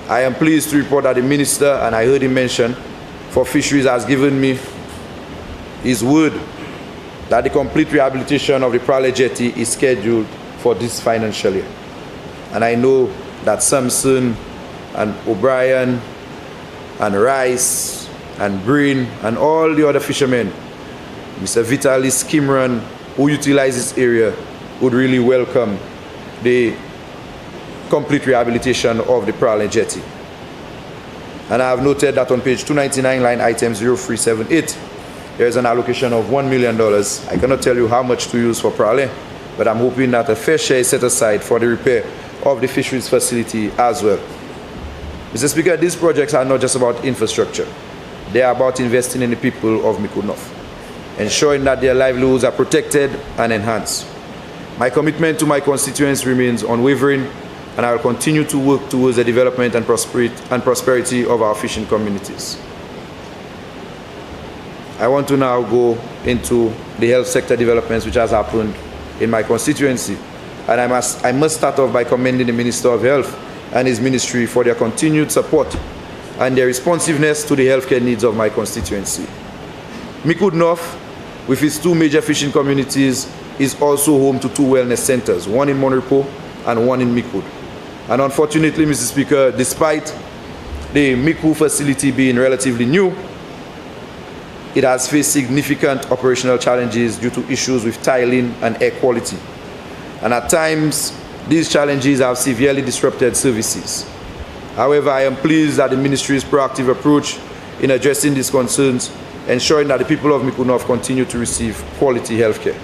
I am pleased to report that the minister, and I heard him mention, for Fisheries has given me his word that the complete rehabilitation of the Prale jetty is scheduled for this financial year. And I know that Samson and O'Brien and Rice and Breen and all the other fishermen, Mr. Vitalis Kimran, who utilize this area, would really welcome the complete rehabilitation of the Prale jetty. And I have noted that on page 299, line item 0378, there is an allocation of $1 million. I cannot tell you how much to use for Prale, but I'm hoping that a fair share is set aside for the repair of the fisheries facility as well. Mr. Speaker, these projects are not just about infrastructure. They are about investing in the people of Miku North, ensuring that their livelihoods are protected and enhanced. My commitment to my constituents remains unwavering, and I will continue to work towards the development and prosperity of our fishing communities. I want to now go into the health sector developments which has happened in my constituency. And I must start off by commending the Minister of Health and his ministry for their continued support and their responsiveness to the healthcare needs of my constituency. Miku North, with its two major fishing communities, is also home to 2 wellness centers, one in Monrepo and one in Miku. And unfortunately, Mr. Speaker, despite the Miku facility being relatively new, it has faced significant operational challenges due to issues with tiling and air quality. And at times, these challenges have severely disrupted services. However, I am pleased that the ministry's proactive approach in addressing these concerns, ensuring that the people of Miku North continue to receive quality health care.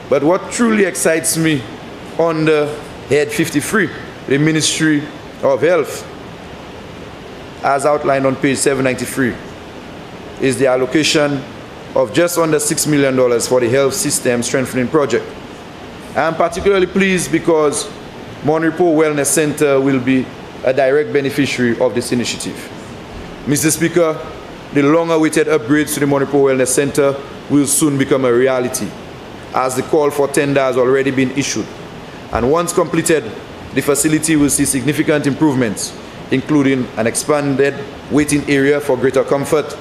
But what truly excites me under Head 53, the Ministry of Health, as outlined on page 793, is the allocation of just under $6 million for the health system strengthening project. I am particularly pleased because Monrepo Wellness Center will be a direct beneficiary of this initiative. Mr. Speaker, the long-awaited upgrades to the Monrepo Wellness Center will soon become a reality, as the call for tender has already been issued. And once completed, the facility will see significant improvements, including an expanded waiting area for greater comfort,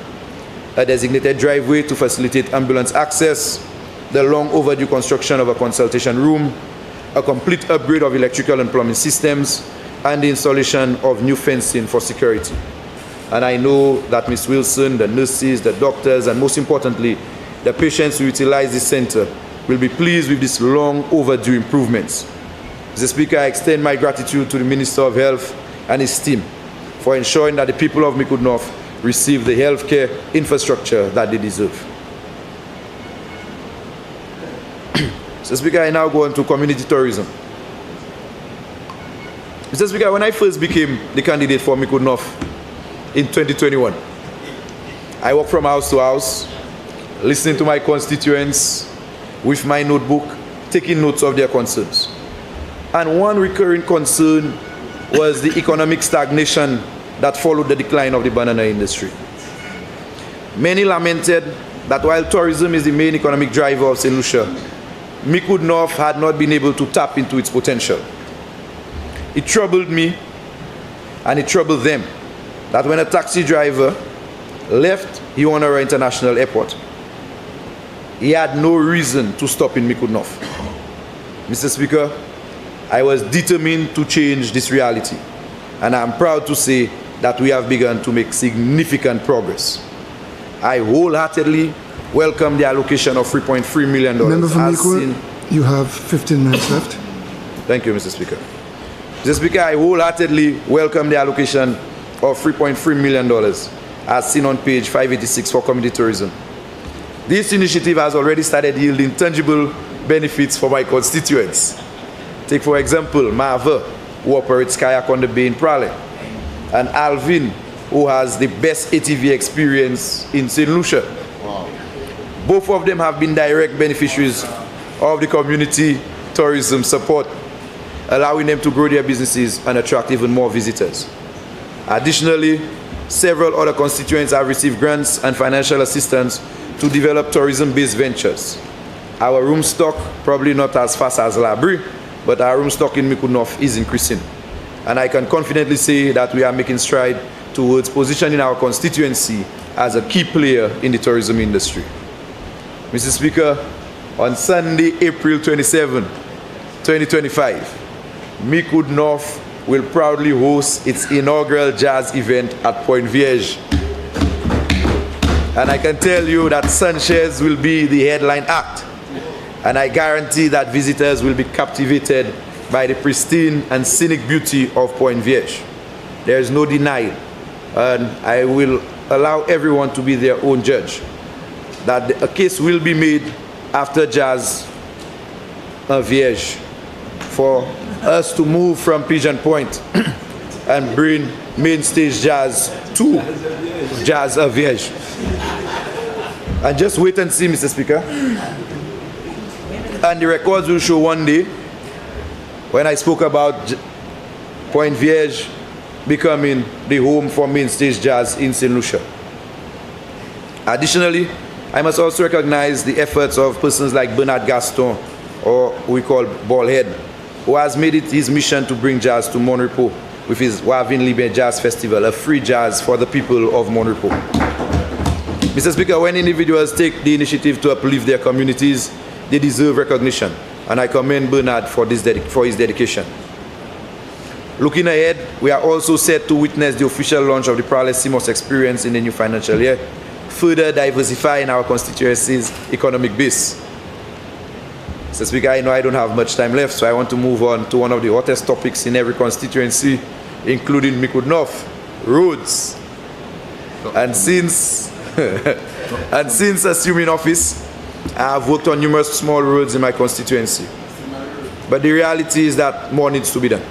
a designated driveway to facilitate ambulance access, the long overdue construction of a consultation room, a complete upgrade of electrical and plumbing systems, and the installation of new fencing for security. And I know that Ms. Wilson, the nurses, the doctors, and most importantly, the patients who utilize this center will be pleased with these long overdue improvements. Mr. Speaker, I extend my gratitude to the Minister of Health and his team for ensuring that the people of Miku North receive the healthcare infrastructure that they deserve. Mr. Speaker, I now go on to community tourism. Mr. Speaker, when I first became the candidate for Miku North in 2021, I walked from house to house, listening to my constituents with my notebook, taking notes of their concerns. And one recurring concern was the economic stagnation that followed the decline of the banana industry. Many lamented that while tourism is the main economic driver of St. Lucia, Miku North had not been able to tap into its potential. It troubled me, and it troubled them, that when a taxi driver left Ionara International Airport, he had no reason to stop in Miku North. Mr. Speaker, I was determined to change this reality, and I'm proud to say that we have begun to make significant progress. I wholeheartedly welcome the allocation of $3.3 million. Member for Miku, you have 15 minutes left. Thank you, Mr. Speaker. Mr. Speaker, I wholeheartedly welcome the allocation of $3.3 million as seen on page 586 for community tourism. This initiative has already started yielding tangible benefits for my constituents. Take, for example, Marva, who operates kayak on the bay in Prale, and Alvin, who has the best ATV experience in St. Lucia. Wow. Both of them have been direct beneficiaries of the community tourism support, allowing them to grow their businesses and attract even more visitors. Additionally, several other constituents have received grants and financial assistance to develop tourism-based ventures. Our room stock, probably not as fast as Labrie, but our room stock in Miku North is increasing. And I can confidently say that we are making stride towards positioning our constituency as a key player in the tourism industry. Mr. Speaker, on Sunday, April 27, 2025, Miku North will proudly host its inaugural jazz event at Point Vierge. And I can tell you that Sanchez will be the headline act. And I guarantee that visitors will be captivated by the pristine and scenic beauty of Point Vierge. There is no denying, and I will allow everyone to be their own judge, that a case will be made after jazz Vierge for us to move from Pigeon Point and bring main stage jazz to jazz Vierge. And just wait and see, Mr. Speaker. And the records will show one day when I spoke about Point Vierge becoming the home for main stage jazz in St. Lucia. Additionally, I must also recognize the efforts of persons like Bernard Gaston, or we call Ballhead, who has made it his mission to bring jazz to Monrepo with his Wavin Libe Jazz Festival, a free jazz for the people of Monrepo. Mr. Speaker, when individuals take the initiative to uplift their communities, They deserve recognition, and I commend Bernard for his dedication. Looking ahead, we are also set to witness the official launch of the Prale CMOS experience in the new financial year, further diversifying our constituency's economic base. Mr. Speaker, I know I don't have much time left, so I want to move on to one of the hottest topics in every constituency, including Miku North, roads. And since assuming office, I have worked on numerous small roads in my constituency. But the reality is that more needs to be done.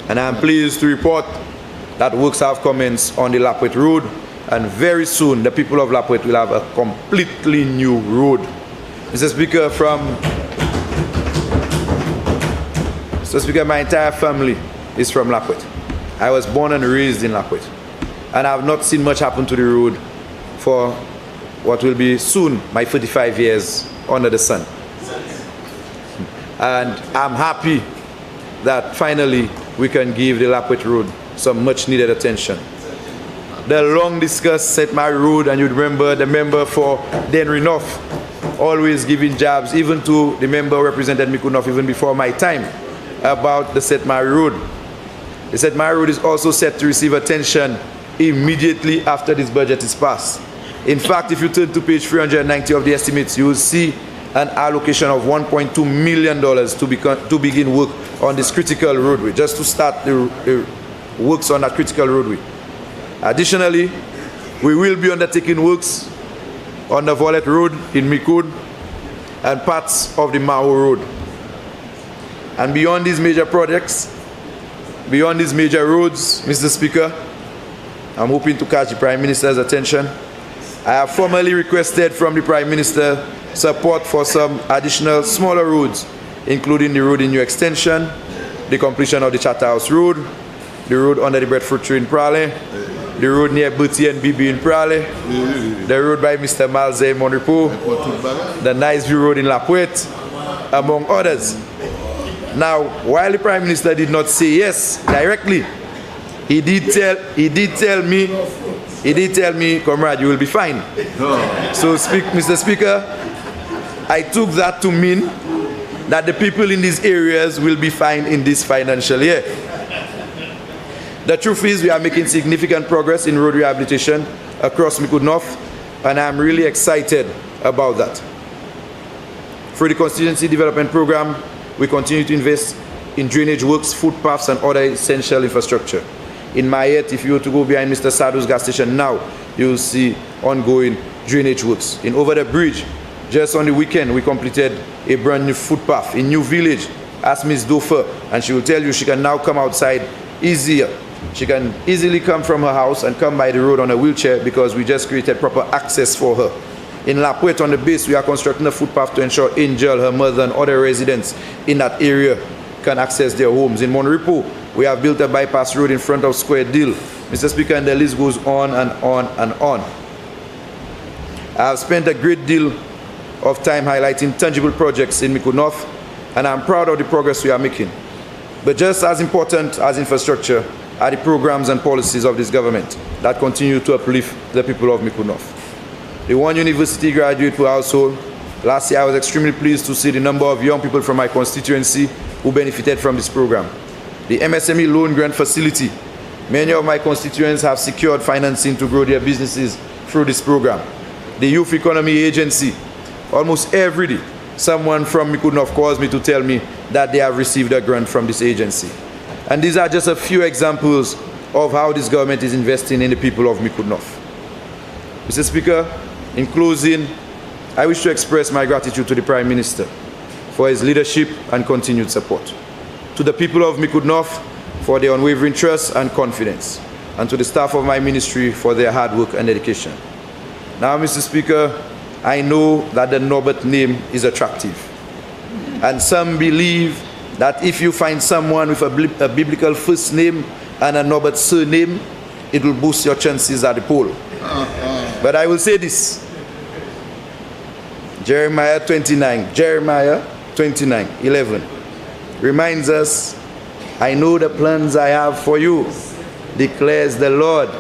And I am pleased to report that works have commenced on the Lapwet Road, and very soon the people of Lapwet will have a completely new road. Mr. Speaker, my entire family is from Lapwet. I was born and raised in Lapwet, and I have not seen much happen to the road for what will be soon my 45 years under the sun. And I'm happy that finally we can give the Lapwet Road some much needed attention. The long discussed St. Mary Road, and you remember the member for Denry North always giving jabs, even to the member who represented Miku North even before my time, about the St. Mary Road. The St. Mary Road is also set to receive attention immediately after this budget is passed. In fact, if you turn to page 390 of the estimates, you will see an allocation of $1.2 million to begin work on this critical roadway, just to start the works on that critical roadway. Additionally, we will be undertaking works on the Volet Road in Miku and parts of the Maho Road. And beyond these major projects, beyond these major roads, Mr. Speaker, I'm hoping to catch the Prime Minister's attention. I have formally requested from the Prime Minister support for some additional smaller roads, including the road in New Extension, the completion of the Charterhouse Road, the road under the breadfruit tree in Prale, the road near Buti and Bibi in Prale, the road by Mr. Malze in Monrepo, the Nice View Road in Lapwet, among others. Now, while the Prime Minister did not say yes directly, he did tell me, comrade, you will be fine. So, Mr. Speaker, I took that to mean that the people in these areas will be fine in this financial year. The truth is, we are making significant progress in road rehabilitation across Miku North, and I'm really excited about that. Through the Constituency Development Program, we continue to invest in drainage works, footpaths, and other essential infrastructure. In Mayet, if you were to go behind Mr. Sadu's gas station now, you will see ongoing drainage works. In Over the Bridge, just on the weekend, we completed a brand new footpath in New Village. Ask Ms. Dofer, and she will tell you she can now come outside easier. She can easily come from her house and come by the road on a wheelchair because we just created proper access for her. In Lapwet on the base, we are constructing a footpath to ensure Angel, her mother, and other residents in that area can access their homes. In Monrepo, we have built a bypass road in front of Square Deal. Mr. Speaker, and the list goes on and on and on. I have spent a great deal of time highlighting tangible projects in Miku North, and I'm proud of the progress we are making. But just as important as infrastructure are the programs and policies of this government that continue to uplift the people of Miku North. The one university graduate per household. Last year, I was extremely pleased to see the number of young people from my constituency who benefited from this program. The MSME loan grant facility. Many of my constituents have secured financing to grow their businesses through this program. The Youth Economy Agency. Almost every day, someone from Miku North calls me to tell me that they have received a grant from this agency. And these are just a few examples of how this government is investing in the people of Miku North. Mr. Speaker, in closing, I wish to express my gratitude to the Prime Minister for his leadership and continued support, to the people of Miku North for their unwavering trust and confidence, and to the staff of my ministry for their hard work and dedication. Now, Mr. Speaker, I know that the Norbert name is attractive, and some believe that if you find someone with a biblical first name and a Norbert surname, it will boost your chances at the poll. But I will say this. Jeremiah 29:11 reminds us, I know the plans I have for you, declares the Lord,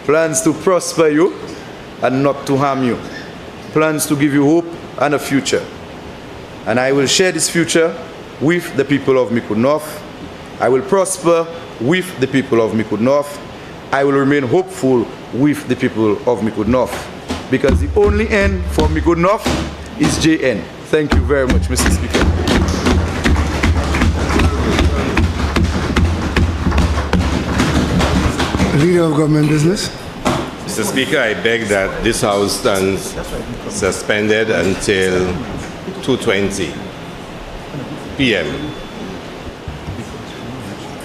plans to prosper you and not to harm you, plans to give you hope and a future. and I will share this future with the people of Miku North. I will prosper with the people of Miku North. I will remain hopeful with the people of Miku North, because the only N for Miku North is JN. Thank you very much, Mr. Speaker. Leader of Government Business. Mr. Speaker, I beg that this House stands suspended until 2:20 p.m.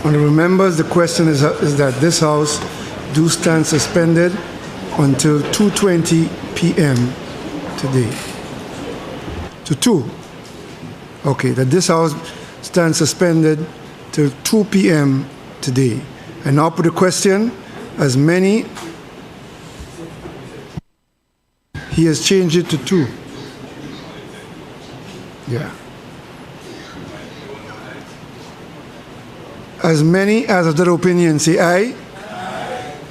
Honorable members, the question is that this House do stand suspended until 2:20 p.m. today. To 2. Okay, that this House stands suspended till 2 p.m. today. And now put the question, as many, he has changed it to 2. Yeah. As many as of that opinion say aye.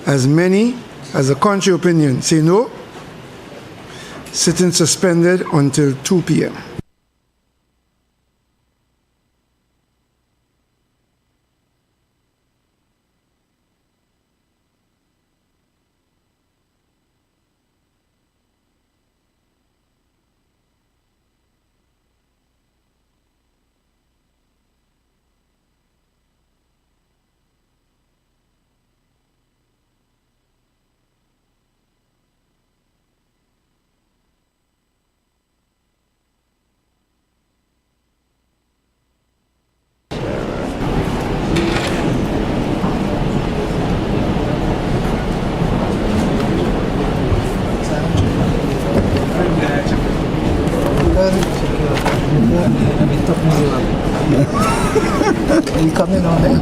As many as the contrary opinion say no. Sitting suspended until 2 p.m. We coming on there?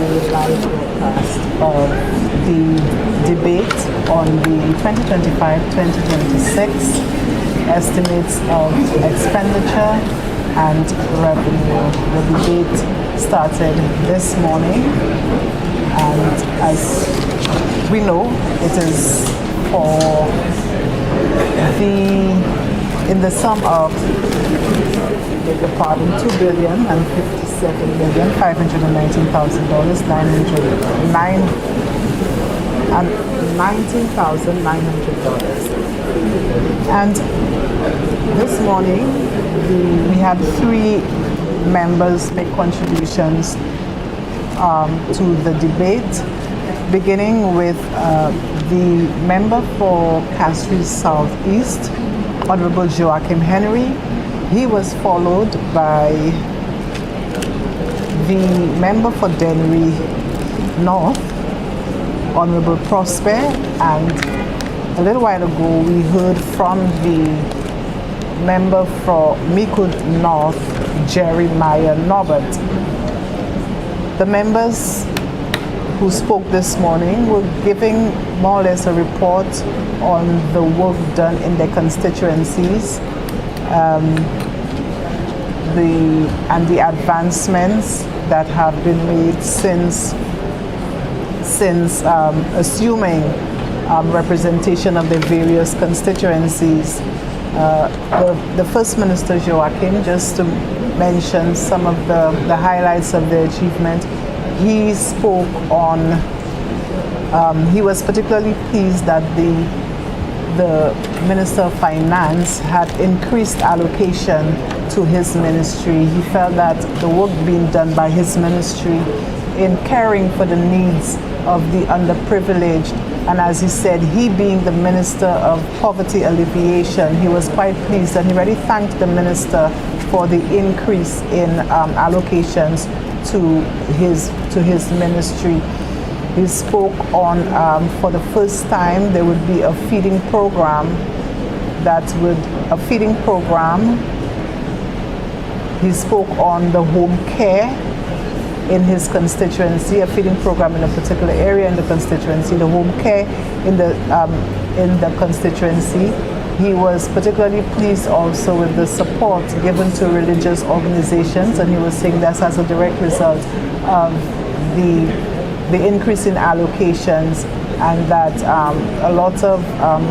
Broadcast of the debate on the 2025-2026 estimates of expenditure and revenue. The debate started this morning, and as we know, it is for in the sum of, beg your pardon, $2,057,519,900. And this morning, we had 3 members make contributions to the debate, beginning with the member for Fisheries Southeast, Honorable Joachim Henry. He was followed by the member for Denry North, Honorable Prosper, and a little while ago we heard from the member for Miku North, Jeremiah Norbert. The members who spoke this morning were giving more or less a report on the work done in their constituencies, the advancements that have been made since assuming representation of the various constituencies. The First Minister Joachim, just to mention some of the highlights of the achievement, he spoke on, he was particularly pleased that the Minister of Finance had increased allocation to his ministry. He felt that the work being done by his ministry in caring for the needs of the underprivileged, and as he said, he being the Minister of Poverty Alleviation, he was quite pleased, and he really thanked the Minister for the increase in allocations to his ministry. He spoke on, for the first time, there would be a feeding program that with a feeding program, he spoke on the home care in his constituency, a feeding program in a particular area in the constituency, the home care in the constituency. He was particularly pleased also with the support given to religious organizations, and he was saying that's as a direct result of the increase in allocations, and that a lot of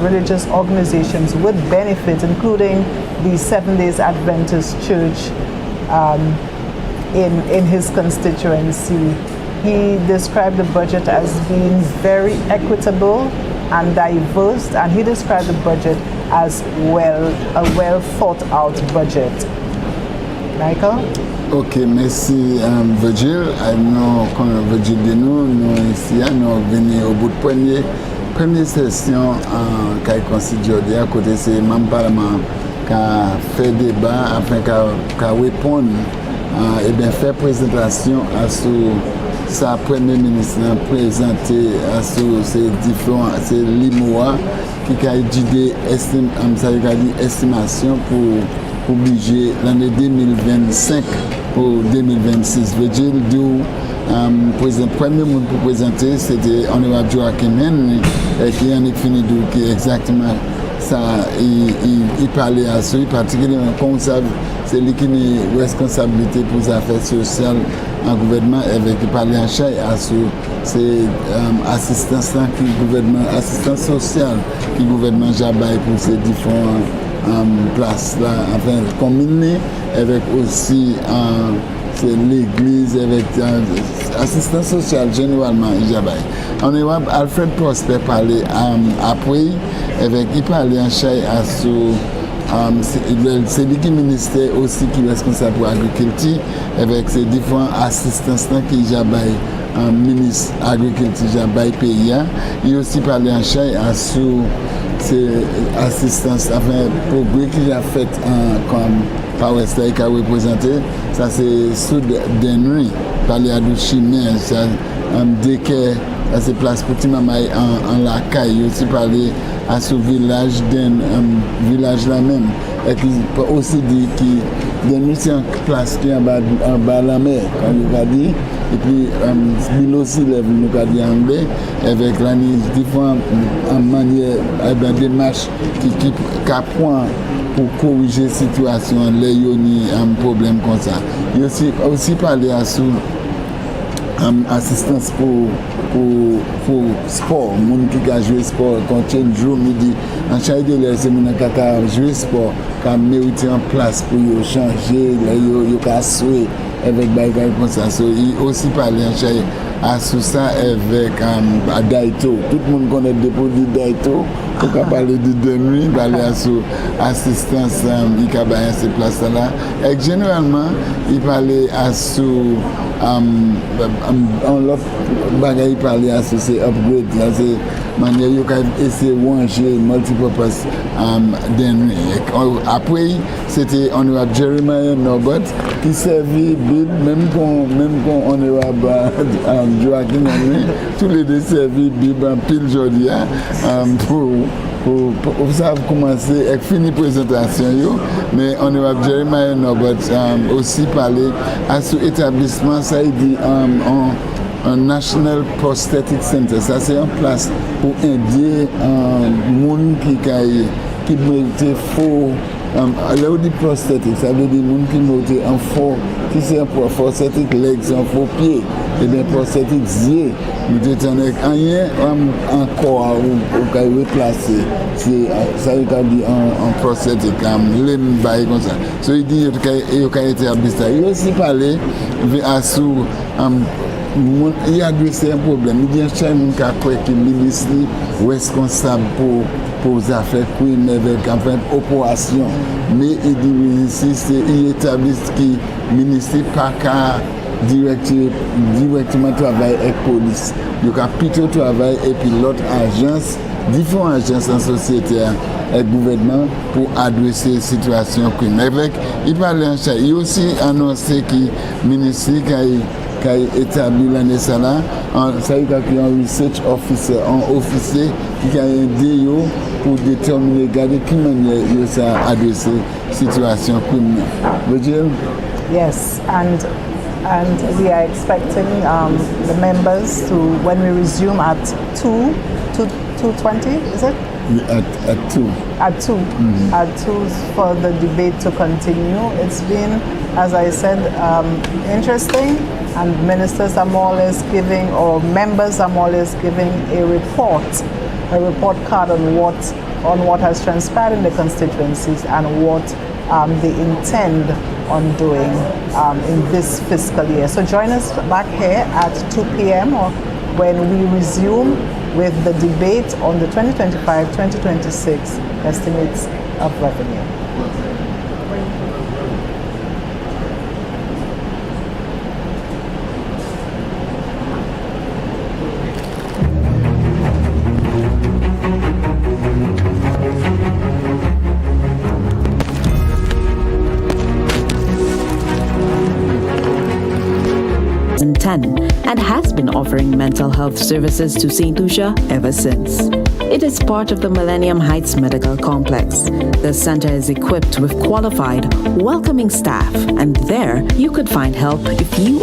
religious organizations would benefit, including the Seventh-day Adventist Church in his constituency. He described the budget as being very equitable and diverse, and he described the budget as a well thought out budget. Michael? Ok, merci Virgil. Nous, comme Virgil dit nous ici, nous venons au bout de première session qui est constituée à côté c'est même Parlement qui a fait débat afin qu'à répondre et bien faire présentation à sa Premier ministre présenté à ces différents l'IMOA qui a dit estimation pour budget l'année 2025 pour 2026. Virgil dit premier monde pour présenter c'était honorable Joachim Henry qui en est fini qui exactement ça il parlait à ce particulièrement comme ça c'est lui qui a responsabilité pour les affaires sociales en gouvernement avec il parlait à chaque c'est assistance qui gouvernement assistance sociale qui gouvernement Jabaï pour ces différentes places là enfin combiné avec aussi c'est l'église avec assistance sociale généralement Jabaï. On est Alfred Prosper parlait après avec il parlait en chaque à c'est lui qui ministère aussi qui est responsable pour l'agriculture avec ces différents assistances qui Jabaï ministre agriculture Jabaï pays. Il aussi parlé en chaque à c'est assistance enfin progrès qu'il a fait comme par West qui a représenté ça c'est sud Denry parler à Lucia ça déquer à ces places petit maman en la caille aussi parler à ce village village là même et qui aussi dit qui Denry c'est une place qui est en bas la mer comme il a dit et puis il aussi lève nous a dit anglais avec la différentes manière dans des démarches qui point pour corriger la situation là il y a un problème comme ça il aussi parler à sous assistance pour sport monde qui a joué sport continue jour midi en chaque de les c'est monde qui a joué sport qui a mérité en place pour changer là yo ka souhait avec bagage comme ça il aussi parler en chaque à sous ça avec à Daito tout le monde connaît des produits Daito pour parler de Denry parler à sous assistance il ka ba ces places là et généralement il parlait à sous on l'autre bagage il parlait à sous c'est upgrade là c'est manière you can essayer ranger multipurpose Denry après c'était honorable Jeremiah Norbert qui servit Bible même qu'on honorable Joachim Henry tous les deux servis Bible en pile aujourd'hui pour ça commencer et fini présentation mais honorable Jeremiah Norbert aussi parler à ce établissement ça il dit un National Prosthetic Center ça c'est une place pour aider monde qui mérite faux là où dit prosthétique ça veut dire monde qui mérite un faux si c'est un prosthétique leg c'est un faux pied et bien prosthétique yeux nous étions avec rien encore ou replacer c'est ça veut dire un prosthétique limb by comme ça so il dit il a été habité il aussi parlé à sous il a adressé un problème il dit un chien qui a quoi qui ministre responsable pour les affaires crimes avec enfin opération mais il dit ici c'est il établit qui ministre pas qu'à directement travailler avec police il y a plutôt travailler et puis l'autre agence différentes agences en société et gouvernement pour adresser situation crime avec il parle en ça il aussi annoncé que ministre qui a établi l'année ça là ça il a un research officer un officier qui a aidé pour déterminer, regarder qui manière il s'est adressé situation comme ça. Yes, and we are expecting the members to, when we resume at 2:20, is it? At 2. At 2. At 2 for the debate to continue. It's been, as I said, interesting, and ministers are more or less giving, or members are more or less giving a report card on what has transpired in the constituencies and what they intend on doing in this fiscal year. So join us back here at 2 p.m. or when we resume with the debate on the 2025-2026 estimates of revenue. And has been offering mental health services to St. Lucia ever since. It is part of the Millennium Heights Medical Complex. The center is equipped with qualified, welcoming staff, and there you could find help if you